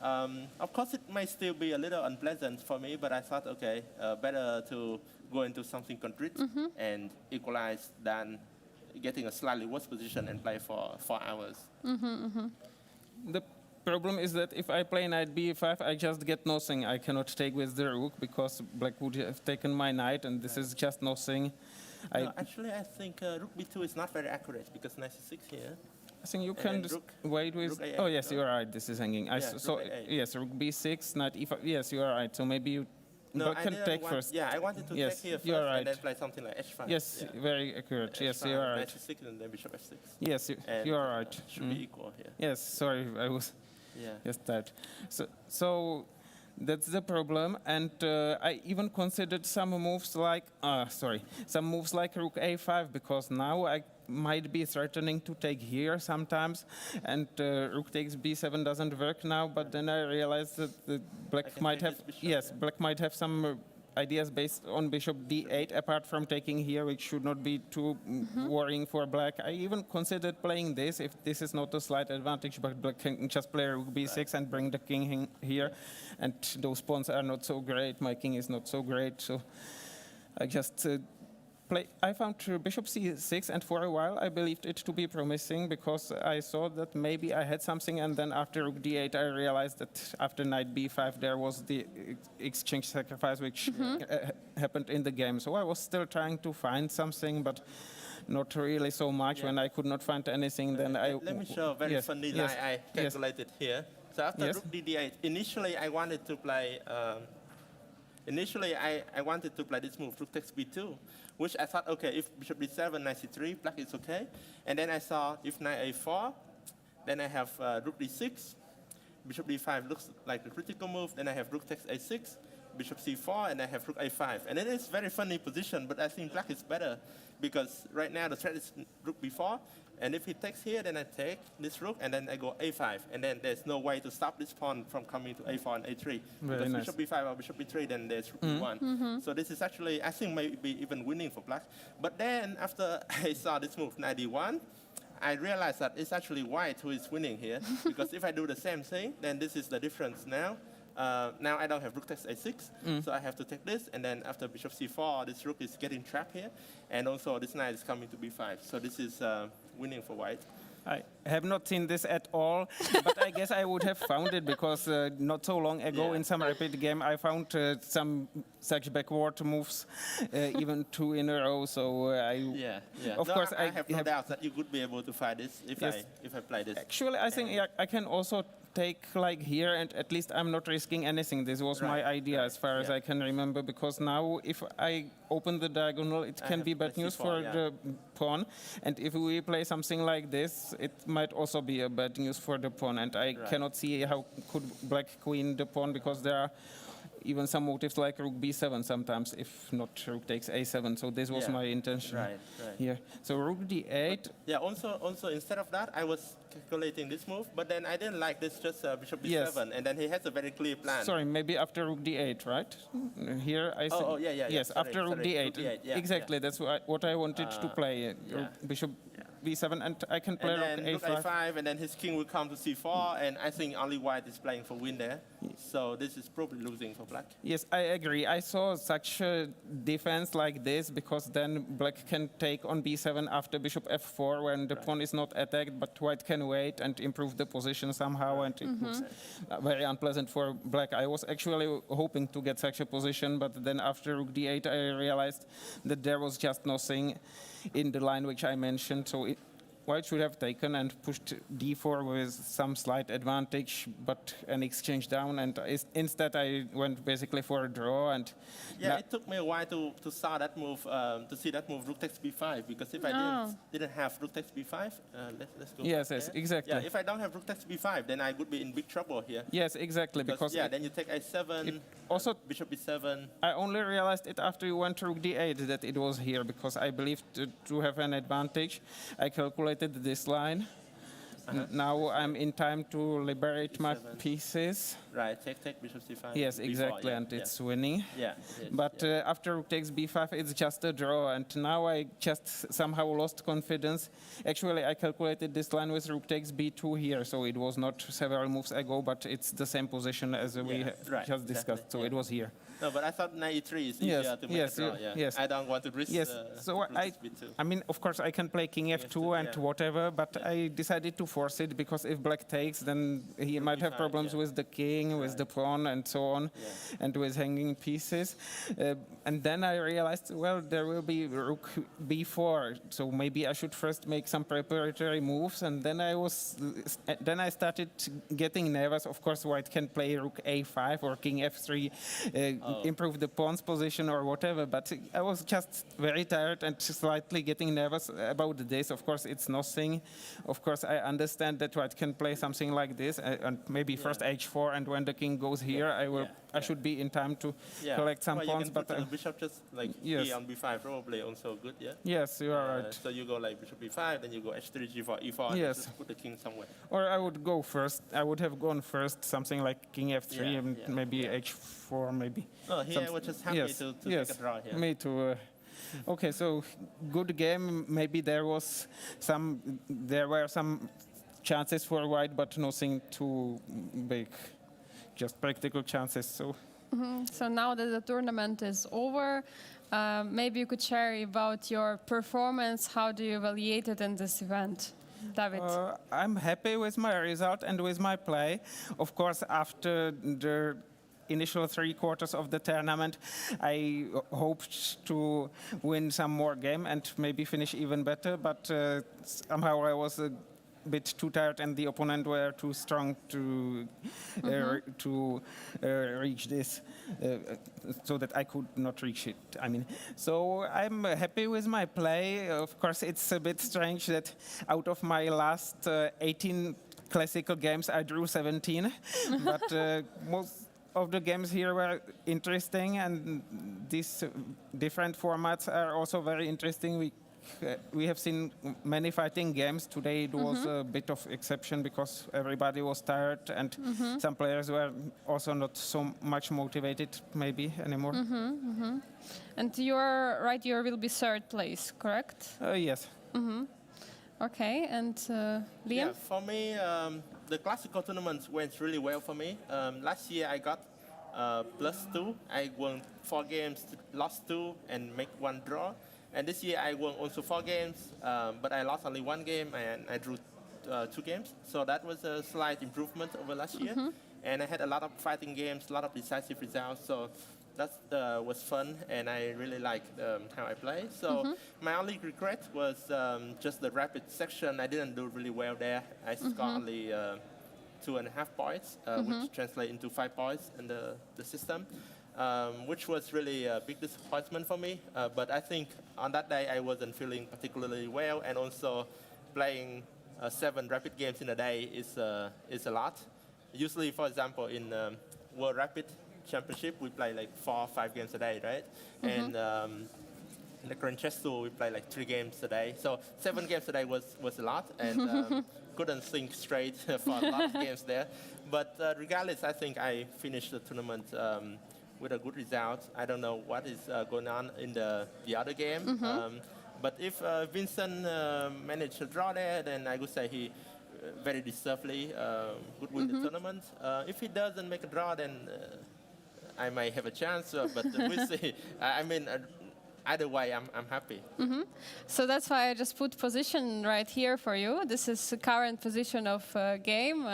Of course, it may still be a little unpleasant for me, but I thought, okay, better to go into something concrete and equalize than getting a slightly worse position and play for 4 hours. The problem is that if I play knight b5, I just get nothing. I cannot take with the rook because black would have taken my knight, and this is just nothing. No, actually, I think rook b2 is not very accurate because knight c6 here. I think you And can then just rook- wait with. rook a8, Oh yes, no? you are right. This is hanging. Yeah, So rook a8. yes, rook b6, knight e5. Yes, you are right. So maybe you No, black I can didn't take want, first. Yeah, I wanted to Yes, take here first you are right. and then play something like h5. Yes, Yeah. very accurate. Yes, h5, you are knight right. c6 and then bishop f6. Yes, And, you are right. Should be equal here. Yes, sorry, I was Yeah. just that. So that's the problem, and I even considered some moves like rook a5 because now I might be threatening to take here sometimes, and rook takes b7 doesn't work now. But then I realized that the black can might take have this bishop, black might have some ideas based on bishop d8 apart from taking here, which should not be too worrying for black. I even considered playing this if this is not a slight advantage, but black can just play rook b6 and bring the king here, and those pawns are not so great. My king is not so great, so I just I found bishop c6, and for a while I believed it to be promising because I thought that maybe I had something, and then after rook d8 I realized that after knight b5 there was the exchange sacrifice which happened in the game. So I was still trying to find something, but not really so much. When I could not find anything, then Let me show a very funny lie I calculated here. So after rook d8, initially I wanted to play. I wanted to play this move, rook takes b2, which I thought, okay, if bishop d7, knight c3, black is okay. And then I saw if knight a4, then I have rook d6, bishop d5 looks like the critical move, then I have rook takes a6, bishop c4, and I have rook a5. And it is very funny position, but I think black is better because right now the threat is rook b4, and if he takes here, then I take this rook, and then I go a5, and then there's no way to stop this pawn from coming to a4 and a3. Because nice. bishop b5 or bishop b3, then there's rook b1. So this is actually, I think, maybe even winning for black. But then after I saw this move, knight d1, I realized that it's actually white who is winning here. Because if I do the same thing, then this is the difference now. Now I don't have rook takes a6, so I have to take this, and then after bishop c4, this rook is getting trapped here, and also this knight is coming to b5. So this is winning for white. I have not seen this at all, but I guess I would have found it because not so long ago in some rapid game I found some such backward moves, even 2 in a row. So of course I have no doubt that you would be able to find this if I play this. Actually, I think I can also take like here, and at least I'm not risking anything. This was my idea as far as I can remember, because now if I open the diagonal, it can be bad news for the pawn, and if we play something like this, it might also be a bad news for the pawn, and I cannot see how could black queen the pawn, because there are even some motives like rook b7 sometimes, if not rook takes a7. So this was my intention here. So rook d8. Yeah, also instead of that, I was calculating this move, but then I didn't like this, just bishop b7, Yes. and then he has a very clear plan. Sorry, maybe after rook d8, right? Here I think. Oh, yeah. Yes, Sorry, after rook sorry, d8. rook d8, yeah, Exactly, that's what I wanted to play. Bishop b7, and I can play and then rook rook a5. a5, and then his king will come to c4, and I think only white is playing for win there. So this is probably losing for black. Yes, I agree. I saw such a defense like this because then black can take on b7 after bishop f4 when the pawn is not attacked, but white can wait and improve the position somehow, and it looks very unpleasant for black. I was actually hoping to get such a position, but then after rook d8, I realized that there was just nothing in the line which I mentioned. So white should have taken and pushed d4 with some slight advantage, but an exchange down, and instead I went basically for a draw. And yeah, it took me a while to saw that move, to see that move rook takes b5, because if I didn't have rook takes b5, let's go. Yes, back yes, there. exactly. Yeah, if I don't have rook takes b5, then I would be in big trouble here. Yes, exactly, because yeah, then you take a7, also bishop b7. I only realized it after you went to rook d8 that it was here, because I believed to have an advantage. I calculated this line. Now I'm in time to liberate my pieces. Right, take bishop c5. Yes, b4, exactly, yeah, and it's winning. Yeah. But after rook takes b5, it's just a draw, and now I just somehow lost confidence. Actually, I calculated this line with rook takes b2 here, so it was not several moves ago, but it's the same position as we just discussed, so it was here. No, but I thought knight e3 is easier to make a draw. Yes. I don't want to risk. Yes, so I mean, of course, I can play king f2 and whatever, but I decided to force it, because if black takes, then he might have problems with the king, with the pawn, and so on, and with hanging pieces. And then I realized, well, there will be rook b4, so maybe I should first make some preparatory moves, and then I started getting nervous. Of course, white can play rook a5 or king f3, improve the pawn's position or whatever, but I was just very tired and slightly getting nervous about this. Of course, it's nothing. Of course, I understand that white can play something like this, and maybe first h4, and when the king goes here, I should be in time to collect some pawns. But the bishop just like e on b5 probably also good, yeah. Yes, you are right. So you go like bishop b5, then you go h3, g4, e4, and just put the king somewhere. Or I would go first. I would have gone first, something like king f3 and maybe h4, maybe. Oh, here I was just happy to take a draw here. Me too. Okay, so good game. Maybe there were some chances for white, but nothing too big, just practical chances. So. So now that the tournament is over, maybe you could share about your performance. How do you evaluate it in this event, David? I'm happy with my result and with my play. Of course, after the initial 3 quarters of the tournament, I hoped to win some more game and maybe finish even better, but somehow I was a bit too tired and the opponent were too strong to reach this, so that I could not reach it. I mean, so I'm happy with my play. Of course, it's a bit strange that out of my last 18 classical games, I drew 17, but most of the games here were interesting, and these different formats are also very interesting. We have seen many fighting games. Today it was a bit of exception because everybody was tired, and some players were also not so much motivated maybe anymore. And you're right, you will be 3rd place, correct? Yes. Okay, and Liam? Yeah, for me, the classical tournaments went really well for me. Last year I got +2. I won 4 games, lost 2, and make 1 draw. And this year I won also 4 games, but I lost only 1 game and I drew 2 games. So that was a slight improvement over last year. And I had a lot of fighting games, a lot of decisive results. So that was fun, and I really liked how I play. So my only regret was just the rapid section. I didn't do really well there. I scored only 2.5 points, which translate into 5 points in the system. Which was really a big disappointment for me. But I think on that day I wasn't feeling particularly well, and also playing 7 rapid games in a day is a lot. Usually, for example, in World Rapid Championship, we play like 4 or 5 games a day, right? And in the current chess tour, we play like 3 games a day. So 7 games a day was a lot, and couldn't think straight for a lot of games there. But regardless, I think I finished the tournament with a good result. I don't know what is going on in the other game. But if Vincent managed to draw there, then I would say he very deservedly would win the tournament. If he doesn't make a draw, then I might have a chance, but we'll see. I mean, either way, I'm happy. So that's why I just put position right here for you. This is the current position of game.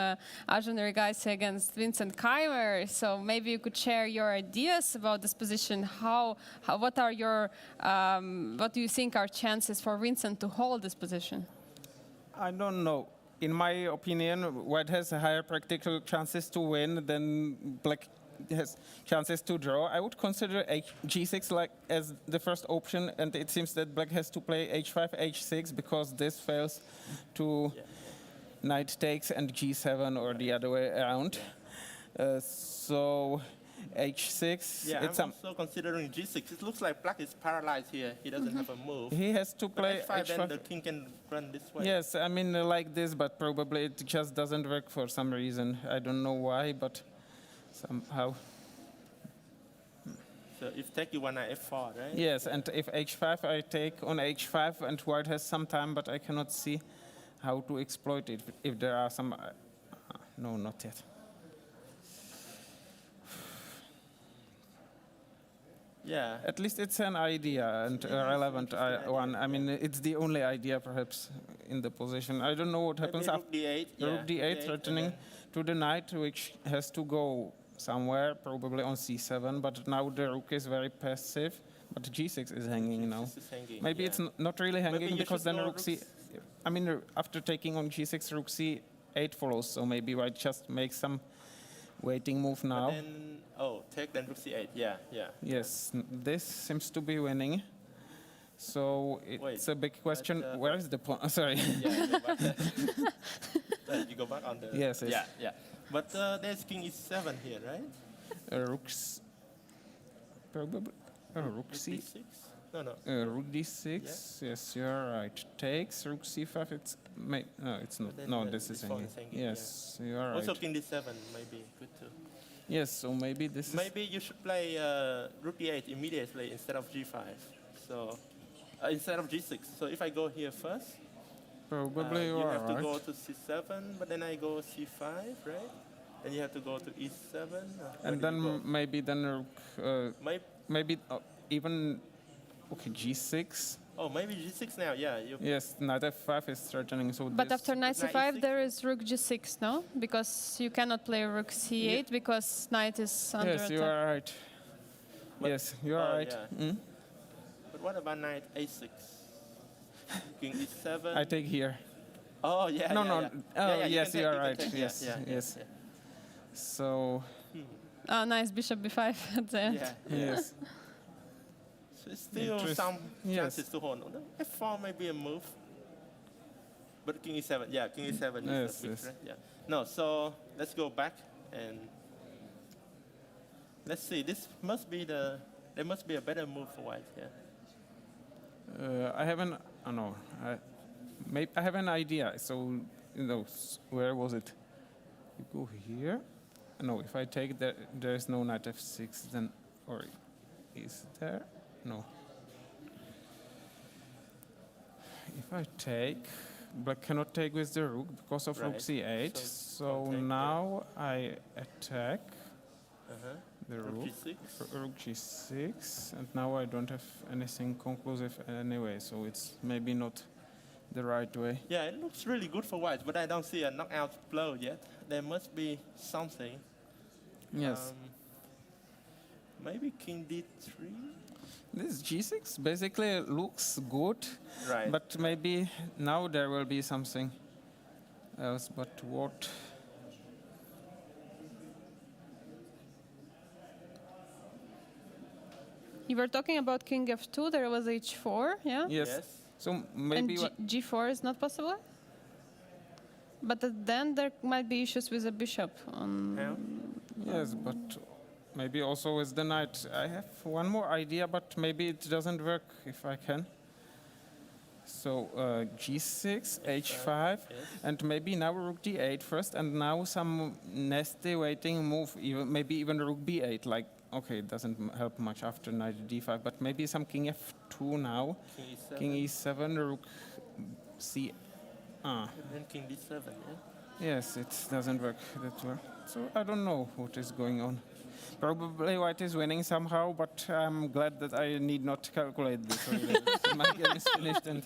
Arjun Rigaisi against Vincent Keimer. So maybe you could share your ideas about this position. What are your, what do you think are chances for Vincent to hold this position? I don't know. In my opinion, White has higher practical chances to win than Black has chances to draw. I would consider G6 like as the first option, and it seems that Black has to play H5, H6 because this fails to Knight takes and G7 or the other way around. So H6. Yeah, it's I'm also considering G6. It looks like Black is paralyzed here. He doesn't have a move. He has to play But H5, H5. then the king can run this way. Yes, I mean like this, but probably it just doesn't work for some reason. I don't know why, but somehow. So if take, you wanna F4, right? Yes, and if H5, I take on H5, and White has some time, but I cannot see how to exploit it. If there are some, no, not yet. Yeah. At least it's an idea and a relevant one. I mean, it's the only idea perhaps in the position. I don't know what happens Maybe after Rook D8. Yeah. Rook D8 threatening to the knight, which has to go somewhere, probably on C7. But now the rook is very passive. But G6 is hanging now. This is hanging, Maybe yeah. it's not really hanging you because should then go rook C. I mean, after taking on G6, rook C8 follows. So maybe White just makes some waiting move now. But then, take then Rook C8. Yeah, yeah. Yes, this seems to be winning. So it's Wait, a big question. Where is the pawn? Sorry. Yeah, you go back there. You go back on the. Yes, yes. Yeah, yeah. But there's King E7 here, right? Rook's probably. Rook C. D6? No, no. Rook D6. Yes, you're right. Takes Rook C5. It's no, it's not. Then No, the- this is this one hanging. is hanging, Yes, you are Also right. King D7 might be good too. Yes, so maybe this is. Maybe you should play Rook D8 immediately instead of G5. So instead of G6. So if I go here first, Probably you you are have to right. go to C7, but then I go C5, right? Then you have to go to E7. And then maybe then Rook. Maybe even. Okay, G6. Oh, maybe G6 now. Yeah. Yes, Knight F5 is threatening. So But this after knight Knight c5, E6? there is rook g6, no? Because you cannot play rook c8 because knight is under Yes, you attack. are right. But- Yes, you are right. yeah. Mm? But what about Knight A6? King E7. I take here. Oh yeah. No, yeah, no. yeah. Oh, Yeah, yeah, yes, can you take, are can right. take, Yes, yeah, yeah, yes. yeah. So Nice bishop b5 at the end. Yeah, yeah. yes, So it's still Interest- some yes. chances to hold. F4 may be a move. But King E7, yeah, King E7 Yes, is the yes. right? Yeah. No, so let's go back and let's see. There must be a better move for White. Yeah. I have an. Oh no, I have an idea. So where was it? You go here. No, if I take that, there is no knight F6. Then, or is there? No. If I take, Black cannot take with the rook because of rook Right. C8. So So don't take, yeah. now I attack Uh-huh. the Rook rook. G6. Rook G6, and now I don't have anything conclusive anyway, so it's maybe not the right way. Yeah, it looks really good for White, but I don't see a knockout blow yet. There must be something. Yes. Maybe King D3. This G6 basically looks good, Right. but maybe now there will be something else. But what? You were talking about king f2, there was h4, yeah? Yes. So maybe And g4 is not possible? But then there might be issues with the bishop. How? yes, but maybe also with the knight. I have one more idea, but maybe it doesn't work if I can. So G6, H5, Yes. and maybe now Rook D8 first, and now some nasty waiting move, maybe even Rook B8. Like, okay, it doesn't help much after Knight D5, but maybe some King F2 now, King E7. King E7, Rook C8, Ah. And then king d7, yeah? Yes, it doesn't work that well. So I don't know what is going on. Probably white is winning somehow, but I'm glad that I need not calculate this. Really. So my game is finished, and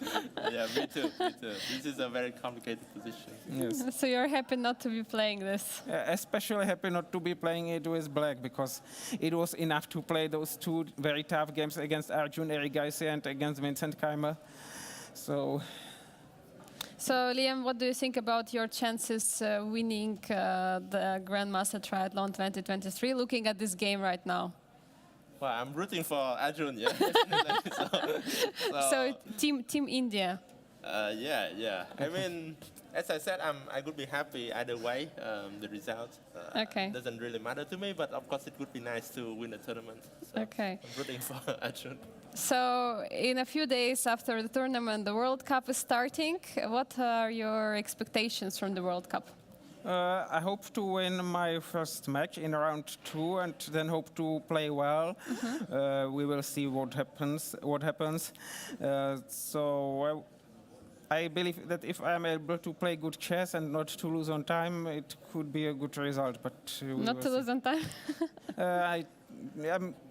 Yeah, me too, me too. This is a very complicated position. yes. So you're happy not to be playing this. Especially happy not to be playing it with black, because it was enough to play those two very tough games against Arjun Erigaisi and against Vincent Keimer. So, Liam, what do you think about your chances winning the Grandmaster Triathlon 2023, looking at this game right now? Well, I'm rooting for Arjun, yeah. Definitely. So, Team India. Yeah. I mean, as I said, I would be happy either way. The result Okay. doesn't really matter to me, but of course it would be nice to win the tournament. So Okay. I'm rooting for Arjun. So, in a few days after the tournament, the World Cup is starting. What are your expectations from the World Cup? I hope to win my first match in round 2, and then hope to play well. We will see what happens. I believe that if I'm able to play good chess and not to lose on time, it could be a good result. But Not to lose on time. I'm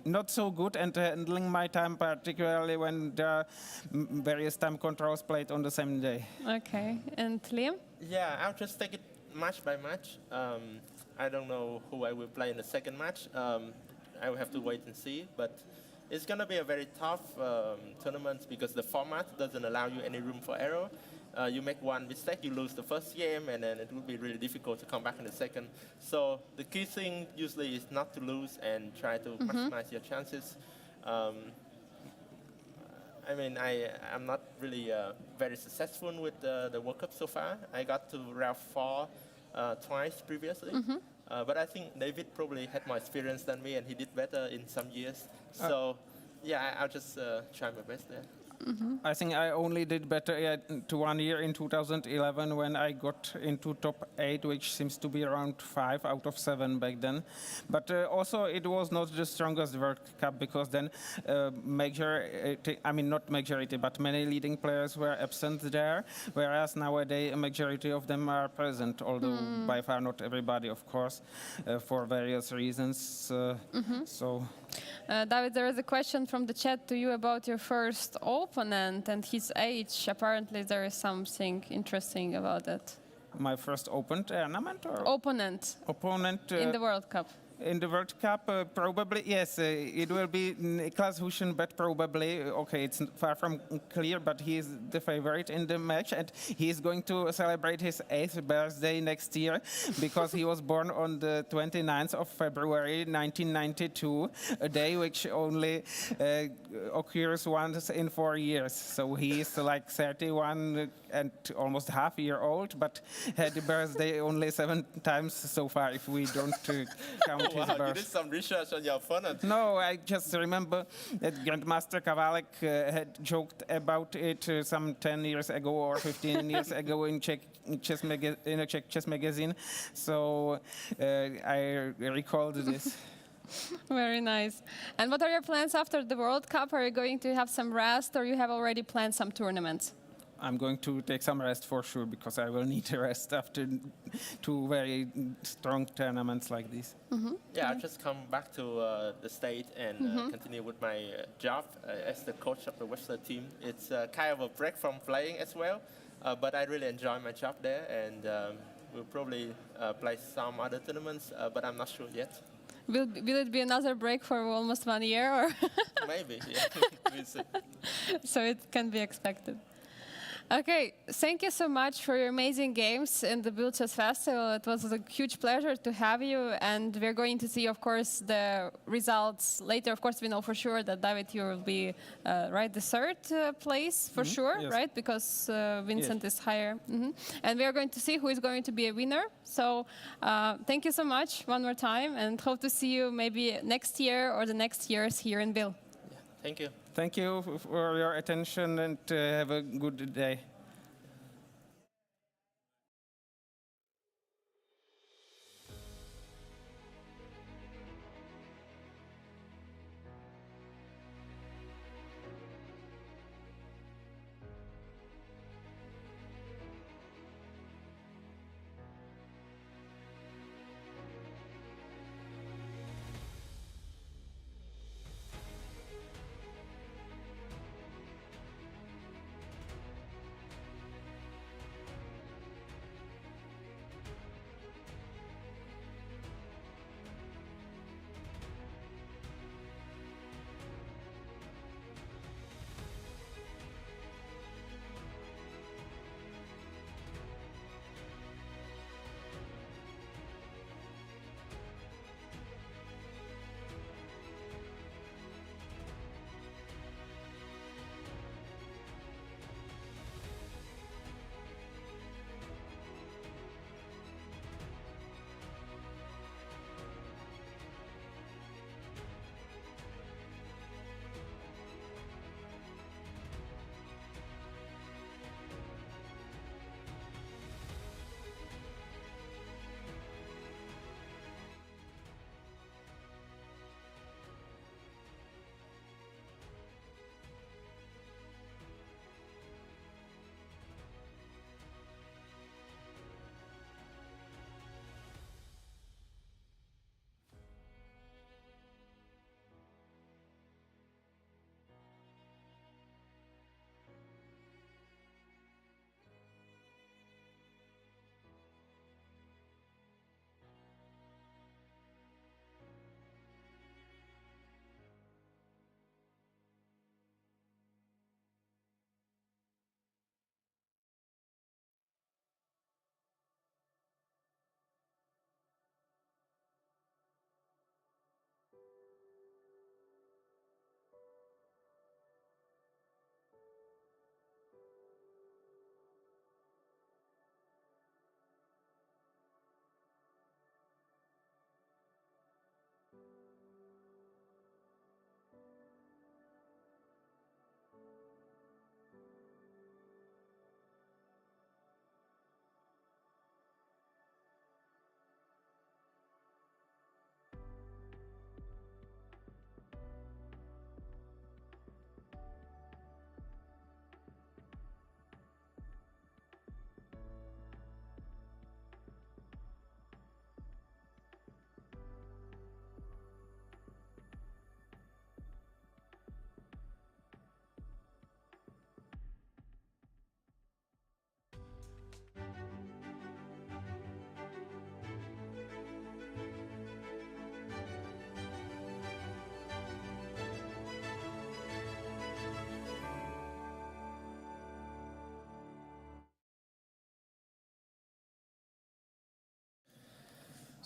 not so good at handling my time, particularly when there are various time controls played on the same day. Okay. And Liam? Yeah, I'll just take it match by match. I don't know who I will play in the second match. I will have to wait and see. But it's going to be a very tough tournament because the format doesn't allow you any room for error. You make one mistake, you lose the first game, and then it will be really difficult to come back in the second. So the key thing usually is not to lose and try to maximize your chances. I mean, I'm not really very successful with the World Cup so far. I got to round 4 twice previously. But I think David probably had more experience than me, and he did better in some years. So, yeah, I'll just try my best there. I think I only did better to 1 year in 2011 when I got into top 8, which seems to be around 5 out of 7 back then. But also it was not the strongest World Cup because then not majority, but many leading players were absent there, whereas nowadays a majority of them are present, although by far not everybody, of course, for various reasons. David, there is a question from the chat to you about your first opponent and his age. Apparently, there is something interesting about that. My first open tournament? Or Opponent in the World Cup. In the World Cup, probably, yes, it will be Niklas Huschen, but probably, okay, it's far from clear, but he is the favorite in the match, and he is going to celebrate his 8th birthday next year, because he was born on the 29th of February, 1992, a day which only occurs once in 4 years. So he is like 31 and almost half a year old, but had a birthday only 7 times so far, if we don't count his Wow, birth. you did some research on your opponent. No, I just remember that Grandmaster Kavalek had joked about it some 10 years ago or 15 years ago in a Czech chess magazine. So I recalled this. Very nice. And what are your plans after the World Cup? Are you going to have some rest, or you have already planned some tournaments? I'm going to take some rest for sure, because I will need a rest after 2 very strong tournaments like this. Yeah, I'll just come back to the state and continue with my job as the coach of the Western team. It's kind of a break from playing as well, but I really enjoy my job there, and we'll probably play some other tournaments, but I'm not sure yet. Will it be another break for almost 1 year, or? Maybe, yeah. We'll see. So it can be expected. Okay, thank you so much for your amazing games in the Biel Chess Festival. It was a huge pleasure to have you, and we're going to see, of course, the results later. Of course, we know for sure that David, you will be the 3rd place for sure, yes. right? Because Vincent is higher. And we are going to see who is going to be a winner. So thank you so much one more time, and hope to see you maybe next year or the next years here in Biel. Yeah, thank you. Thank you for your attention, and have a good day.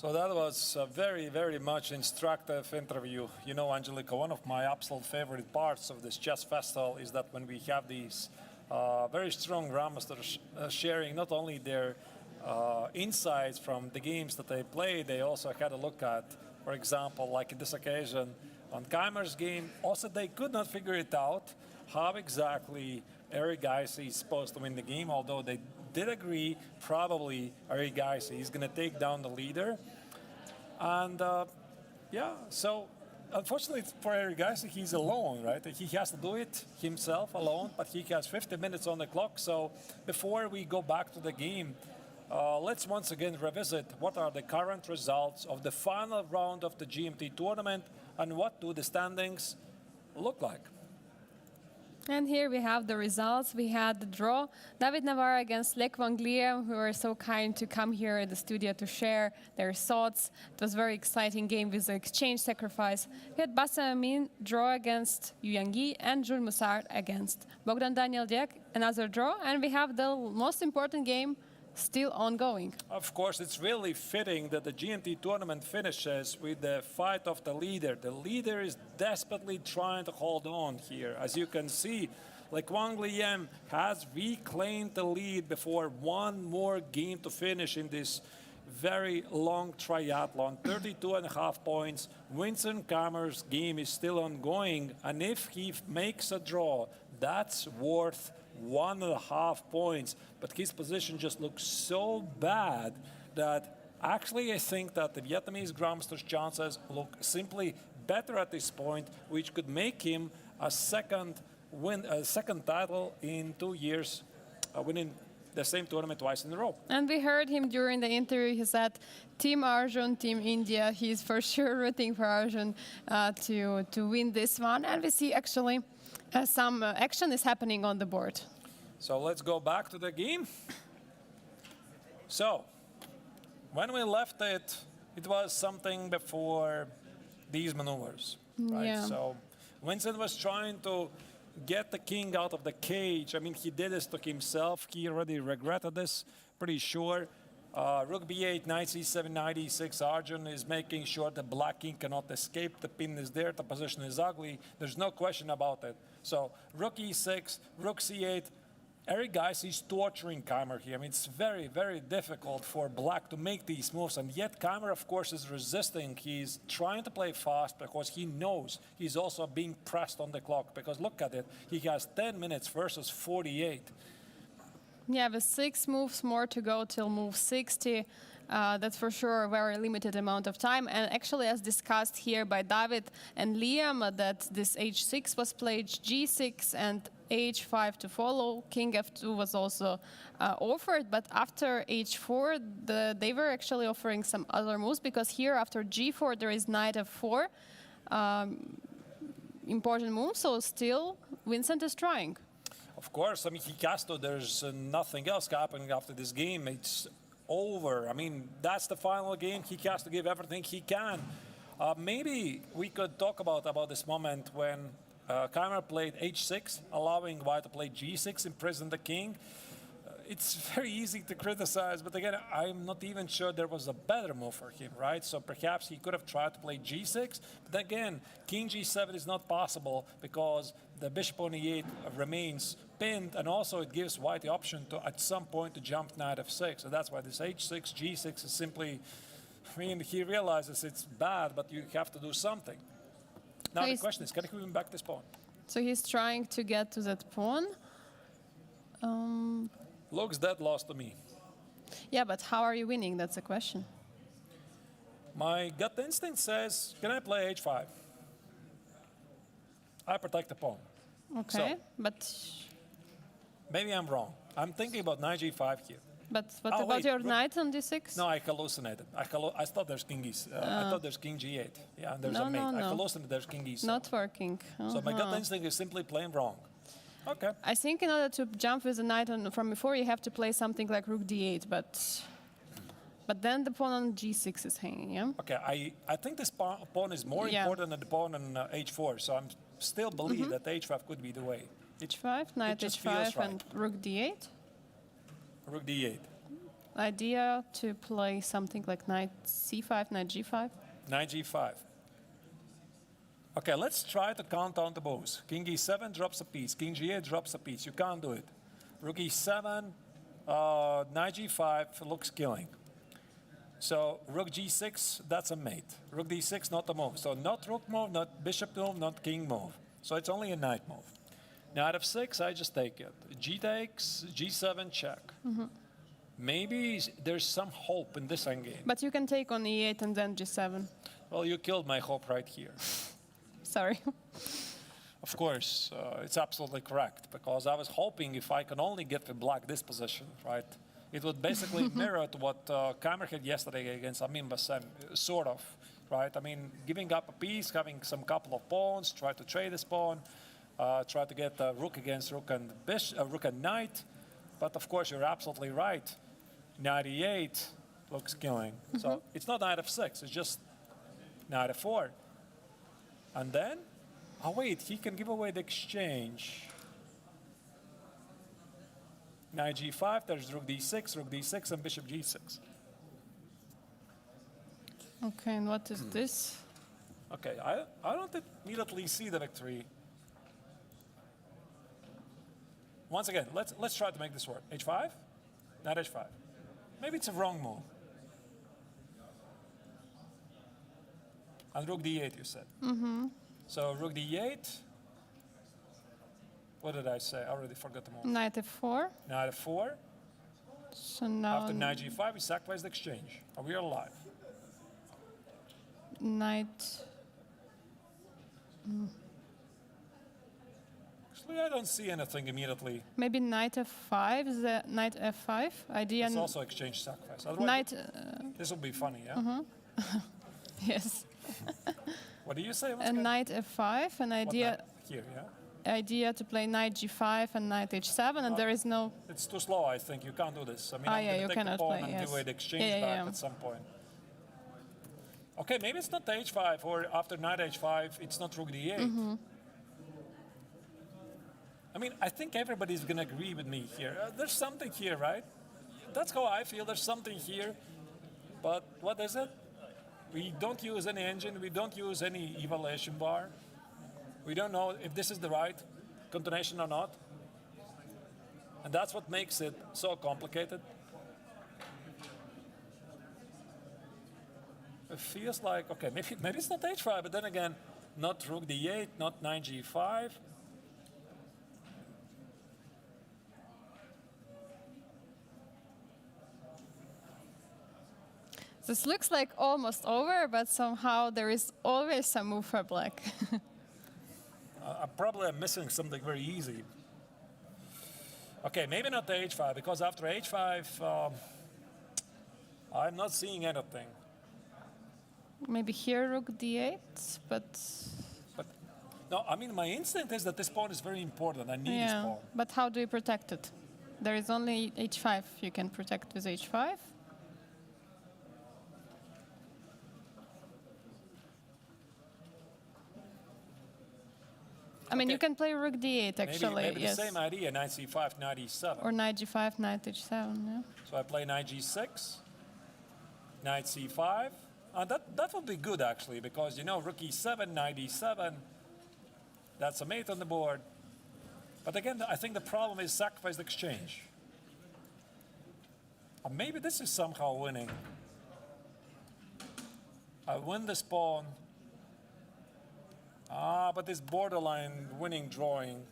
So that was a very, very much instructive interview. You know, Angelica, one of my absolute favorite parts of this chess festival is that when we have these very strong grandmasters sharing not only their insights from the games that they played, they also had a look at, for example, like in this occasion on Keimer's game, also they could not figure it out how exactly Eric Geisy is supposed to win the game, although they did agree probably Eric Geisy is going to take down the leader. And yeah, so unfortunately for Eric Geisy, he's alone, right? He has to do it himself alone, but he has 50 minutes on the clock. So before we go back to the game, let's once again revisit what are the current results of the final round of the GMT tournament and what do the standings look like. And here we have the results. We had the draw. David Navarre against Lech Wanglia, who were so kind to come here at the studio to share their thoughts. It was a very exciting game with the exchange sacrifice. We had Bassem Amin draw against Yu Yangyi and Jules Moussard against Bogdan Daniel Diak, another draw. And we have the most important game still ongoing. Of course, it's really fitting that the GMT tournament finishes with the fight of the leader. The leader is desperately trying to hold on here. As you can see, like Wang Liem has reclaimed the lead before one more game to finish in this very long triathlon. 32.5 points. Vincent Keimer's game is still ongoing, and if he makes a draw, that's worth 1.5 points, but his position just looks so bad that actually I think that the Vietnamese grandmaster's chances look simply better at this point, which could make him a second title in 2 years, winning the same tournament twice in a row. And we heard him during the interview. He said, Team Arjun, Team India. He's for sure rooting for Arjun to win this one. And we see actually some action is happening on the board. So let's go back to the game. So when we left it, it was something before these maneuvers, right? Yeah. So Vincent was trying to get the king out of the cage. I mean, he did this to himself. He already regretted this, pretty sure. Rook b8, knight c7, knight e6. Arjun is making sure the black king cannot escape. The pin is there. The position is ugly. There's no question about it. So rook e6, rook c8. Eric Geisy is torturing Keimer here. I mean, it's very, very difficult for black to make these moves. And yet Keimer, of course, is resisting. He's trying to play fast because he knows he's also being pressed on the clock. Because look at it. He has 10 minutes versus 48. Yeah, with 6 moves more to go till move 60. That's for sure a very limited amount of time. And actually, as discussed here by David and Liam, that this h6 was played, g6 and h5 to follow. King f2 was also offered, but after h4, they were actually offering some other moves, because here after g4 there is knight f4, important move. So still, Vincent is trying. Of course, I mean, he has to. There's nothing else happening after this game. It's over. I mean, that's the final game. He has to give everything he can. Maybe we could talk about this moment when Keimer played h6, allowing white to play g6, imprison the king. It's very easy to criticize, but again, I'm not even sure there was a better move for him, right? So perhaps he could have tried to play g6, but again, king g7 is not possible because the bishop on e8 remains pinned, and also it gives white the option to, at some point, to jump knight f6. So that's why this h6, g6 is simply, I mean, he realizes it's bad, but you have to do something. Now the question is, can he win back this pawn? So he's trying to get to that pawn. Looks dead lost to me. Yeah, but how are you winning? That's the question. My gut instinct says, can I play h5? I protect the pawn. Okay, So, but maybe I'm wrong. I'm thinking about knight g5 here. what Oh, about wait, your rook- knight on d6? No, I hallucinated. I thought there's king I thought there's king g8. Yeah, and there's No, a mate. no, I no. hallucinated there's king e7. Not working. So my gut instinct is simply playing wrong. Okay. I think in order to jump with the knight from before, you have to play something like rook d8, but then the pawn on g6 is hanging, yeah? Okay, I think this pawn is more Yeah. important than the pawn on h4, so I'm still believe that h5 could be the way. h5, knight just feels h5, and rook d8. Rook d8. idea to play something like knight c5, knight g5? Knight g5. Okay, let's try to count down the moves. King e7 drops a piece. King g8 drops a piece. You can't do it. Rook e7, knight g5 looks killing. So rook g6, that's a mate. Rook d6, not a move. So not rook move, not bishop move, not king move. So it's only a knight move. Knight f6, I just take it. G takes, g7, check. Maybe there's some hope in this endgame. But you can take on e8 and then g7. Well, you killed my hope right here. Sorry. Of course, it's absolutely correct, because I was hoping if I can only get the black this position, right, it would basically mirror to what Keimer had yesterday against Amin Bassem, sort of, right? I mean, giving up a piece, having some couple of pawns, try to trade this pawn, try to get rook against rook and rook and knight. But of course, you're absolutely right. Knight e8 looks killing. So it's not knight f6, it's just knight f4. And then, oh wait, he can give away the exchange. Knight g5, there's rook d6, and bishop g6. Okay, and what is this? Okay, I don't immediately see the victory. Once again, let's try to make this work. h5, knight h5. Maybe it's a wrong move. And rook d8, you said. So rook d8. What did I say? I already forgot the move. Knight f4. Knight f4. So now After knight g5, we sacrifice the exchange. Are we alive? knight. Actually, I don't see anything immediately. Maybe knight f5 is the knight f5 idea. It's also exchange sacrifice. Otherwise, Knight. this will be funny, yeah? Yes. What do you say? Once And again? knight f5, an What idea. knight? Here, yeah? Idea to play knight g5 and knight h7, and there is no. It's too slow, I think. You can't do this. I mean, I'm Yeah, going you to take the cannot pawn play, and yes. give away the exchange Yeah, back yeah. at some point. Okay, maybe it's not h5, or after knight h5, it's not rook d8. I mean, I think everybody's going to agree with me here. There's something here, right? That's how I feel. There's something here. But what is it? We don't use any engine. We don't use any evaluation bar. We don't know if this is the right continuation or not. And that's what makes it so complicated. It feels like, okay, maybe it's not h5, but then again, not rook d8, not knight g5. This looks like almost over, but somehow there is always some move for black. I probably am missing something very easy. Okay, maybe not the h5, because after h5, I'm not seeing anything. Maybe here rook d8, but But no, I mean, my instinct is that this pawn is very important. I need this yeah. pawn. But how do you protect it? There is only h5 you can protect with h5. I mean, you can play rook d8 actually. Maybe yes. the same idea, knight c5, knight e7. Or knight g5, knight h7. Yeah. So I play knight g6, knight c5. That would be good, actually, because, you know, rook e7, knight e7, that's a mate on the board. But again, I think the problem is sacrifice the exchange. Or maybe this is somehow winning. I win this pawn. But this borderline winning drawing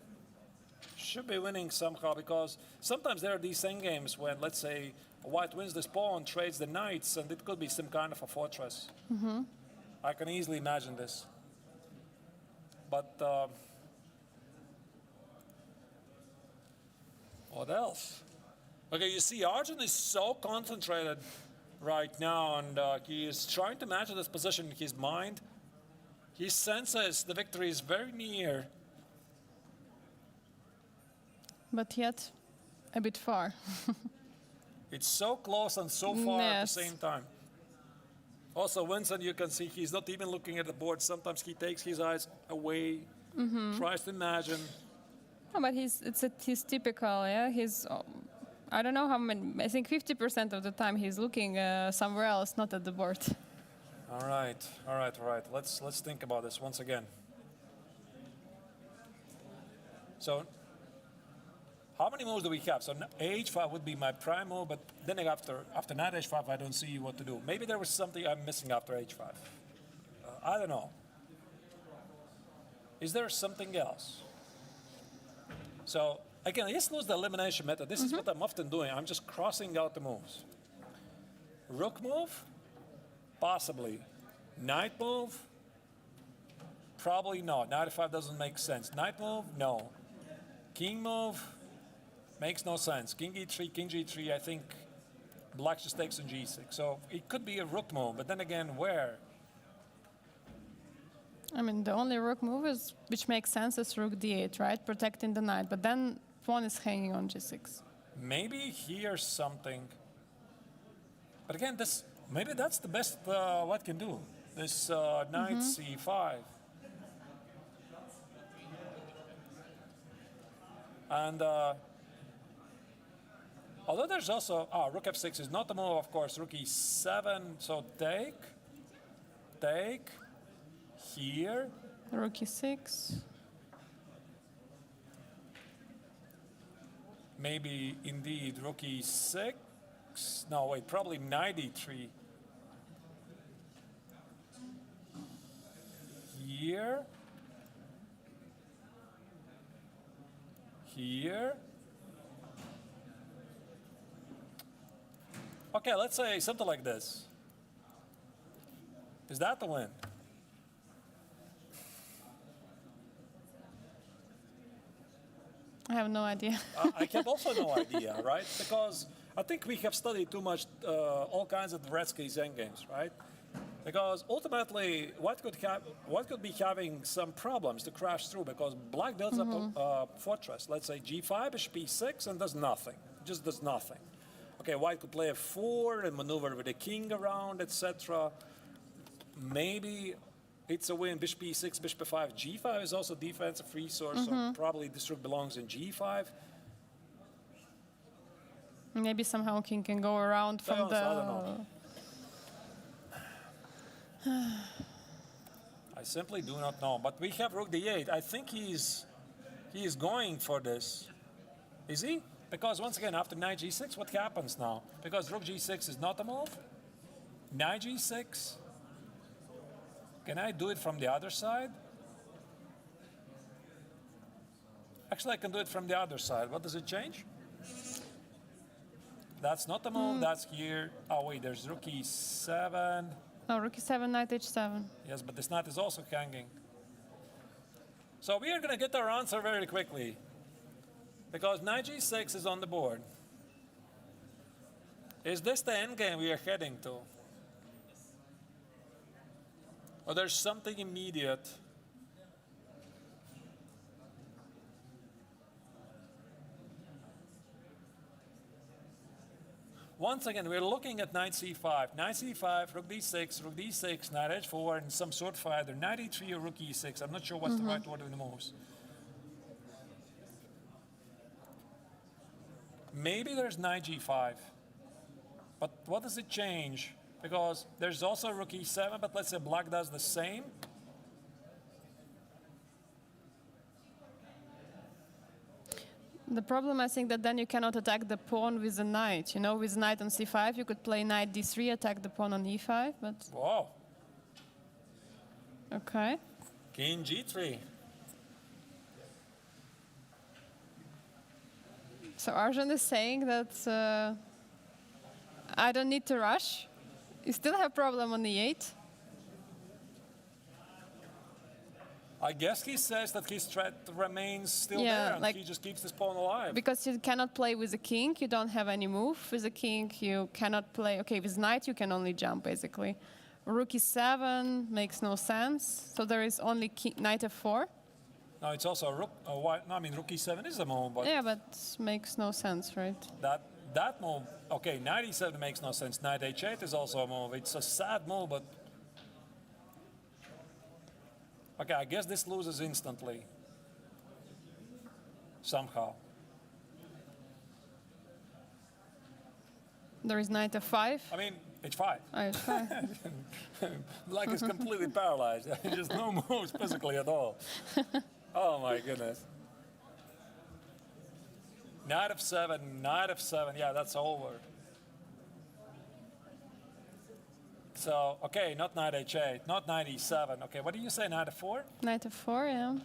should be winning somehow, because sometimes there are these endgames when, let's say, white wins this pawn, trades the knights, and it could be some kind of a fortress. I can easily imagine this. But what else? Okay, you see, Arjun is so concentrated right now, and he is trying to imagine this position in his mind. He senses the victory is very near. But yet, a bit far. It's so close and so far at the Yes. same time. Also, Vincent, you can see he's not even looking at the board. Sometimes he takes his eyes away, tries to imagine. No, but he's typical, yeah. He's I don't know how many. I think 50% of the time he's looking somewhere else, not at the board. All right. Let's think about this once again. So, how many moves do we have? So h5 would be my prime move, but then after knight h5, I don't see what to do. Maybe there was something I'm missing after h5. I don't know. Is there something else? So again, let's use the elimination method. This is what I'm often doing. I'm just crossing out the moves. Rook move, possibly. Knight move, probably not. Knight f5 doesn't make sense. Knight move, no. King move, makes no sense. King e3, king g3, I think black just takes on g6. So it could be a rook move, but then again, where? I mean, the only rook move which makes sense is rook d8, right? Protecting the knight. But then pawn is hanging on g6. Maybe here's something. But again, maybe that's the best what can do. This knight c5. And although there's also, rook f6 is not the move, of course, rook e7, so take, here. Rook e6. Maybe indeed rook e6. No, wait, probably knight e3. Here. Here. Okay, let's say something like this. Is that the win? I have no idea. I have also no idea, right? Because I think we have studied too much all kinds of Dvoretsky's endgames, right? Because ultimately, what could be having some problems to crash through? Because black builds up a fortress. Let's say g5, bishop e6, and does nothing. Just does nothing. Okay, white could play f4 and maneuver with the king around, etc. Maybe it's a win. Bishop e6, bishop f5. g5 is also defensive resource, so probably this rook belongs in g5. Maybe somehow king can go around from the... I don't know. I simply do not know. But we have rook d8. I think he is going for this. Is he? Because once again, after knight g6, what happens now? Because rook g6 is not a move. Knight g6. Can I do it from the other side? Actually, I can do it from the other side. What does it change? That's not a move. That's here. Oh, wait, there's rook e7. No, rook e7, knight h7. Yes, but this knight is also hanging. So we are going to get our answer very quickly. Because knight g6 is on the board. Is this the endgame we are heading to? Or there's something immediate? Once again, we're looking at knight c5. Knight c5, rook d6, knight h4, and some sword fight, either knight e3 or rook e6. I'm not sure what's the right order of the moves. Maybe there's knight g5. But what does it change? Because there's also rook e7, but let's say black does the same. The problem, I think, that then you cannot attack the pawn with the knight. You know, with knight on c5, you could play knight d3, attack the pawn on e5, but... Whoa. Okay. King g3. So Arjun is saying that I don't need to rush. You still have problem on e8. I guess he says that his threat remains still there, and he just keeps this pawn alive. Because you cannot play with the king, you don't have any move. With the king, you cannot play. Okay, with knight, you can only jump, basically. Rook e7 makes no sense. So there is only knight f4. No, it's also a rook. No, I mean, rook e7 is a move, but yeah, but makes no sense, right? That move. Okay, knight e7 makes no sense. Knight h8 is also a move. It's a sad move, but. Okay, I guess this loses instantly. Somehow. There is knight f5. I mean, h5. Oh, h5. Black is completely paralyzed. Just no moves physically at all. Oh my goodness. Knight f7, knight f7. Yeah, that's over. So, okay, not knight h8, not knight e7. Okay, what do you say, knight f4? Knight f4, yeah.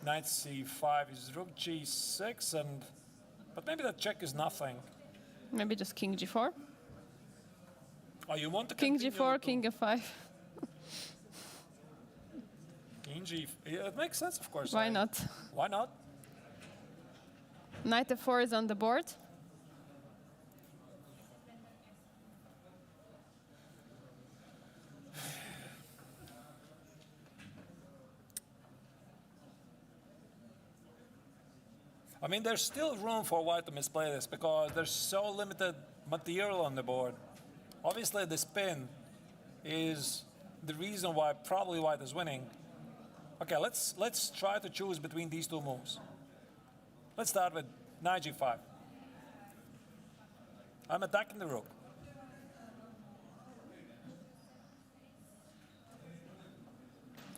Knight c5 is rook g6, and but maybe that check is nothing. Maybe just king g4. Oh, you want to King continue g4, to- king f5. King g. Yeah, it makes sense, of course. Why not? Why not? Knight f4 is on the board. I mean, there's still room for white to misplay this because there's so limited material on the board. Obviously, the spin is the reason why probably white is winning. Okay, let's try to choose between these two moves. Let's start with knight g5. I'm attacking the rook.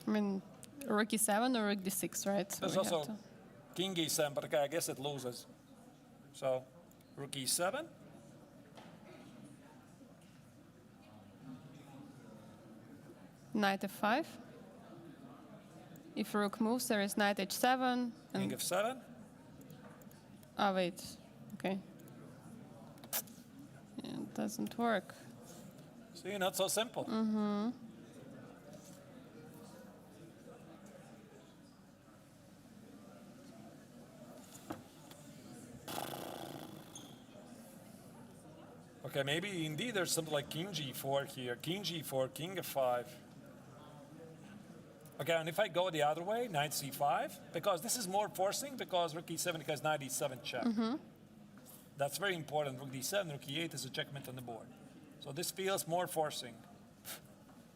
I mean, rook e7 or rook d6, right? So There's we have also to- king e7, but okay, I guess it loses. So, rook e7. Knight f5. If rook moves, there is knight h7. King And f7. oh wait, okay. Yeah, it doesn't work. See, not so simple. Okay, maybe indeed there's something like king g4 here. King g4, king f5. Okay, and if I go the other way, knight c5, because this is more forcing because rook e7 because knight e7 check. That's very important. Rook d7, rook e8 is a checkmate on the board. So this feels more forcing.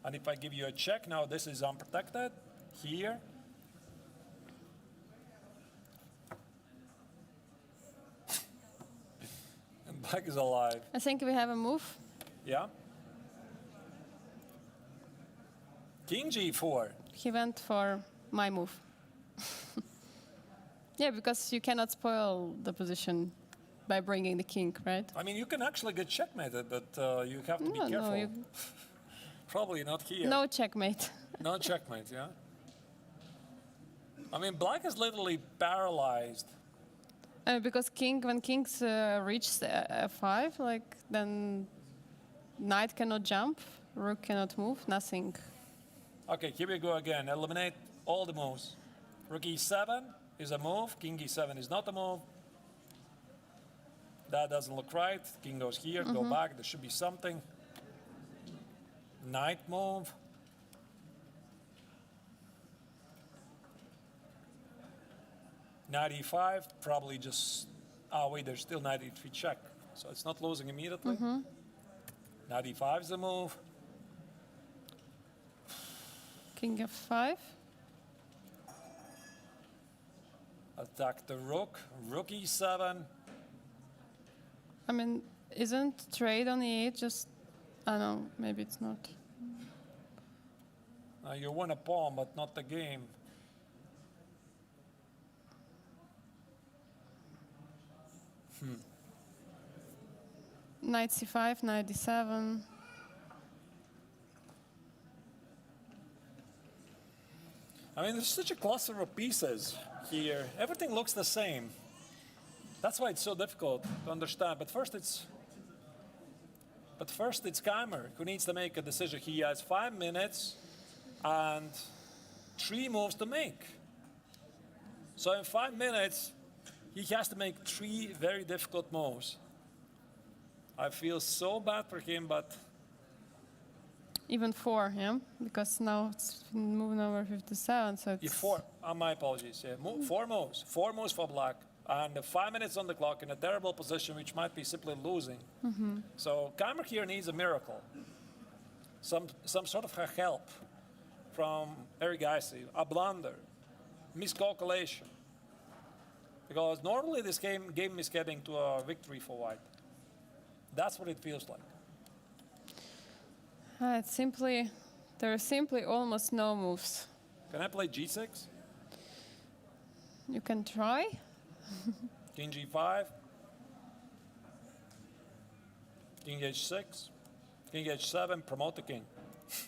And if I give you a check, now this is unprotected. Here. And black is alive. I think we have a move. Yeah? King g4. He went for my move. Yeah, because you cannot spoil the position by bringing the king, right? I mean, you can actually get checkmated, but you have to be No, careful. you, Probably not here. no checkmate. No checkmate, yeah? I mean, black is literally paralyzed. Because when kings reach f5, like then knight cannot jump, rook cannot move, nothing. Okay, here we go again. Eliminate all the moves. Rook e7 is a move. King e7 is not a move. That doesn't look right. King goes here, go back. There should be something. Knight move. Knight e5, probably just... Oh, wait, there's still knight e3 check. So it's not losing immediately. Knight e5 is a move. King f5. Attack the rook. Rook e7. I mean, isn't trade on e8 just... I don't know, maybe it's not. You won a pawn, but not the game. Knight c5, knight d7. I mean, there's such a cluster of pieces here. Everything looks the same. That's why it's so difficult to understand. But first, it's Keimer who needs to make a decision. He has 5 minutes and 3 moves to make. So in 5 minutes, he has to make 3 very difficult moves. I feel so bad for him, but Even 4, yeah? Because now it's moving over 57, so it's... my apologies. Yeah, 4 moves. 4 moves for black. And 5 minutes on the clock in a terrible position, which might be simply losing. So Keimer here needs a miracle. Some sort of help from Eric Geisy, a blunder, miscalculation. Because normally this game is getting to a victory for white. That's what it feels like. It's simply, there are simply almost no moves. Can I play g6? You can try. King g5. King h6. King h7, promote the king.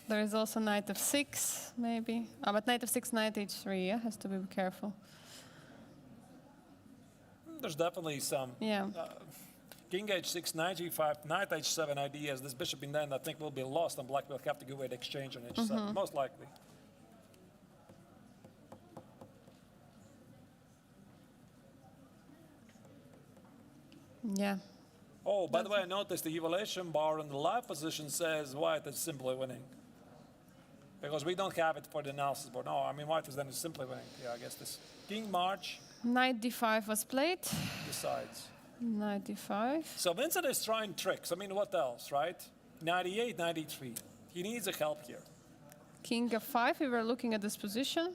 There is also knight f6, maybe. But knight f6, knight h3, yeah, has to be careful. There's definitely some. Yeah. King h6, knight g5, knight h7 ideas. This bishop in the end, I think, will be lost, and black will have to give away the exchange on h7, most likely. Yeah. Oh, by the way, I noticed the evaluation bar on the live position says white is simply winning. Because we don't have it for the analysis board. No, I mean, white is then simply winning. Yeah, I guess this. King march Knight d5 was played. decides. Knight d5. So Vincent is trying tricks. I mean, what else, right? 98, 93. He needs a help here. King f5, we were looking at this position.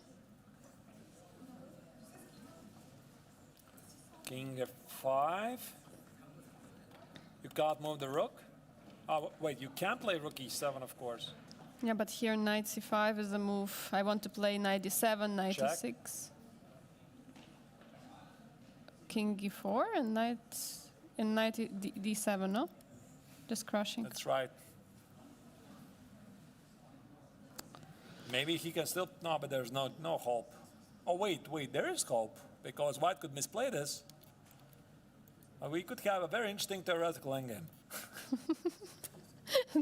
King f5. You can't move the rook. Oh, wait, you can play rook e7, of course. Yeah, but here knight c5 is a move. I want to play knight d7, knight Check. e6. King e4 and knight d7, no? Just crushing. That's right. Maybe he can still, no, but there's no hope. Oh, wait, there is hope, because white could misplay this. We could have a very interesting theoretical endgame.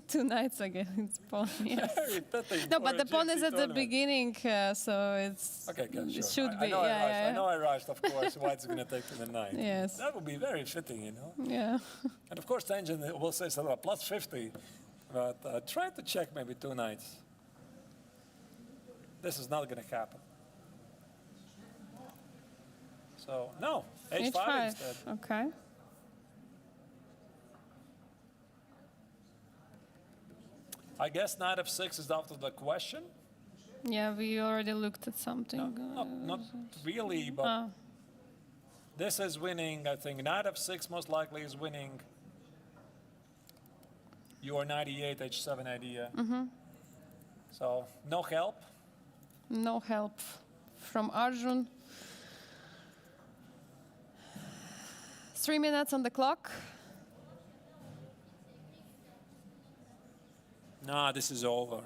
2 knights against pawn, yes. Very fitting No, for but a the pawn GMT is at the tournament. beginning, so it's Okay, good, sure. it should I be. know Yeah, I know I rushed, of course. White's going to take to the knight. Yes. That would be very fitting, you know. Yeah. And of course, Tangent will say something about plus 50, but try to check maybe 2 knights. This is not going to happen. So, no, h5 instead. Okay. I guess knight f6 is out of the question. Yeah, we already looked at something. Not really, but this is winning, I think. Knight f6 most likely is winning your 98 h7 idea. So, no help. No help from Arjun. 3 minutes on the clock. Nah, this is over.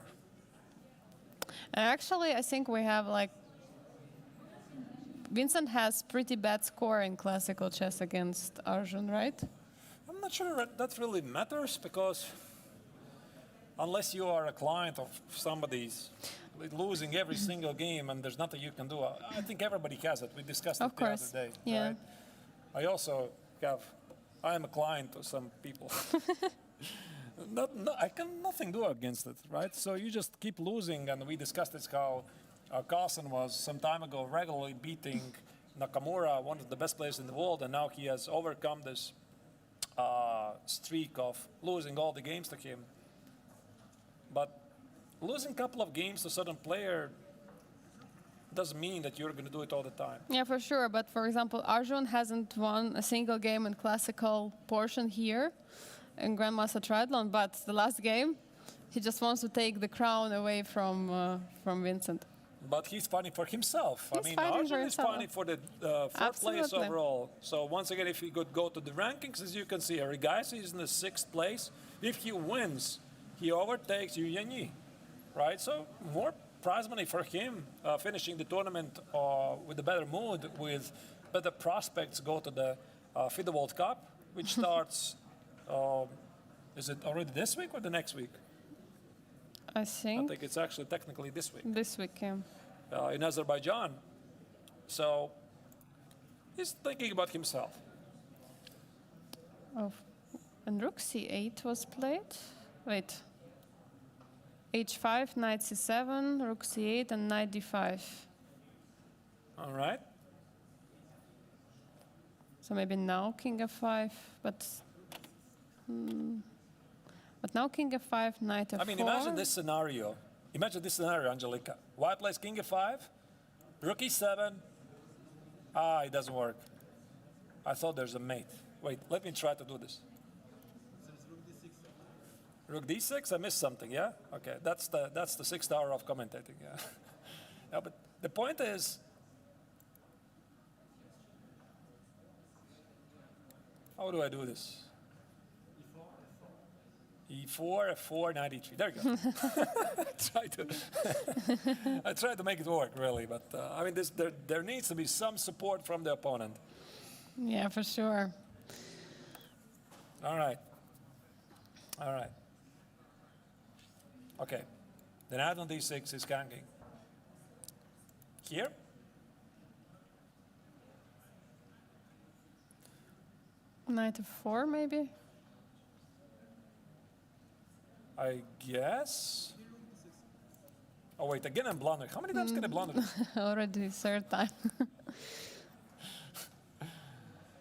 And actually, I think we have like Vincent has pretty bad score in classical chess against Arjun, right? I'm not sure that really matters, because unless you are a client of somebody's losing every single game and there's nothing you can do, I think everybody has it. We discussed Of it the course, other day. yeah. Right? I also I am a client of some people. I can nothing do against it, right? So you just keep losing, and we discussed this how Carlsen was some time ago regularly beating Nakamura, one of the best players in the world, and now he has overcome this streak of losing all the games to him. But losing a couple of games to a certain player doesn't mean that you're going to do it all the time. Yeah, for sure. But for example, Arjun hasn't won a single game in classical portion here in Grandmaster Triathlon, but the last game, he just wants to take the crown away from Vincent. But he's fighting for himself. He's I mean, fighting for Arjun is himself. fighting for the fourth place Absolutely. overall. So once again, if he could go to the rankings, as you can see, Arigaisi is in the 6th place. If he wins, he overtakes Yu Yanyi, right? So more prize money for him, finishing the tournament with a better mood, with better prospects, go to the FIDE World Cup, which starts, is it already this week or the next week? I I think think it's actually technically this week. this weekend. In Azerbaijan. So he's thinking about himself. Oh, and rook c8 was played. Wait. h5, knight c7, rook c8, and knight d5. All right. So maybe now king f5, but now king f5, knight f4. I mean, imagine this scenario. Imagine this scenario, Angelica. White plays king f5, rook e7. It doesn't work. I thought there's a mate. Wait, let me try to do this. Rook d6. I missed something. Yeah. Okay. That's the 6th hour of commentating. Yeah. Yeah. But the point is, how do I do this? E4, F4, 93. There you go. I tried to make it work, really, but I mean, there needs to be some support from the opponent. Yeah, for sure. All right. All right. Okay. The knight on d6 is ganking. Here. Knight f4, maybe? I guess. Oh, wait, again I'm blundering. How many times can I blunder? Already 3rd time.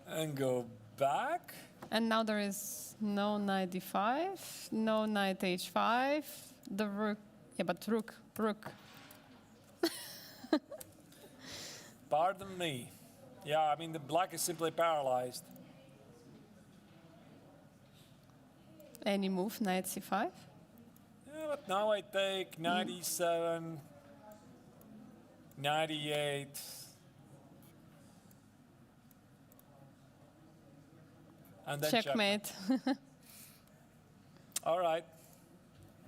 And go back. And now there is no knight d5, no knight h5, the rook. Yeah, but rook. Pardon me. Yeah, I mean, the black is simply paralyzed. Any move, knight c5? Yeah, but now I take 97, 98. And then Checkmate. All right.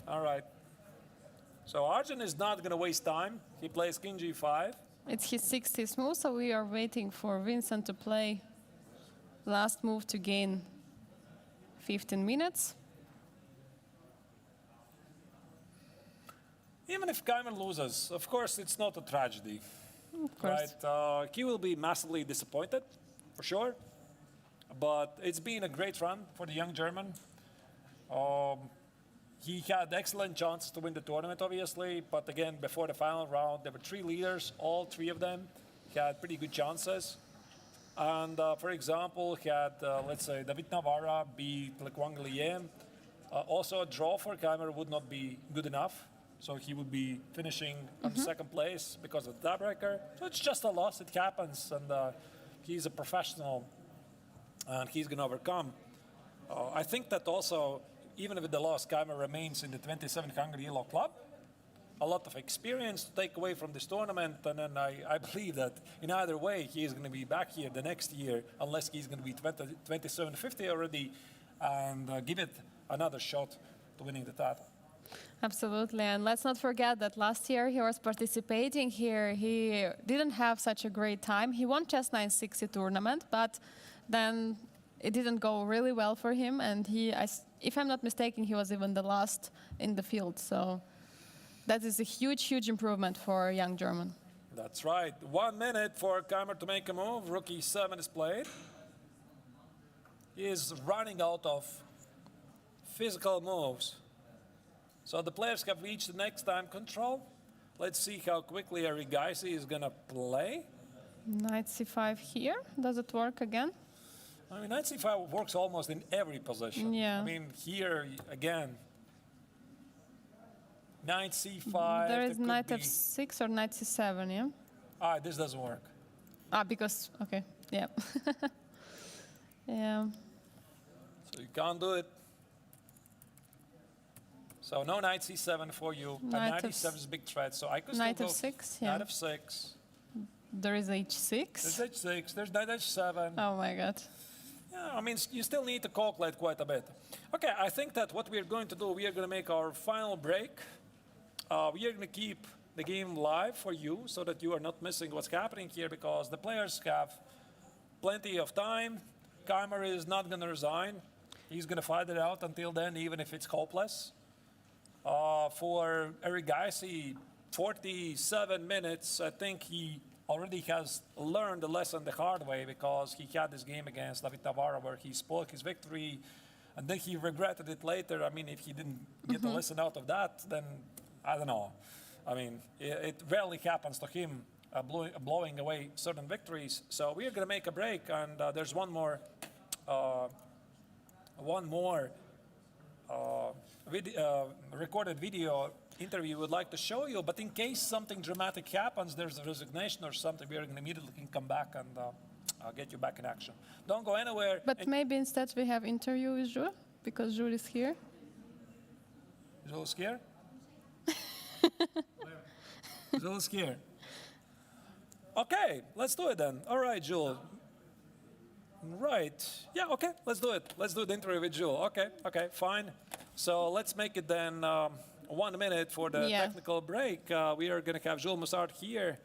All right. So Arjun is not going to waste time. He plays king g5. It's his 60th move, so we are waiting for Vincent to play last move to gain 15 minutes. Even if Keimer loses, of course, it's not a tragedy. Of course. Right? He will be massively disappointed, for sure. But it's been a great run for the young German. He had excellent chances to win the tournament, obviously. But again, before the final round, there were 3 leaders. All 3 of them had pretty good chances. And for example, he had, let's say, David Navarra beat Le Quang Liem. Also, a draw for Keimer would not be good enough. So he would be finishing on 2nd place because of the tiebreaker. So it's just a loss. It happens. And he's a professional. And he's going to overcome. I think that also, even with the loss, Keimer remains in the 27 Hungary Elo Club. A lot of experience to take away from this tournament. And then I believe that in either way, he is going to be back here the next year, unless he's going to be 27-50 already, and give it another shot to winning the title. Absolutely, and let's not forget that last year he was participating here. He didn't have such a great time. He won Chess 960 tournament, but then it didn't go really well for him. And if I'm not mistaken, he was even the last in the field. So that is a huge, huge improvement for a young German. That's right. 1 minute for Keimer to make a move. Rook e7 is played. He is running out of physical moves. So the players have reached the next time control. Let's see how quickly Arigaisi is going to play. Knight c5 here. Does it work again? I mean, knight c5 works almost in every position. Yeah. I mean, here, again, knight c5. There is knight f6 or knight c7, yeah? This doesn't work. Because, okay, yeah. Yeah. So you can't do it. So no knight c7 for you. And knight e7 is a big threat, so I could still knight go f6, yeah. knight f6. There is h6. There's h6, there's knight h7. Oh my god. Yeah, I mean, you still need to calculate quite a bit. Okay, I think that what we're going to do, we are going to make our final break. We are going to keep the game live for you so that you are not missing what's happening here, because the players have plenty of time. Keimer is not going to resign. He's going to fight it out until then, even if it's hopeless. For Arigaisi, 47 minutes, I think he already has learned the lesson the hard way, because he had this game against David Navarra where he spoiled his victory, and then he regretted it later. I mean, if he didn't get the lesson out of that, then I don't know. I mean, it rarely happens to him, blowing away certain victories. So we are going to make a break, and there's one more recorded video interview would like to show you, but in case something dramatic happens, there's a resignation or something, we are going to immediately come back and I'll get you back in action. Don't go anywhere. But maybe instead we have interview with Jules, because Jules is here. Jules here? Jules here. Okay, let's do it then. All right, Jules. Right. Yeah, okay, let's do it. Let's do the interview with Jules. Okay, fine. So let's make it then 1 minute for the technical break. We are going to have Jules Moussard here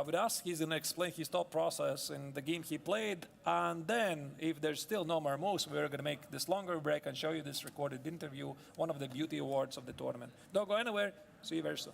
with us. He's going to explain his thought process in the game he played. And then, if there's still no more moves, we're going to make this longer break and show you this recorded interview, one of the beauty awards of the tournament. Don't go anywhere. See you very soon.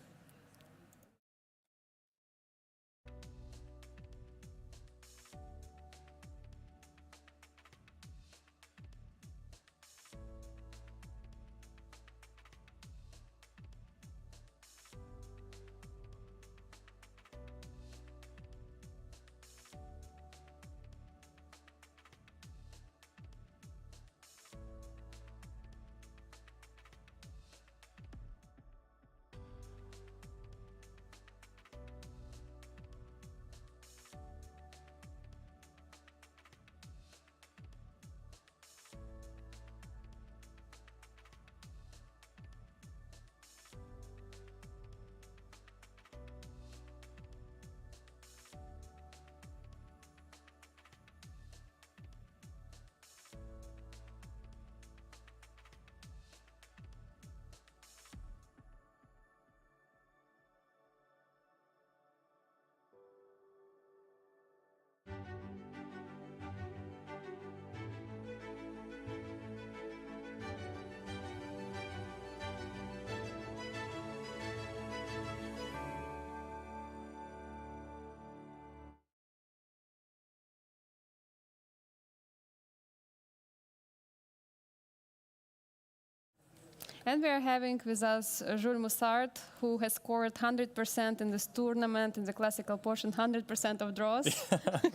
And we are having with us Jules Moussard, who has scored 100% in this tournament, in the classical portion, 100% of draws.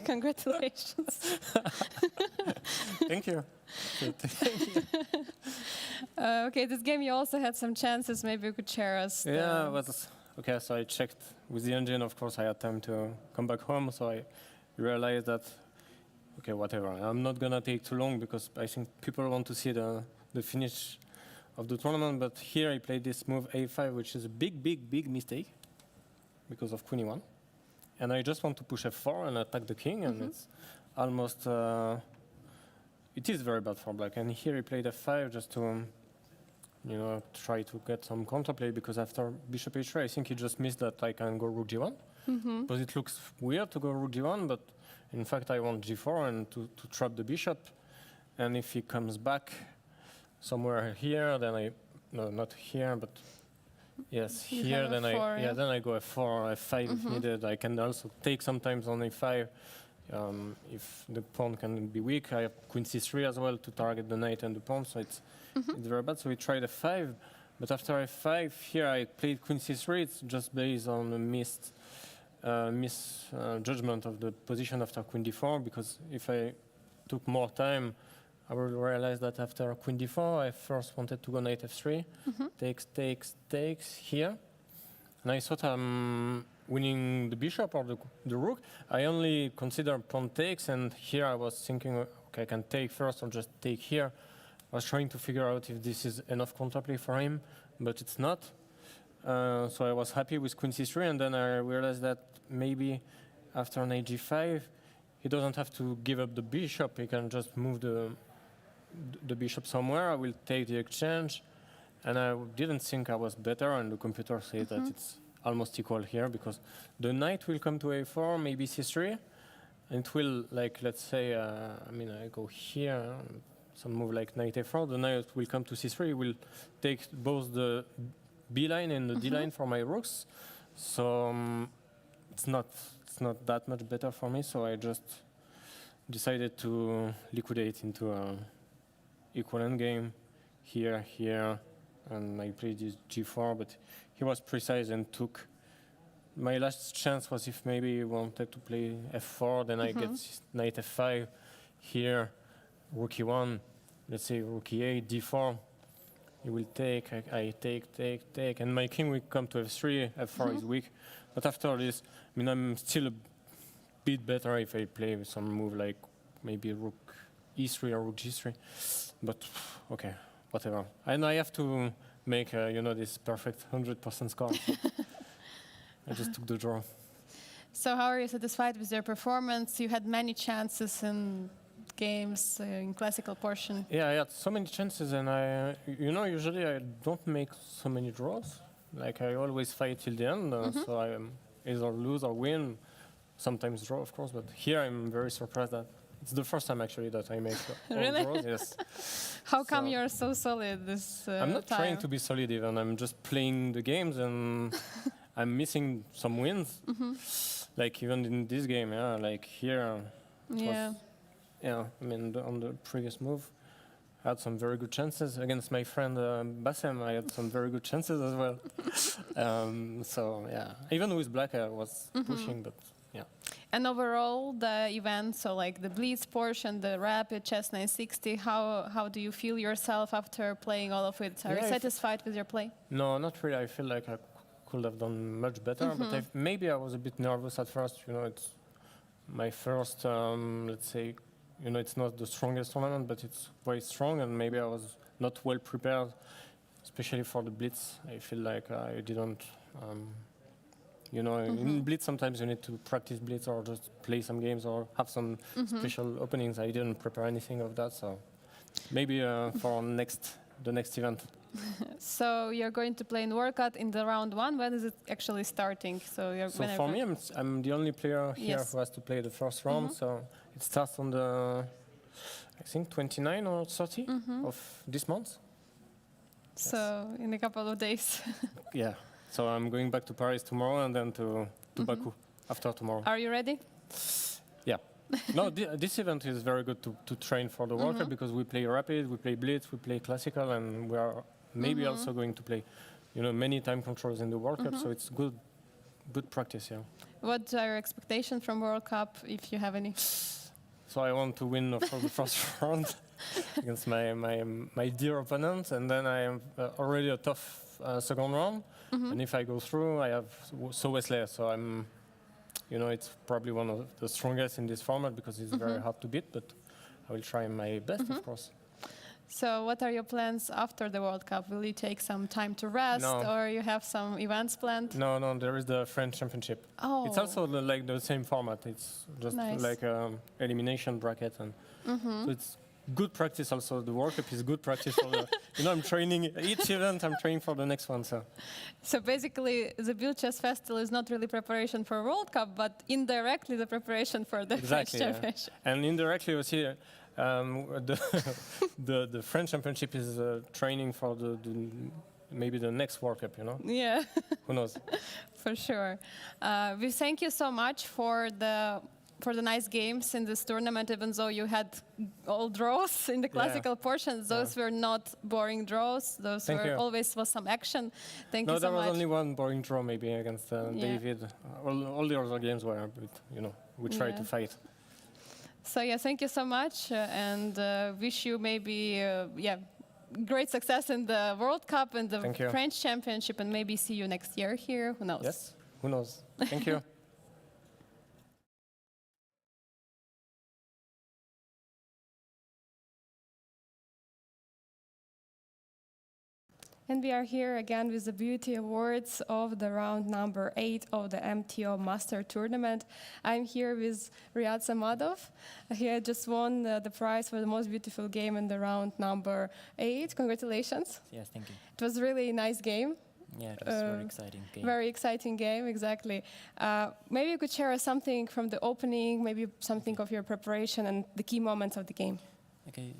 Congratulations. Thank you. Okay, this game you also had some chances. Maybe you could share us. Yeah, but okay, so I checked with the engine. Of course, I had time to come back home, so I realized that, okay, whatever. I'm not going to take too long because I think people want to see the finish of the tournament, but here I played this move a5, which is a big mistake because of queen e1. And I just want to push f4 and attack the king, and it's almost, it is very bad for black. And here he played f5 just to, try to get some counterplay, because after bishop h3, I think he just missed that I can go rook g1. Because it looks weird to go rook g1, but in fact I want g4 and to trap the bishop. And if he comes back somewhere here, then no, not here, but yes, here, then F4, then I go f4, f5 if needed. I can also take sometimes on a5 if the pawn can be weak. I have queen c3 as well to target the knight and the pawn, so it's very bad. So we tried f5, but after f5, here I played queen c3. It's just based on a misjudgment of the position after queen d4, because if I took more time, I will realize that after queen d4, I first wanted to go knight f3, takes here. And I thought I'm winning the bishop or the rook. I only consider pawn takes, and here I was thinking, okay, I can take first or just take here. I was trying to figure out if this is enough counterplay for him, but it's not. So I was happy with queen c3, and then I realized that maybe after knight g5, he doesn't have to give up the bishop. He can just move the bishop somewhere. I will take the exchange, and I didn't think I was better, and the computer said that it's almost equal here, because the knight will come to a4, maybe c3, and it will, like, let's say, I go here, some move like knight a4, the knight will come to c3, will take both the b line and the d line for my rooks, so it's not that much better for me, so I just decided to liquidate into a equal endgame here, and I played this g4, but he was precise and took. My last chance was if maybe he wanted to play f4, then I get knight f5 here, rook e1, let's say rook e8, d4. he will take, I take, and my king will come to f3, f4 is weak. But after this, I mean, I'm still a bit better if I play with some move like maybe rook e3 or rook g3. But okay, whatever. And I have to make, this perfect 100% score. So I just took the draw. So how are you satisfied with your performance? You had many chances in games in classical portion. Yeah, I had so many chances, and usually I don't make so many draws. Like I always fight till the end, so I either lose or win. Sometimes draw, of course, but here I'm very surprised that it's the first time actually that I make all Really? draws. Yes. How come you're so solid this I'm not time? trying to be solid even. I'm just playing the games, and I'm missing some wins. Like even in this game, yeah. Like here, Yeah. I mean, on the previous move, I had some very good chances against my friend Bassem. I had some very good chances as well. So yeah, even with black, I was pushing, but yeah. And overall, the event, so like the blitz portion, the rapid chess 960, how do you feel yourself after playing all of it? Are you satisfied with your play? No, not really. I feel like I could have done much better, but maybe I was a bit nervous at first. It's my first, let's say, it's not the strongest tournament, but it's very strong, and maybe I was not well prepared, especially for the blitz. I feel like I didn't, in blitz sometimes you need to practice blitz or just play some games or have some special openings. I didn't prepare anything of that, so maybe for the next event. So you're going to play in World Cup in the round 1. When is it actually starting? So for me, I'm the only player here who has to play the first round. So it starts on the, I think, 29 or 30 of this month. So in a couple of days. Yeah. So I'm going back to Paris tomorrow and then to Baku after tomorrow. Are you ready? Yeah. No, this event is very good to train for the World Cup because we play rapid, we play blitz, we play classical, and we are maybe also going to play, many time controls in the World Cup. So it's good practice, yeah. What are your expectations from World Cup, if you have any? So I want to win for the first round against my dear opponent, and then I am already a tough second round. And if I go through, I have Wesley, so I'm, it's probably one of the strongest in this format because it's very hard to beat, but I will try my best, of course. So what are your plans after the World Cup? Will you take some time to rest, or you have some events planned? No, there is the French Championship. Oh. It's also like the same format. It's just like elimination bracket, and so it's good practice. Also, the World Cup is good practice for the. I'm training each event. I'm training for the next one. So basically, the Biel Chess Festival is not really preparation for World Cup, but indirectly the preparation for the French Championship. Yeah. And indirectly, you see. The French Championship is training for maybe the next World Cup, Yeah. Who knows? For sure. We thank you so much for the nice games in this tournament, even though you had all draws in the classical portions. Those were not boring draws. Those always was some action. Thank you so much. No, there was only one boring draw maybe against David. All the other games were, we tried to fight. So thank you so much, and wish you maybe great success in the World Cup and the French Championship, and maybe see you next year here. Who knows? Yes, who knows? Thank you. And we are here again with the Beauty Awards of the round number 8 of the MTO Master Tournament. I'm here with Riyad Samadov. He had just won the prize for the most beautiful game in the round number 8. Congratulations. Yes, thank you. It was really a nice game. Yeah, it was a very exciting game. Very exciting game, exactly. Maybe you could share something from the opening, maybe something of your preparation and the key moments of the game. Okay,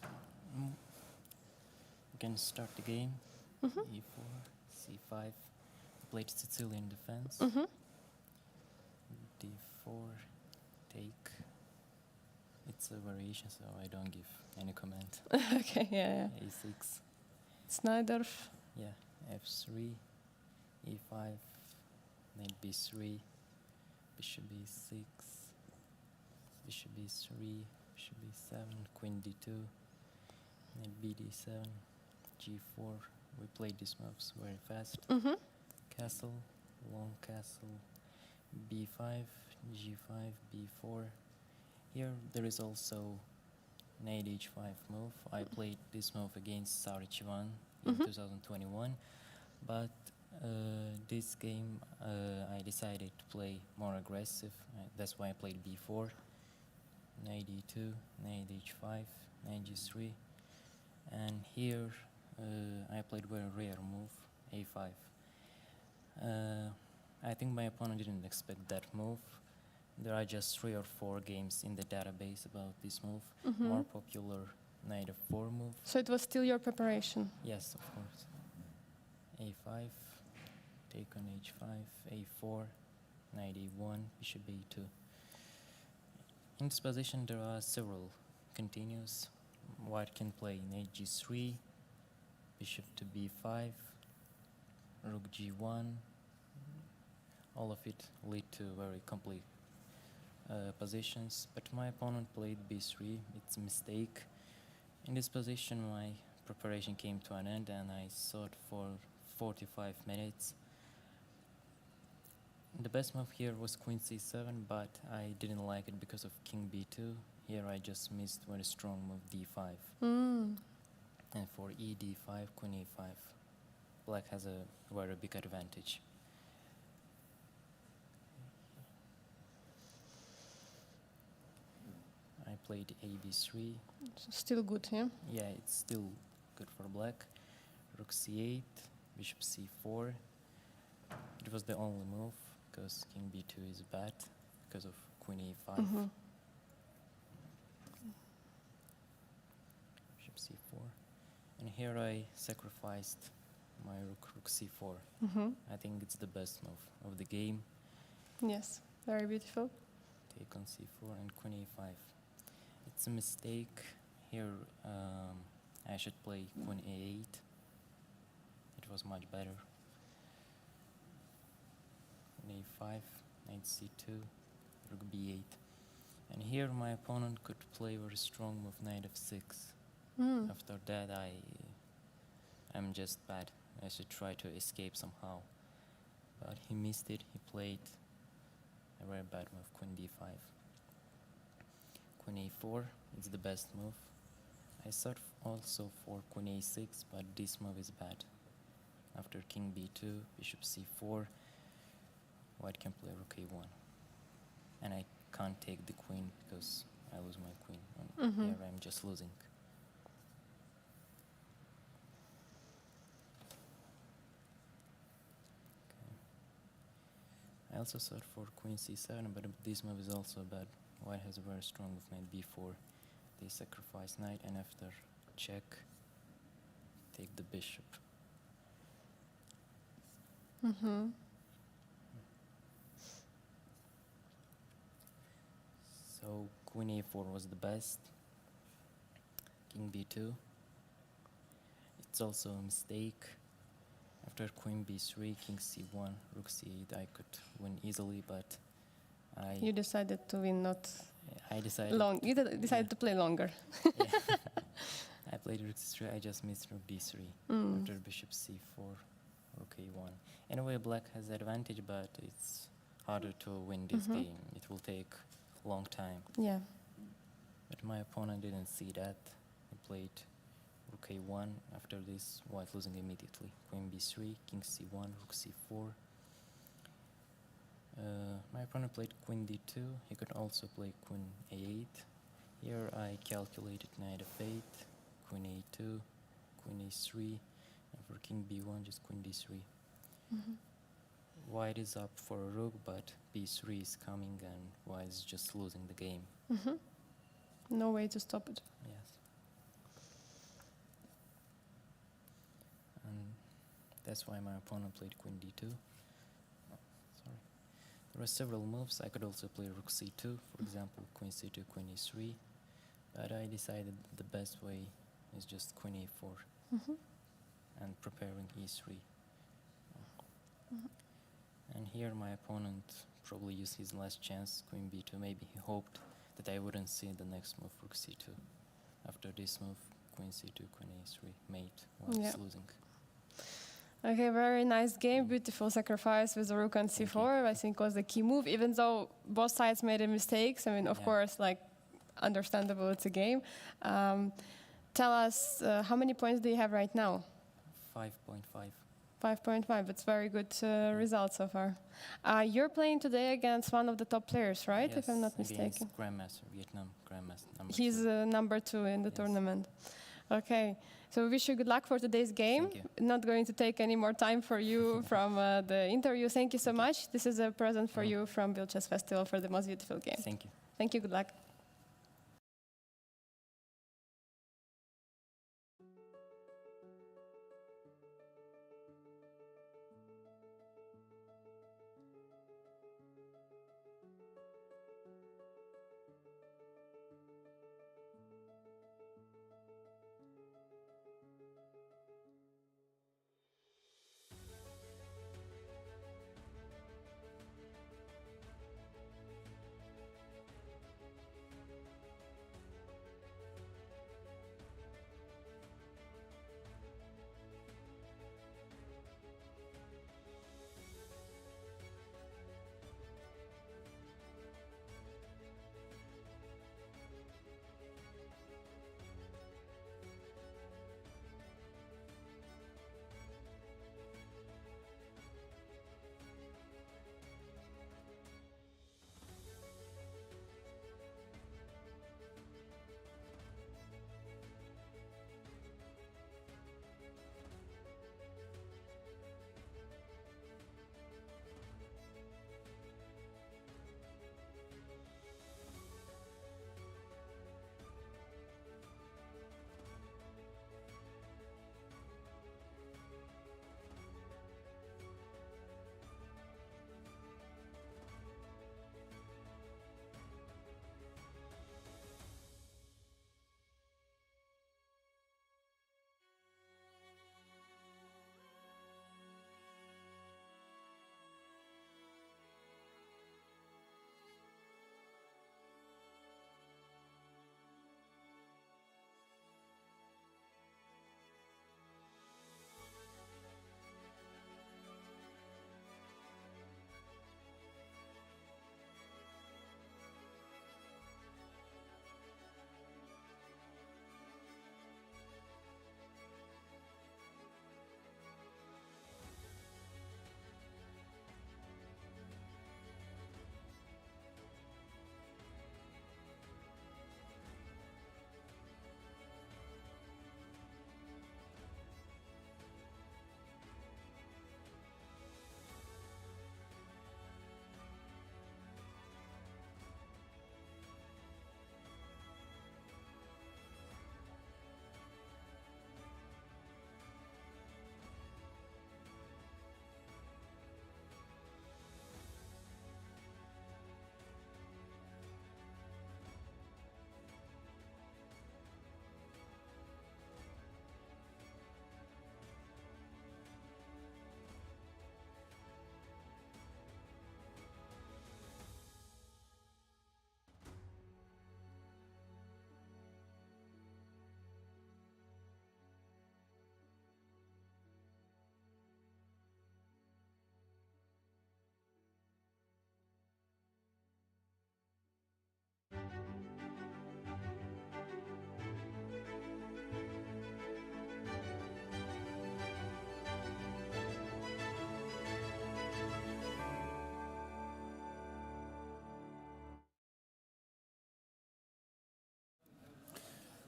we can start the game. E4, C5, played Sicilian defense. D4, take. It's a variation, so I don't give any comment. Okay, yeah. A6. Snyderf. Yeah, F3, E5, knight B3, bishop B6, bishop B3, bishop B7, queen D2, knight BD7, G4, we played these moves very fast. Castle, long castle, b5, g5, b4. Here there is also knight h5 move. I played this move against Sarichivan in 2021, but this game I decided to play more aggressive. That's why I played b4, knight e2, knight h5, knight g3, and here I played very rare move, a5. I think my opponent didn't expect that move. There are just 3 or 4 games in the database about this move. More popular knight f4 move. So it was still your preparation? Yes, of course. a5, take on h5, a4, knight e1, bishop a2. In this position there are several continues. White can play knight g3, bishop to b5, rook g1. All of it lead to very complete positions, but my opponent played b3. It's a mistake. In this position my preparation came to an end and I sought for 45 minutes. The best move here was queen c7, but I didn't like it because of king b2. Here I just missed very strong move d5. And for e d5, queen e5, black has a very big advantage. I played a b3. Still good, yeah? Yeah, it's still good for black. Rook c8, bishop c4. It was the only move because king b2 is bad because of queen e5. Bishop c4. And here I sacrificed my rook c4. I think it's the best move of the game. Yes, very beautiful. Take on c4 and queen e5. It's a mistake. Here I should play queen a8. It was much better. Queen a5, knight c2, rook b8. And here my opponent could play very strong move knight f6. After that I'm just bad. I should try to escape somehow. But he missed it. He played a very bad move, queen b5. Queen a4 is the best move. I sought also for queen a6, but this move is bad. After king b2, bishop c4, white can play rook a1. And I can't take the queen because I lose my queen. And here I'm just losing. I also sought for queen c7, but this move is also bad. White has a very strong move, knight b4. They sacrifice knight, and after check, take the bishop. So queen a4 was the best. King b2. It's also a mistake. After queen b3, king c1, rook c8, I could win easily, but You decided to win not I decided long. You decided to play longer. Yeah. I played rook c3, I just missed rook d3. After bishop c4, rook a1. Anyway, black has the advantage, but it's harder to win this game. It will take a long time. Yeah. But my opponent didn't see that. He played rook a1. After this, white losing immediately. Queen b3, king c1, rook c4. My opponent played queen d2. He could also play queen a8. Here I calculated knight f8, queen a2, queen a3, and for king b1 just queen d3. White is up for a rook, but b3 is coming and white is just losing the game. No way to stop it. Yes. And that's why my opponent played queen d2. Oh, sorry. There were several moves. I could also play rook c2, for example, queen c2, queen e3. But I decided the best way is just queen a4 and preparing e3. And here my opponent probably used his last chance, queen b2. Maybe he hoped that I wouldn't see the next move, rook c2. After this move, queen c2, queen a3, mate, while he's losing. Okay, very nice game. Beautiful sacrifice with the rook on c4. I think was the key move, even though both sides made a mistakes. I mean, of course, like, understandable, it's a game. Tell us, how many points do you have right now? 5.5. 5.5. It's very good result so far. You're playing today against one of the top players, right? Yes, if I'm not against mistaken. Grandmaster, Vietnam Grandmaster number He's 2. number 2 in the Yes. tournament. Okay, so we wish you good luck for today's game. Thank Not going to take any more time for you from the interview. Thank you so much. This is a present for you from Biel Chess Festival for the most beautiful game. Thank you. Thank you, good luck.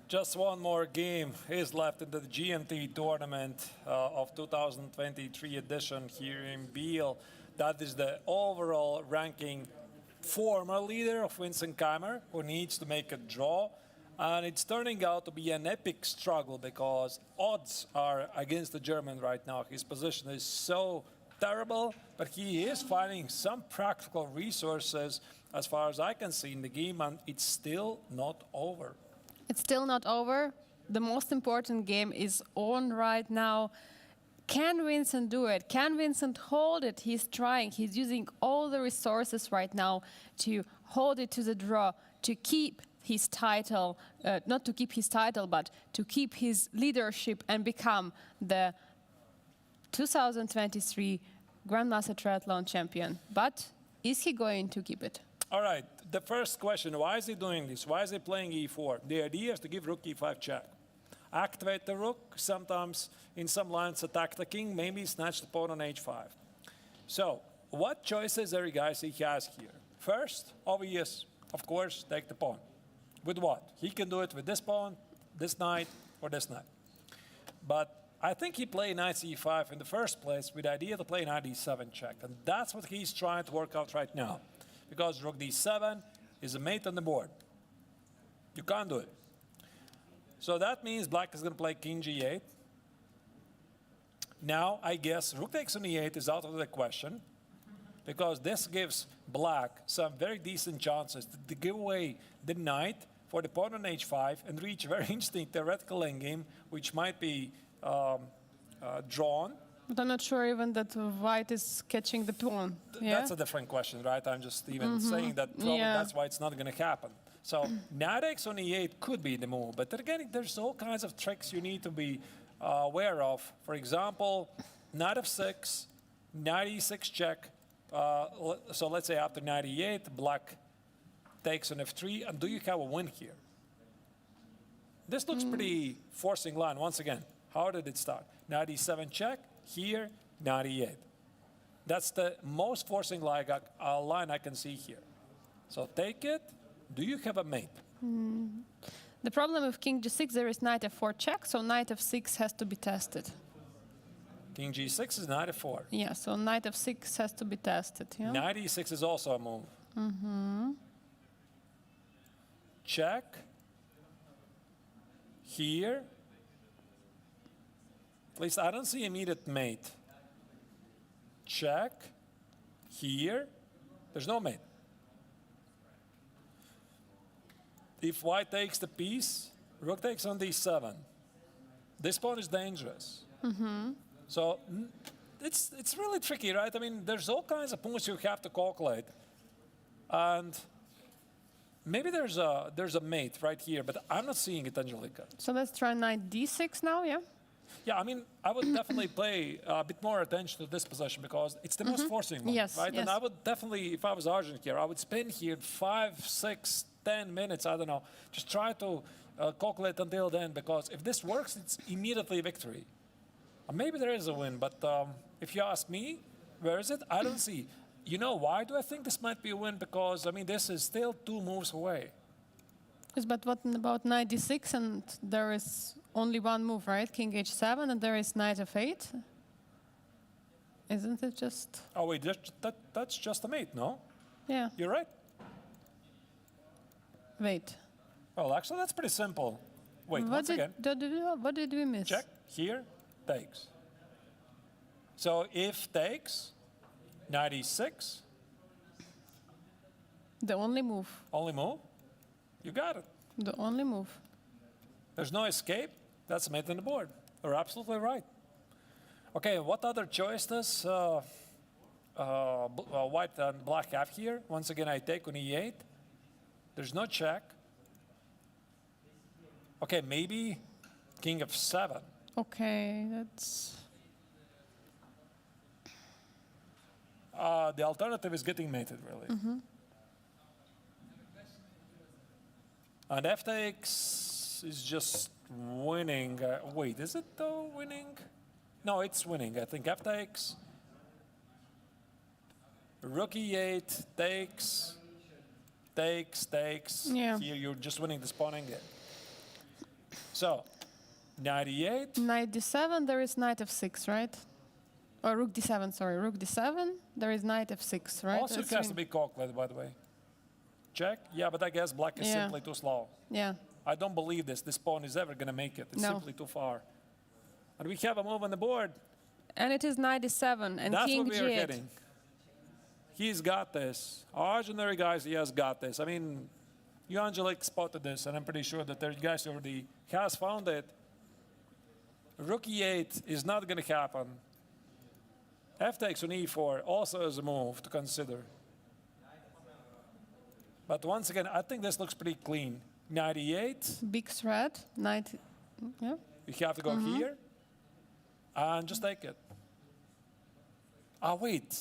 Just one more game is left in the GMT tournament of 2023 edition here in Biel. That is the overall ranking former leader of Vincent Keimer, who needs to make a draw. And it's turning out to be an epic struggle because odds are against the German right now. His position is so terrible, but he is finding some practical resources as far as I can see in the game, and it's still not over. It's still not over. The most important game is on right now. Can Vincent do it? Can Vincent hold it? He's trying. He's using all the resources right now to hold it to the draw, to keep his title, not to keep his title, but to keep his leadership and become the 2023 Grandmaster Triathlon champion. But is he going to keep it? All right, the first question, why is he doing this? Why is he playing e4? The idea is to give rook e5 check. Activate the rook, sometimes in some lines attack the king, maybe snatch the pawn on h5. So, what choices are you guys he has here? First, obvious, of course, take the pawn. With what? He can do it with this pawn, this knight, or this knight. But I think he played knight c5 in the first place with the idea to play knight d7 check. And that's what he's trying to work out right now. Because rook d7 is a mate on the board. You can't do it. So that means black is going to play king g8. Now, I guess rook takes on e8 is out of the question, because this gives black some very decent chances to give away the knight for the pawn on h5 and reach a very interesting theoretical endgame, which might be drawn. But I'm not sure even that white is catching the pawn. Yeah? That's a different question, right? I'm just even saying that probably that's why it's not going to happen. So knight x on e8 could be the move, but then again, there's all kinds of tricks you need to be aware of. For example, knight f6, knight e6 check. So let's say after knight e8, black takes on f3, and do you have a win here? This looks pretty forcing line. Once again, how did it start? Knight e7 check, here, knight e8. That's the most forcing line I can see here. So take it. Do you have a mate? The problem with king g6, there is knight f4 check, so knight f6 has to be tested. King g6 is knight f4. Yeah, so knight f6 has to be tested. Yeah? Knight e6 is also a move. Check. Here. At least I don't see immediate mate. Check. Here. There's no mate. If white takes the piece, rook takes on d7. This pawn is dangerous. So it's really tricky, right? I mean, there's all kinds of points you have to calculate. And maybe there's a mate right here, but I'm not seeing it, Angelica. So let's try knight d6 now, yeah? Yeah, I mean, I would definitely pay a bit more attention to this position because it's the most forcing one, Yes, right? yes. And I would definitely, if I was Arjun here, I would spend here 5, 6, 10 minutes, I don't know, just try to calculate until then, because if this works, it's immediately victory. Maybe there is a win, but if you ask me, where is it? I don't see. You know why do I think this might be a win? Because, I mean, this is still 2 moves away. Yes, but what about knight d6, and there is only one move, right? King h7, and there is knight f8. Isn't it just... Oh, wait, that's just a mate, no? Yeah, You're right. wait. Well, actually, that's pretty simple. Wait, What once again. what did we miss? Check. Here, takes. So if takes, knight e6, The only move. only move, you got it. The only move. There's no escape. That's a mate on the board. You're absolutely right. Okay, what other choice does white and black have here? Once again, I take on e8. There's no check. Okay, maybe king of 7. Okay, that's... The alternative is getting mated, really. And f takes is just winning. Wait, is it though winning? No, it's winning. I think f takes. Rook e8 takes. Yeah. Here you're just winning the pawn endgame. So, knight e8. Knight d7, there is knight f6, right? Or rook d7, sorry. Rook d7, there is knight f6, right? Also, it has to be calculated, by the way. Check. Yeah, but I guess black is Yeah. simply too slow. Yeah. I don't believe this pawn is ever going to make it. It's No. simply too far. And we have a move on the board. And it is knight d7 and That's king what we are g8. getting. He's got this. Ordinary guys, he has got this. I mean, you, Angelique, spotted this, and I'm pretty sure that there guys already has found it. Rook e8 is not going to happen. F takes on e4 also is a move to consider. But once again, I think this looks pretty clean. Knight e8, Big threat, knight... Yeah. you have to go here, and just take it. Ah, wait.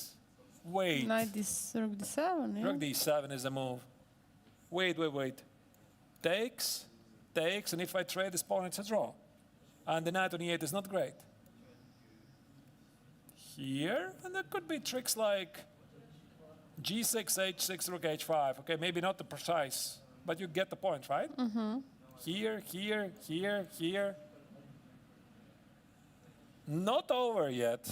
Knight rook d7, yeah. Rook d7 is the move. Wait. Takes, and if I trade this pawn, it's a draw. And the knight on e8 is not great. Here, and there could be tricks like g6, h6, rook h5. Okay, maybe not the precise, but you get the point, right? Here. Not over yet.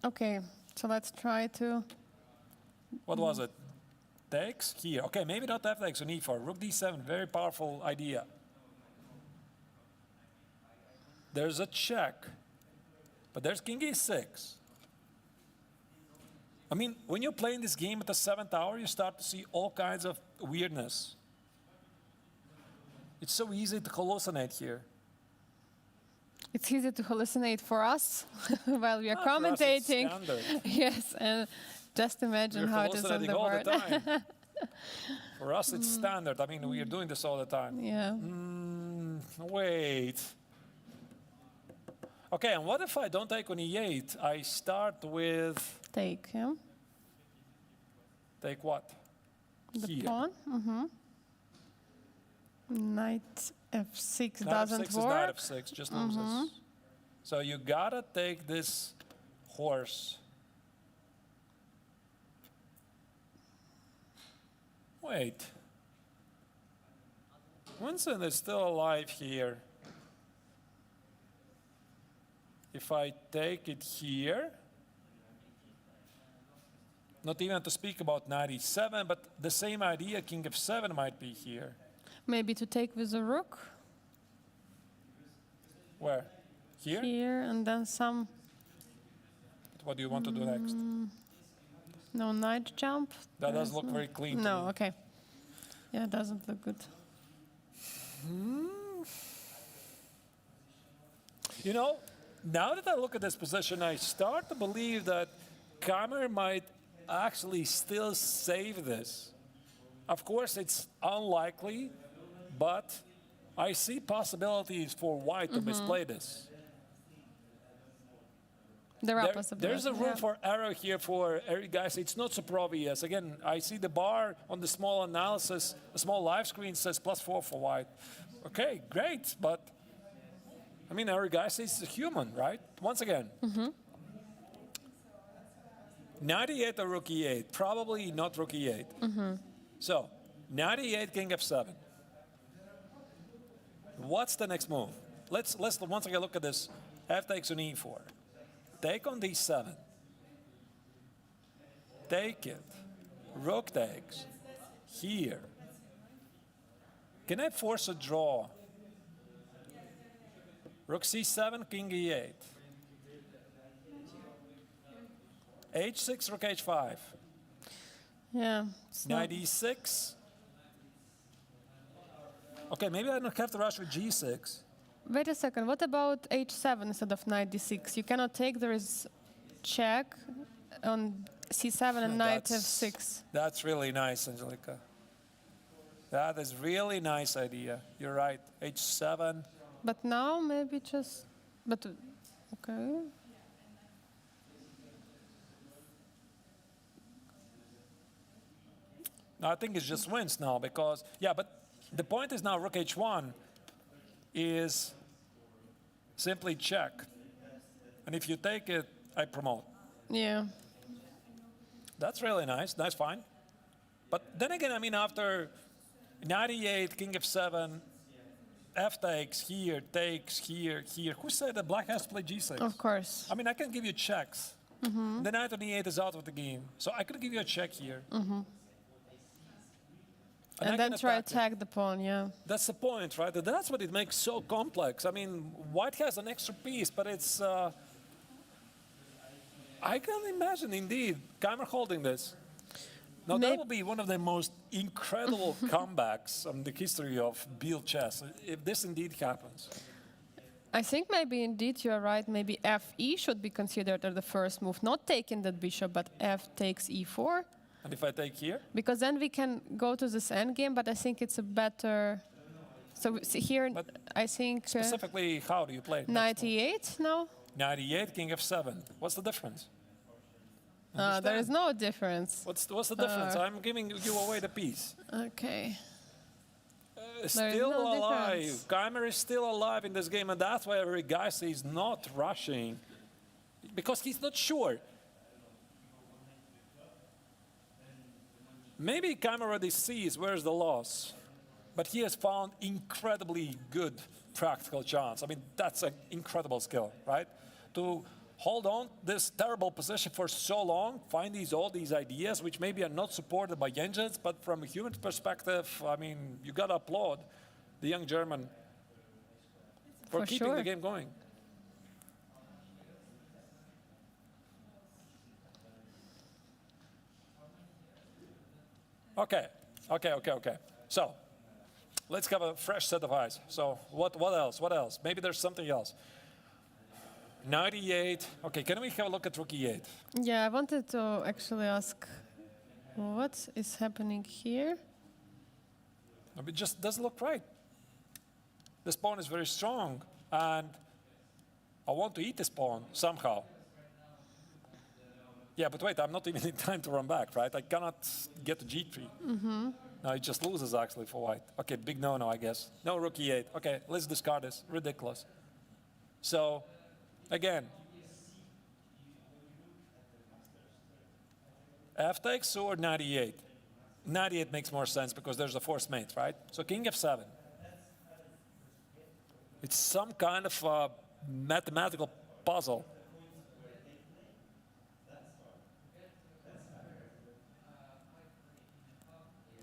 Okay, so let's try to... What was it? Takes here. Okay, maybe not f takes on e4. Rook d7, very powerful idea. There's a check, but there's king e6. I mean, when you're playing this game at the 7th hour, you start to see all kinds of weirdness. It's so easy to hallucinate here. It's easy to hallucinate for us while we are For us, it's commentating. standard. Yes, and just imagine We're how it is on hallucinating the all board. the time. For us, it's standard. I mean, we are doing this all the time. Yeah. Wait. Okay, and what if I don't take on e8? I start with... Take, yeah. Take what? The Here. pawn. Knight f6 Knight doesn't f6 work. is knight f6, just loses. So you gotta take this horse. Wait. Winston is still alive here. If I take it here, not even to speak about knight e7, but the same idea, king f7 might be here. Maybe to take with a rook Where? Here? here, and then some... What do you want to do next? No, knight jump. That There doesn't is look no- very clean to No, me. okay. Yeah, it doesn't look good. You know, now that I look at this position, I start to believe that Keimer might actually still save this. Of course, it's unlikely, but I see possibilities for White to misplay this. There are possibilities. There's a room yeah. for error here for every guys. It's not super obvious. Again, I see the bar on the small analysis, the small live screen says +4 for White. Okay, great, but I mean, every guy says it's a human, right? Once again, 98 or rook e8, probably not rook e8. So, 98 king f7. What's the next move? Let's once again look at this. F takes on e4. Take on d7. Take it. Rook takes. Here. Can I force a draw? Rook c7, king e8. h6, rook h5. Yeah. it's not- Knight e6. Okay, maybe I don't have to rush with g6. Wait a second. What about h7 instead of knight d6? You cannot take. There is check on c7 and knight f6. That's really nice, Angelica. That is really nice idea. You're right. h7. But now maybe just. But okay. No, I think it's just wins now because, yeah, but the point is now rook h1 is simply check. And if you take it, I promote. Yeah. That's really nice. That's fine. But then again, I mean, after 98, king f7, f takes, here, here. Who said that black has to play g6? Of course. I mean, I can give you checks. The knight on e8 is out of the game. So I could give you a check here. I And then can try attack it. attack the pawn. Yeah. That's the point, right? That's what it makes so complex. I mean, White has an extra piece, but it's... I can imagine, indeed, Keimer holding this. Now, that will be one of the most incredible comebacks in the history of Biel chess, if this indeed happens. I think maybe indeed you're right. Maybe fe should be considered as the first move, not taking that bishop, but f takes e4. And if I take here? Because then we can go to this endgame, but I think it's a better... So here, But I think Specifically, how do you play it? knight e8 now. Knight e8, king f7. What's the difference? There is no difference. What's the difference? I'm giving you away the piece. Okay. Still no alive. difference. Keimer is still alive in this game, and that's why every guy says he's not rushing. Because he's not sure. Maybe Keimer already sees where's the loss, but he has found incredibly good practical chance. I mean, that's an incredible skill, right? To hold on this terrible position for so long, find all these ideas, which maybe are not supported by engines, but from a human perspective, I mean, you gotta applaud the young German for keeping sure. the game going. Okay. So, let's have a fresh set of eyes. So, what else? What else? Maybe there's something else. Knight e8. Okay, can we have a look at rook e8? Yeah, I wanted to actually ask, what is happening here? It just doesn't look right. This pawn is very strong, and I want to eat this pawn somehow. Yeah, but wait, I'm not even in time to run back, right? I cannot get to g3. No, he just loses actually for white. Okay, big no-no, I guess. No rook e8. Okay, let's discard this. Ridiculous. So, again, f takes or knight e8. Knight e8 makes more sense because there's a forced mate, right? So king f7. It's some kind of mathematical puzzle.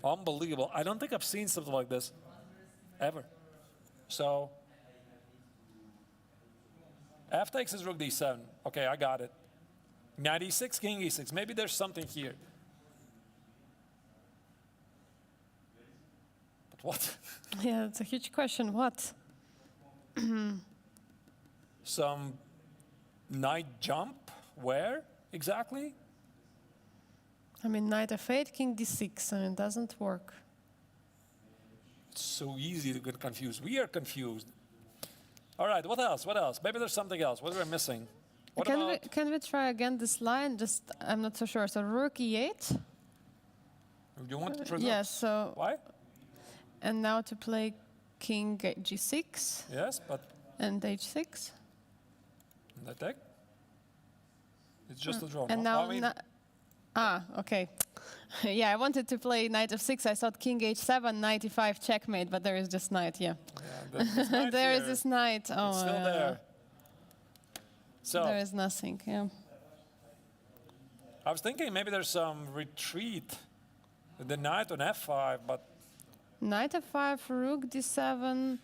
Unbelievable. I don't think I've seen something like this ever. So f takes is rook d7. Okay, I got it. Knight e6, king e6. Maybe there's something here. But what? Yeah, it's a huge question. What? Some knight jump? Where exactly? I mean, knight f8, king d6, and it doesn't work. It's so easy to get confused. We are confused. All right, what else? What else? Maybe there's something else. What are we missing? What about... Can we try again this line? Just, I'm not so sure. So rook e8. You want to try Yes, so... Why? And now to play king g6. Yes, but... And h6. And I take? It's just a draw. And no? now... I mean, Okay. Yeah, I wanted to play knight f6. I thought king h7, knight e5, checkmate, but there is just knight, yeah. this knight There is here, this knight. Oh, it's still there. So there is nothing, yeah. I was thinking maybe there's some retreat with the knight on f5, but... Knight f5, rook d7.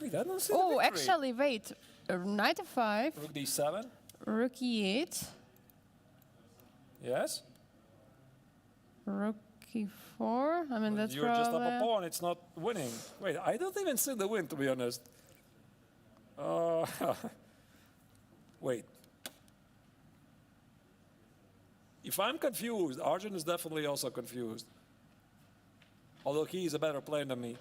Wait, I don't see Oh, the victory. actually, wait. Knight f5, Rook d7, rook e8, yes. rook e4. I mean, that's You're just up a probably... pawn, it's not winning. Wait, I don't even see the win, to be honest. Wait. If I'm confused, Arjun is definitely also confused. Although he is a better player than me.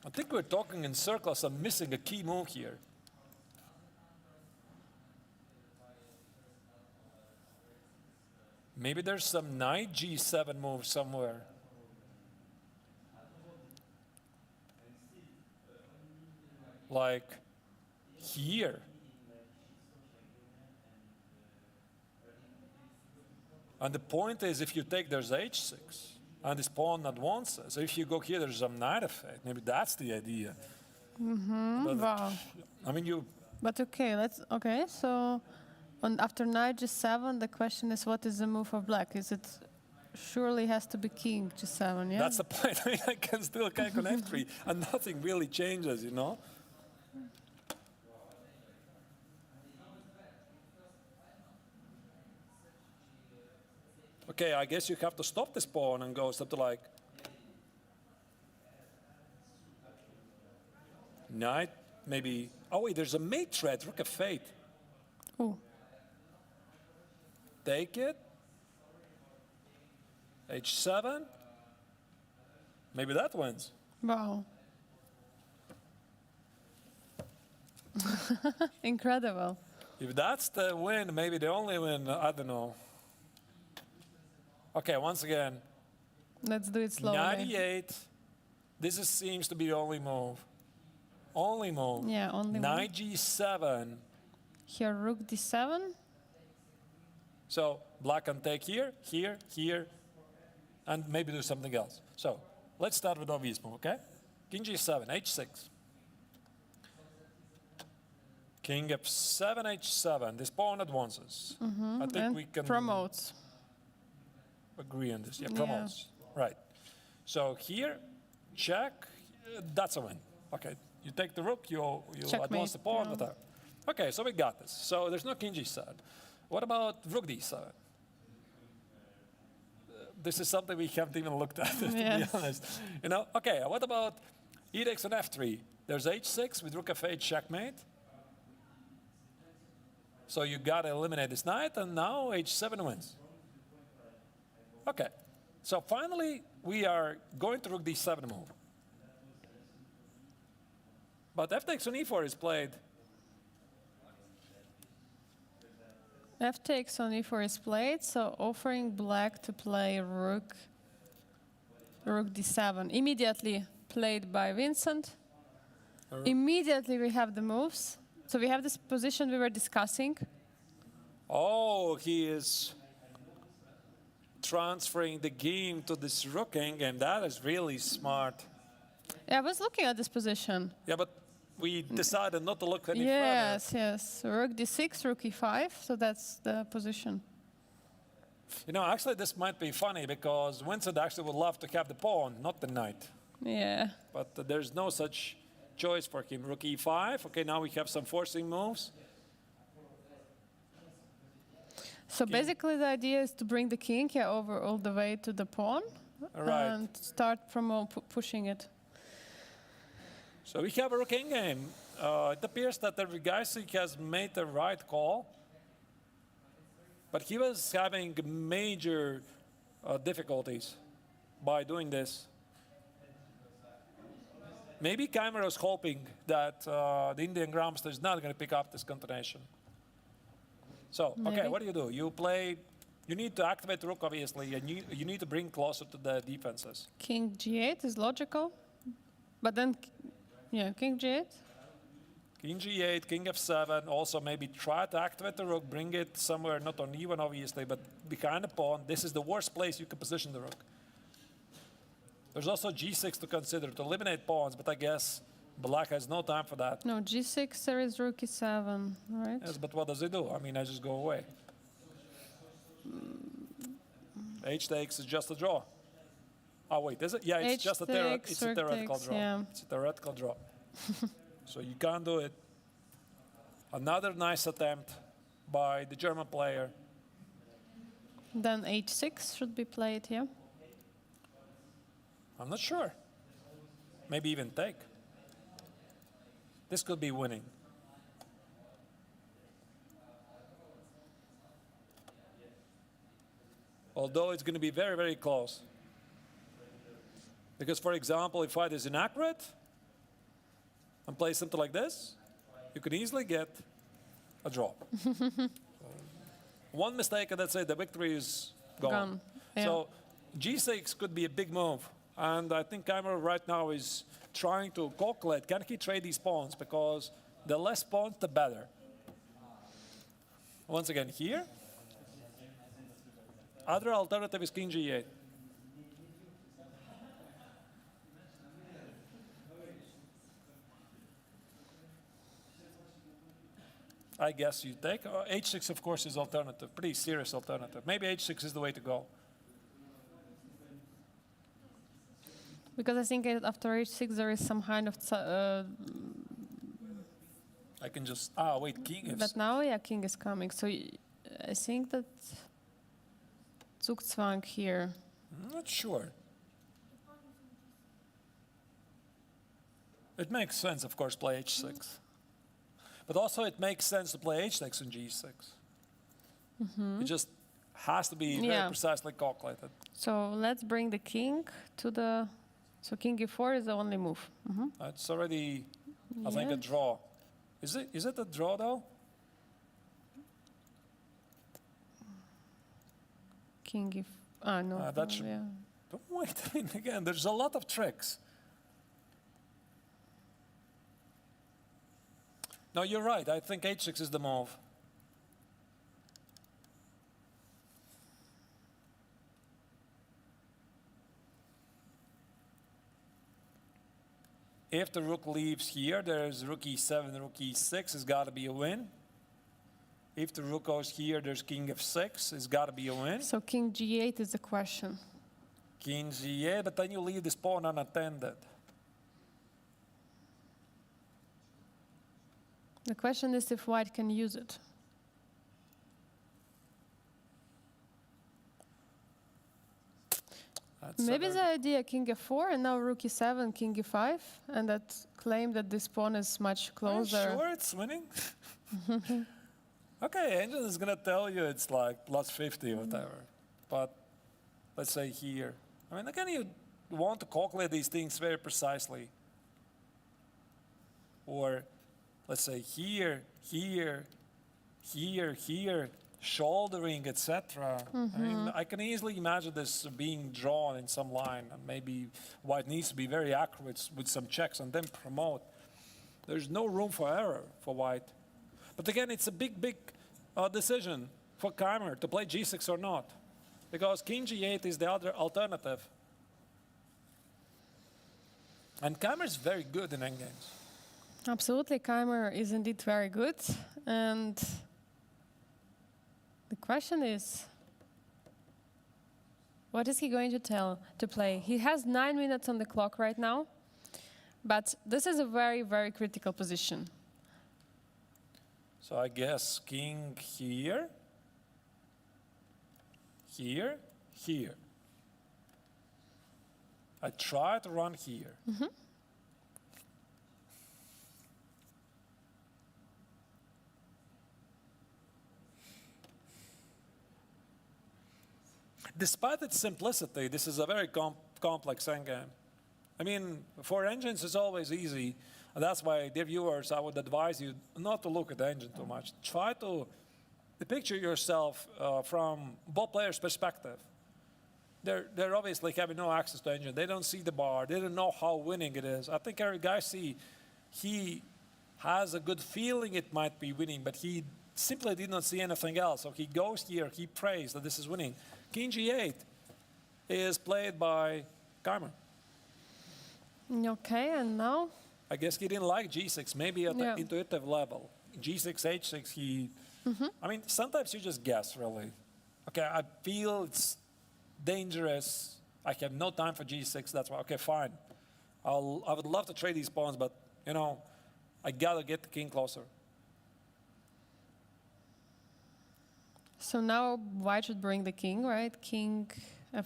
I think we're talking in circles. I'm missing a key move here. Maybe there's some knight g7 move somewhere. Like here. And the point is, if you take, there's h6. And this pawn not wants it. So if you go here, there's some knight effect. Maybe that's the idea. But, Wow. I mean, you... But okay, so after knight g7, the question is, what is the move of black? Is it surely has to be king g7, yeah? That's the point. I mean, I can still connect on f3, and nothing really changes, you know? Okay, I guess you have to stop this pawn and go something like knight, maybe. Oh wait, there's a mate threat, rook f8. Oh. Take it. h7. Maybe that wins. Wow. Incredible. If that's the win, maybe the only win, I don't know. Okay, once again, Let's do it slowly. 98. Seems to be the only move. Only move. Yeah, only one. Knight g7. Here, rook d7. So black can take here, here, here, and maybe do something else. So let's start with obvious move, okay? King g7, h6. King f7, h7. This pawn advances. I think And we can promotes. agree on this. Yeah, Yeah. promotes. Right. So here, check. That's a win. Okay. You take the rook, you Checkmate, advance the pawn. yeah. Whatever. Okay, so we got this. So there's no king g7. What about rook d7? This is something we haven't even looked at, to Yes. be honest. You know, okay, what about e takes on f3? There's h6 with rook f8 checkmate. So you got to eliminate this knight, and now h7 wins. Okay, so finally we are going to rook d7 move. But f takes on e4 is played. F takes on e4 is played, so offering black to play rook d7. Immediately played by Vincent. Immediately we have the moves. So we have this position we were discussing. Oh, he is transferring the game to this rooking, and that is really smart. Yeah, I was looking at this position. Yeah, but we decided not to look any Yes, yes. Rook d6, rook e5, so that's the position. further. You know, actually, this might be funny because Vincent actually would love to have the pawn, not the knight. Yeah. But there's no such choice for him. Rook e5. Okay, now we have some forcing moves. So basically the idea is to bring the king here over all the way to the pawn Right. and start pushing it. So we have a rook endgame. It appears that Ervigaisi has made the right call, but he was having major difficulties by doing this. Maybe Keimer was hoping that the Indian Grandmaster is not going to pick up this continuation. So, okay, Maybe. what do? You play, you need to activate the rook, obviously, and you need to bring closer to the defenses. King g8 is logical, but then, yeah, king g8. King g8, king f7, also maybe try to activate the rook, bring it somewhere, not on e1 obviously, but behind the pawn. This is the worst place you can position the rook. There's also g6 to consider to eliminate pawns, but I guess black has no time for that. No, g6, there is rook e7, right? Yes, but what does it do? I mean, I just go away. H takes is just a draw. Oh wait, is it? Yeah, it's H just a, takes, it's a rook theoretical takes, draw. yeah. It's a theoretical draw. So you can't do it. Another nice attempt by the German player. Then h6 should be played here. I'm not sure. Maybe even take. This could be winning. Although it's going to be very, very close. Because, for example, if white is inaccurate and play something like this, you can easily get a draw. One mistake, and that's it, the victory is gone. Gone, yeah. So g6 could be a big move. And I think Keimer right now is trying to calculate, can he trade these pawns? Because the less pawns, the better. Once again, here. Other alternative is king g8. I guess you take. H6, of course, is alternative. Pretty serious alternative. Maybe H6 is the way to go. Because I think after h6 there is some kind of... I can just, wait, king is. but now, yeah, king is coming. So I think that Zugzwang here. I'm not sure. It makes sense, of course, play h6. But also it makes sense to play h6 and g6. You just has to be very Yeah. precisely calculated. So let's bring the king to the. So king e4 is the only move. It's already, I think, a Yes. draw. Is it a draw though? King if. Ah, no. That should- yeah. Don't wait. I mean, again, there's a lot of tricks. No, you're right. I think h6 is the move. If the rook leaves here, there's rook e7, rook e6. It's got to be a win. If the rook goes here, there's king f6. It's got to be a win. So king g8 is the question. King g8, but then you leave this pawn unattended. The question is if white can use it. That's Maybe a the idea king f4 and now rook e7, king e5, and that claim that this pawn is much Are you closer. sure it's winning? Okay, engine is gonna tell you it's like plus 50 or whatever. But let's say here. I mean, again, you want to calculate these things very precisely. Or let's say here, here, here, here, shouldering, etc. I mean, I can easily imagine this being drawn in some line. And maybe white needs to be very accurate with some checks and then promote. There's no room for error for white. But again, it's a big decision for Keimer to play g6 or not. Because king g8 is the other alternative. And Keimer is very good in endgames. Absolutely, Keimer is indeed very good. And the question is, what is he going to play? He has 9 minutes on the clock right now, but this is a very, very critical position. So I guess king here, here, here. I try to run here. Despite its simplicity, this is a very complex endgame. I mean, for engines, it's always easy. And that's why, dear viewers, I would advise you not to look at the engine too much. Try to picture yourself from both players' perspective. They're obviously having no access to engine. They don't see the bar. They don't know how winning it is. I think Eric Geisy, he has a good feeling it might be winning, but he simply did not see anything else. So he goes here, he prays that this is winning. King g8 is played by Keimer. Okay, and now? I guess he didn't like g6, maybe at the intuitive level. g6, h6, he... I mean, sometimes you just guess, really. Okay, I feel it's dangerous. I have no time for g6, that's why. Okay, fine. I would love to trade these pawns, but, you know, I gotta get the king closer. So now white should bring the king, right? King f.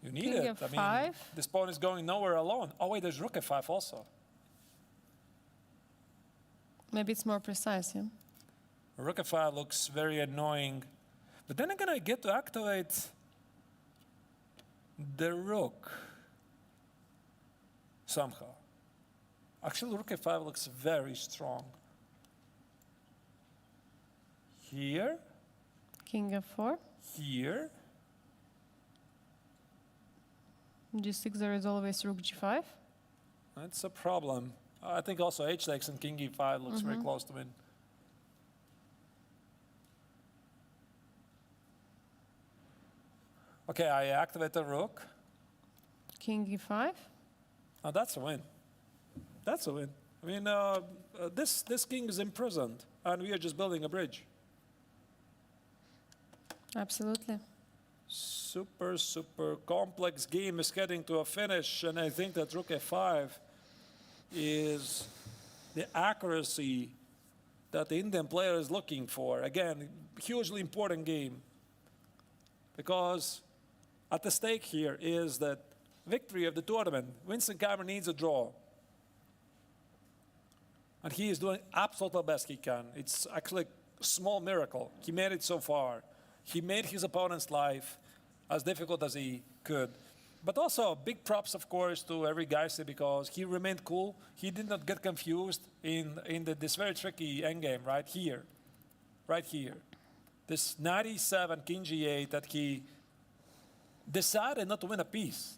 You need King it. f5. I mean, this pawn is going nowhere alone. Oh, wait, there's rook f5 also. Maybe it's more precise, yeah? Rook f5 looks very annoying. But then again, I get to activate the rook somehow. Actually, rook f5 looks very strong. Here, King f4. here. g6, there is always rook g5. That's a problem. I think also h6 and king e5 looks very close to win. Okay, I activate the rook. King e5. Now that's a win. That's a win. I mean, this king is imprisoned, and we are just building a bridge. Absolutely. Super, super complex game is getting to a finish, and I think that rook f5 is the accuracy that the Indian player is looking for. Again, hugely important game, because at the stake here is that victory of the tournament. Winston Keimer needs a draw. And he is doing absolutely the best he can. It's actually a small miracle. He made it so far. he made his opponent's life as difficult as he could. But also, big props, of course, to every Geisty because he remained cool. He did not get confused in this very tricky endgame right here. This 97 King G8 that he decided not to win a piece.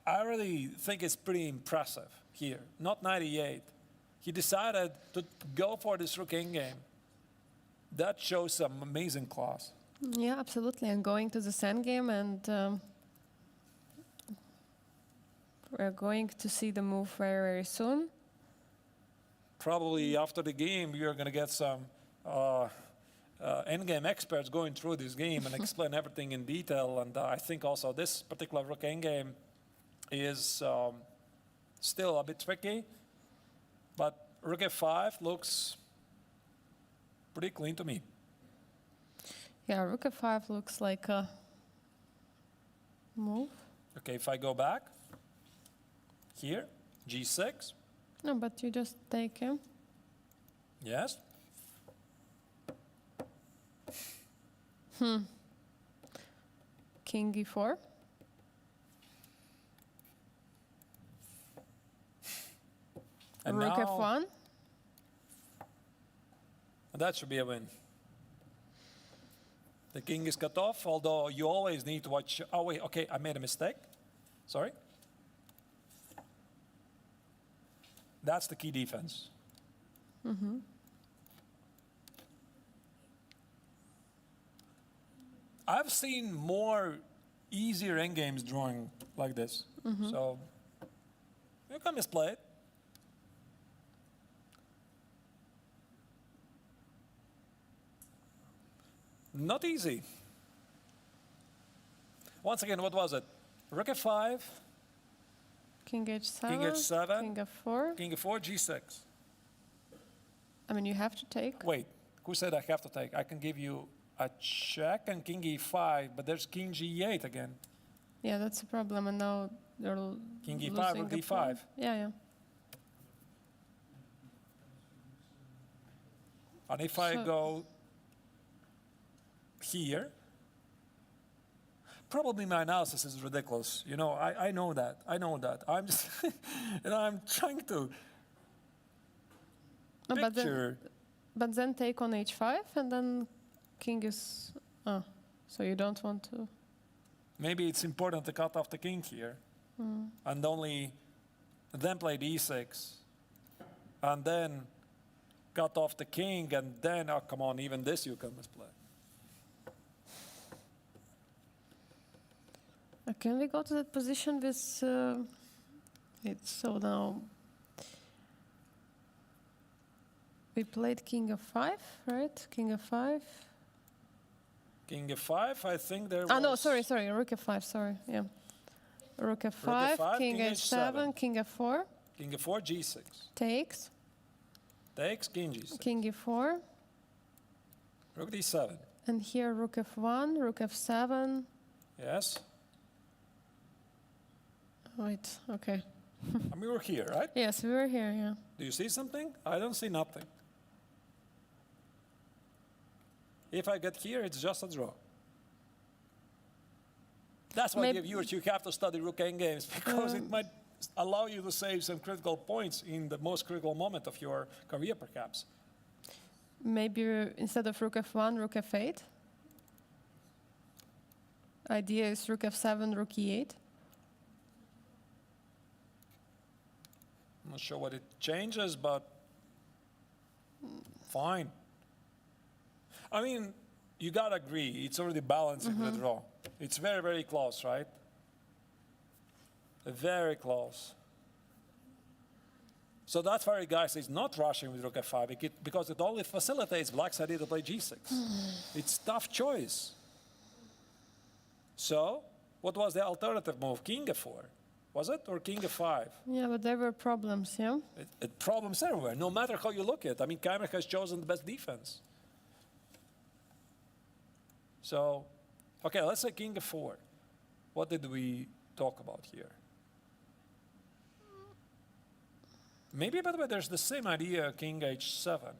I really think it's pretty impressive here. Not 98. He decided to go for this rook endgame. That shows some amazing class. Yeah, absolutely. And going to this endgame, and we're going to see the move very, very soon. Probably after the game, you're going to get some endgame experts going through this game and explain everything in detail. And I think also this particular rook endgame is still a bit tricky. But rook f5 looks pretty clean to me. Yeah, rook f5 looks like a move. Okay, if I go back here, g6. No, but you just take him. Yes. King e4. And rook now, f1. that should be a win. The king is cut off, although you always need to watch. Oh, wait, okay, I made a mistake. Sorry. That's the key defense. I've seen more easier endgames drawing like this. So you can misplay it. Not easy. Once again, what was it? Rook f5, King h7. King h7, King f4. King f4, g6. I mean, you have to take. Wait, who said I have to take? I can give you a check and King e5, but there's King g8 again. Yeah, that's a problem. And now they're King e5, losing rook a d5. pawn. Yeah, yeah. And if I So- go here, probably my analysis is ridiculous. You know, I know that. I know that. I'm just, I'm trying to No, picture. but then take on h5, and then king is. Oh, so you don't want to. Maybe it's important to cut off the king here, and only then play d6, and then cut off the king, and then, oh, come on, even this you can misplay. Can we go to that position with? It's so now. We played king f5, right? King f5. King f5, I think there was... Ah, no, sorry, rook f5, sorry, yeah. Rook f5, f5, king king h7, h7. king f4, King f4, g6. takes, Takes, king g6. king e4, Rook d7. and here rook f1, rook f7. Yes. Wait, okay. I mean, we're here, right? Yes, we were here, yeah. Do you see something? I don't see nothing. If I get here, it's just a draw. That's why, dear viewers, you have to study rook endgames because it might allow you to save some critical points in the most critical moment of your career, perhaps. Maybe instead of rook f1, rook f8. Idea is rook f7, rook e8. I'm not sure what it changes, but fine. I mean, you gotta agree, it's already balancing the draw. It's very, very close, right? Very close. So that's why guys is not rushing with rook f5 because it only facilitates black's idea to play g6. It's tough choice. So, what was the alternative move? King f4, was it, or king f5? Yeah, but there were problems, yeah? Problems everywhere, no matter how you look at it. I mean, Keimer has chosen the best defense. So, okay, let's say king f4. What did we talk about here? Maybe, by the way, there's the same idea, king h7.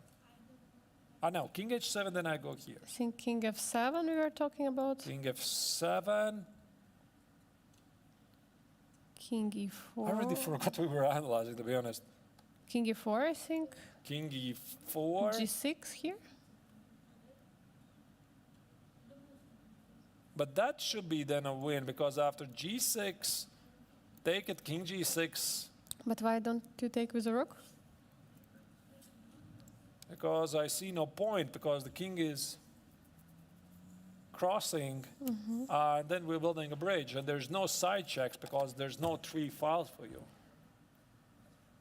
No, king h7, then I go here. I think king f7 we were talking about. King f7. King e4. I already forgot we were analyzing, to be honest. King e4, I think. King e4. G6 here. But that should be then a win, because after g6, take it, king g6. But why don't you take with a rook? Because I see no point, because the king is crossing, and then we're building a bridge, and there's no side checks because there's no 3 files for you,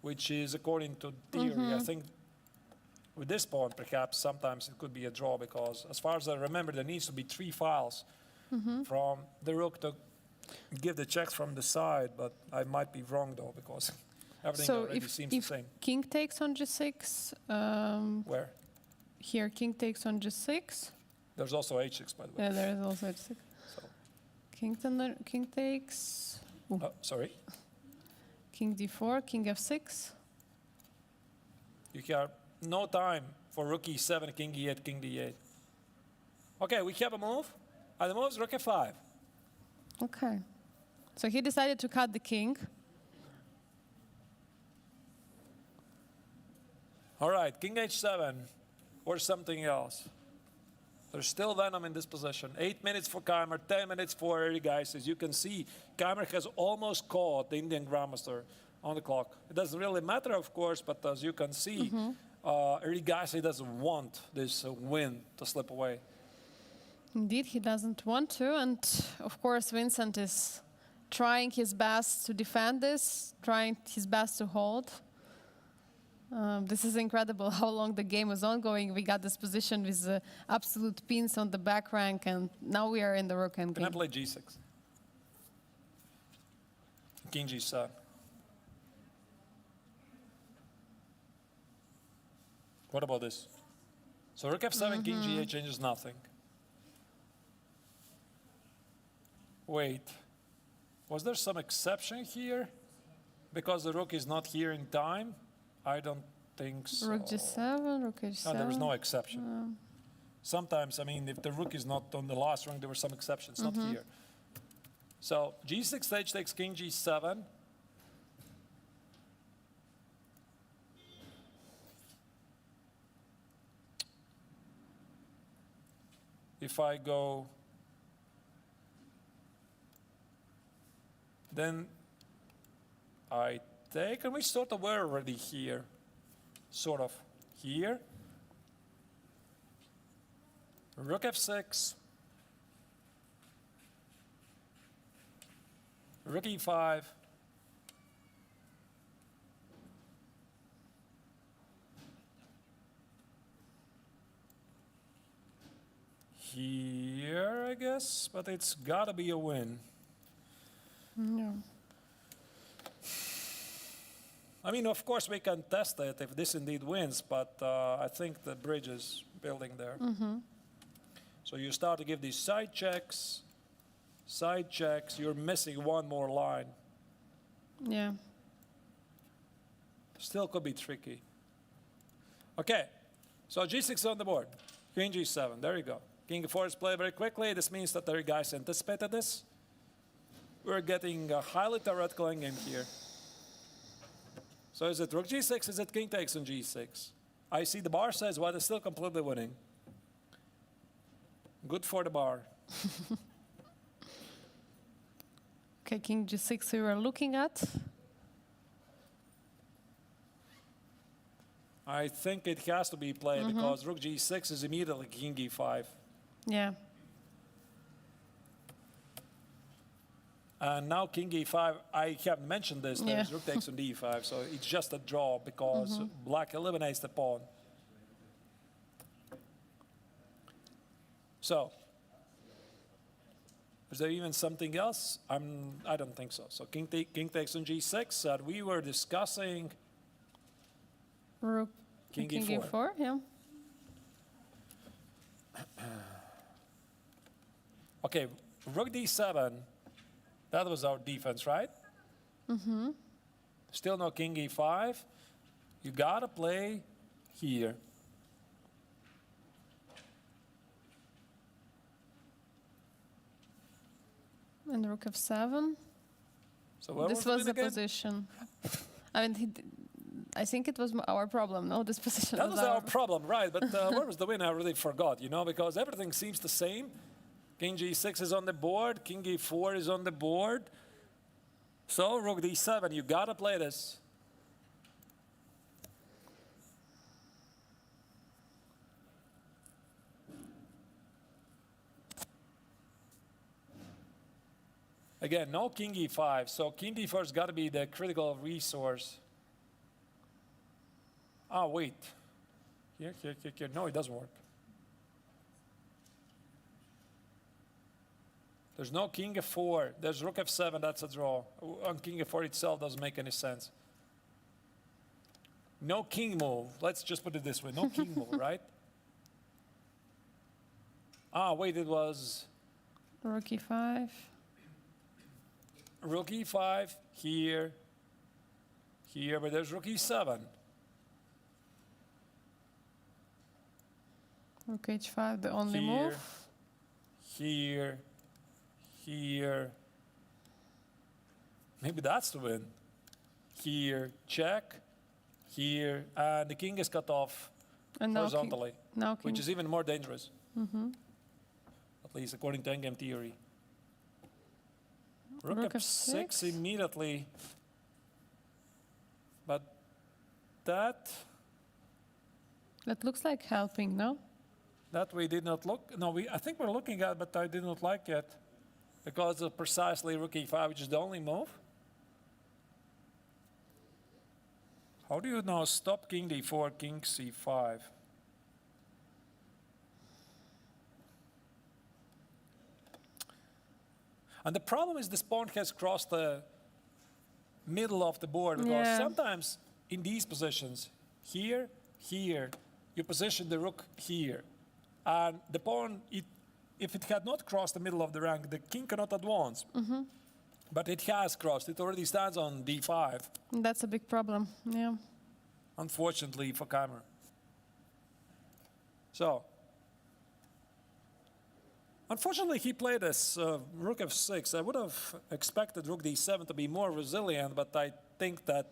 which is according to theory. I think with this pawn, perhaps sometimes it could be a draw, because as far as I remember, there needs to be 3 files from the rook to give the checks from the side, but I might be wrong though, because everything already seems the same. King takes on g6, Where? here king takes on g6. There's also h6, by the way. Yeah, there is also h6. So, King takes. sorry. King d4, king f6. You have no time for rook e7, king e8, king d8. Okay, we have a move. And the move is rook f5. Okay. So he decided to cut the king. All right, king h7 or something else. There's still venom in this position. 8 minutes for Keimer, 10 minutes for Early Guys. As you can see, Keimer has almost caught the Indian Grandmaster on the clock. It doesn't really matter, of course, but as you can see, Early Guys, he doesn't want this win to slip away. Indeed, he doesn't want to. And of course, Vincent is trying his best to defend this, trying his best to hold. This is incredible how long the game was ongoing. We got this position with absolute pins on the back rank, and now we are in the rook endgame. Can I play g6? King g7. What about this? So rook f7, king g8 changes nothing. Wait, was there some exception here? Because the rook is not here in time? I don't think so. Rook g7, rook h7. No, there was no exception. Sometimes, I mean, if the rook is not on the last rank, there were some exceptions, not here. So g6 stage takes king g7. If I go, then I take, and we sort of were already here, sort of here. Rook f6, rook e5, here, I guess, but it's gotta be a win. No. I mean, of course, we can test it if this indeed wins, but I think the bridge is building there. So you start to give these side checks, you're missing one more line. Yeah. Still could be tricky. Okay, so g6 on the board, king g7, there you go. King e4 is played very quickly. This means that the guys anticipated this. We're getting a highly theoretical endgame here. So is it rook g6, is it king takes on g6? I see the bar says white is still completely winning. Good for the bar. Okay, king g6 we were looking at. I think it has to be played because rook g6 is immediately king e5. Yeah. And now king e5, I haven't mentioned this, there's rook takes on d5, so it's just a draw because black eliminates the pawn. So, is there even something else? I don't think so. So king takes on g6, and we were discussing Rook, king king e4. e4, yeah. Okay, rook d7, that was our defense, right? Still no king e5. You gotta play here. And rook f7. So where This was was the again? position. I mean, I think it was our problem. No, this position That was our our problem, right? But where was the win? I really forgot, you know, because everything seems the same. King g6 is on the board. King e4 is on the board. So rook d7, you gotta play this. Again, no king e5, so king d4's got to be the critical resource. Ah, wait. Here. No, it doesn't work. There's no king f4. There's rook f7. That's a draw. On king f4 itself doesn't make any sense. No king move. Let's just put it this way. No king move, right? Ah, wait, it was rook e5. rook e5 here, but there's rook e7. Rook h5, the only Here, move. Here. Maybe that's the win. Here, check. Here, and the king is cut off And now horizontally, now king. which is even more dangerous. At least according to endgame theory. Rook f6 immediately. But that That looks like helping, no? That we did not look. No, I think we're looking at, but I did not like it because of precisely rook e5, which is the only move. How do you now stop king d4, king c5? And the problem is this pawn has crossed the middle of the board because sometimes in these positions, here, you position the rook here. And the pawn, if it had not crossed the middle of the rank, the king cannot advance. But it has crossed. It already stands on d5. That's a big problem, yeah. Unfortunately for Keimer. So, unfortunately, he played this rook f6. I would have expected rook d7 to be more resilient, but I think that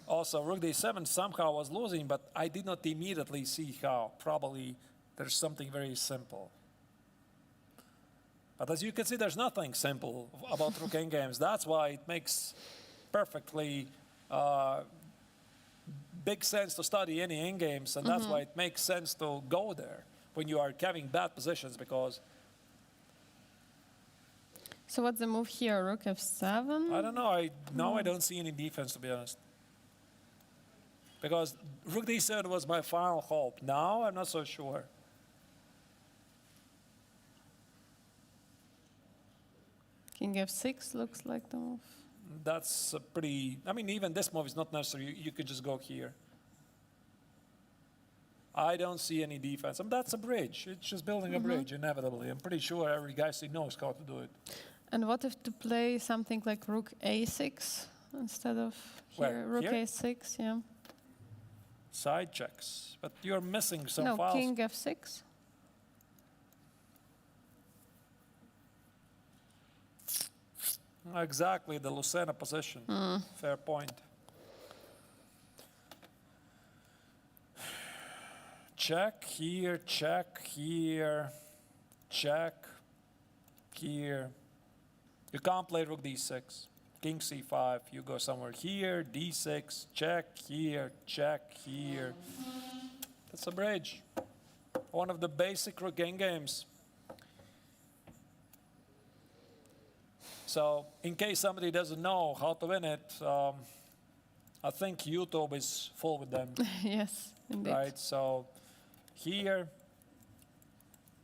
also rook d7 somehow was losing, but I did not immediately see how. Probably there's something very simple. But as you can see, there's nothing simple about rook endgames. That's why it makes perfectly big sense to study any endgames, and that's why it makes sense to go there when you are having bad positions, because So what's the move here? Rook f7? I don't know. Now I don't see any defense, to be honest. Because rook d7 was my final hope. Now I'm not so sure. King f6 looks like the move. That's a pretty... I mean, even this move is not necessary. You could just go here. I don't see any defense. I mean, that's a bridge. It's just building a bridge, inevitably. I'm pretty sure every guy knows how to do it. And what if to play something like rook a6 instead of here? Where? Rook Here? a6, yeah. Side checks. But you're missing some No, files. king f6. Exactly, the Lucena position. Fair point. Check here, check here, check here. You can't play rook d6. King c5, you go somewhere here, d6, check here, check here. That's a bridge. One of the basic rook games. So, in case somebody doesn't know how to win it, I think YouTube is full with them. Yes, indeed. Right, so here,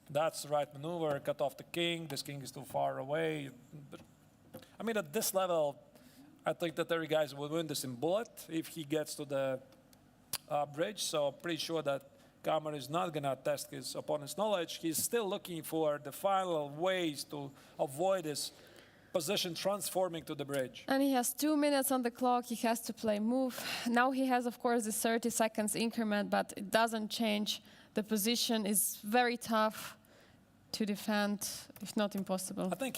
that's the right maneuver, cut off the king. This king is too far away. But, I mean, at this level, I think that every guy will win this in bullet if he gets to the bridge. So I'm pretty sure that Keimer is not going to test his opponent's knowledge. He's still looking for the final ways to avoid his position transforming to the bridge. And he has 2 minutes on the clock. He has to play move. Now he has, of course, this 30 seconds increment, but it doesn't change the position is very tough to defend, if not impossible. I think he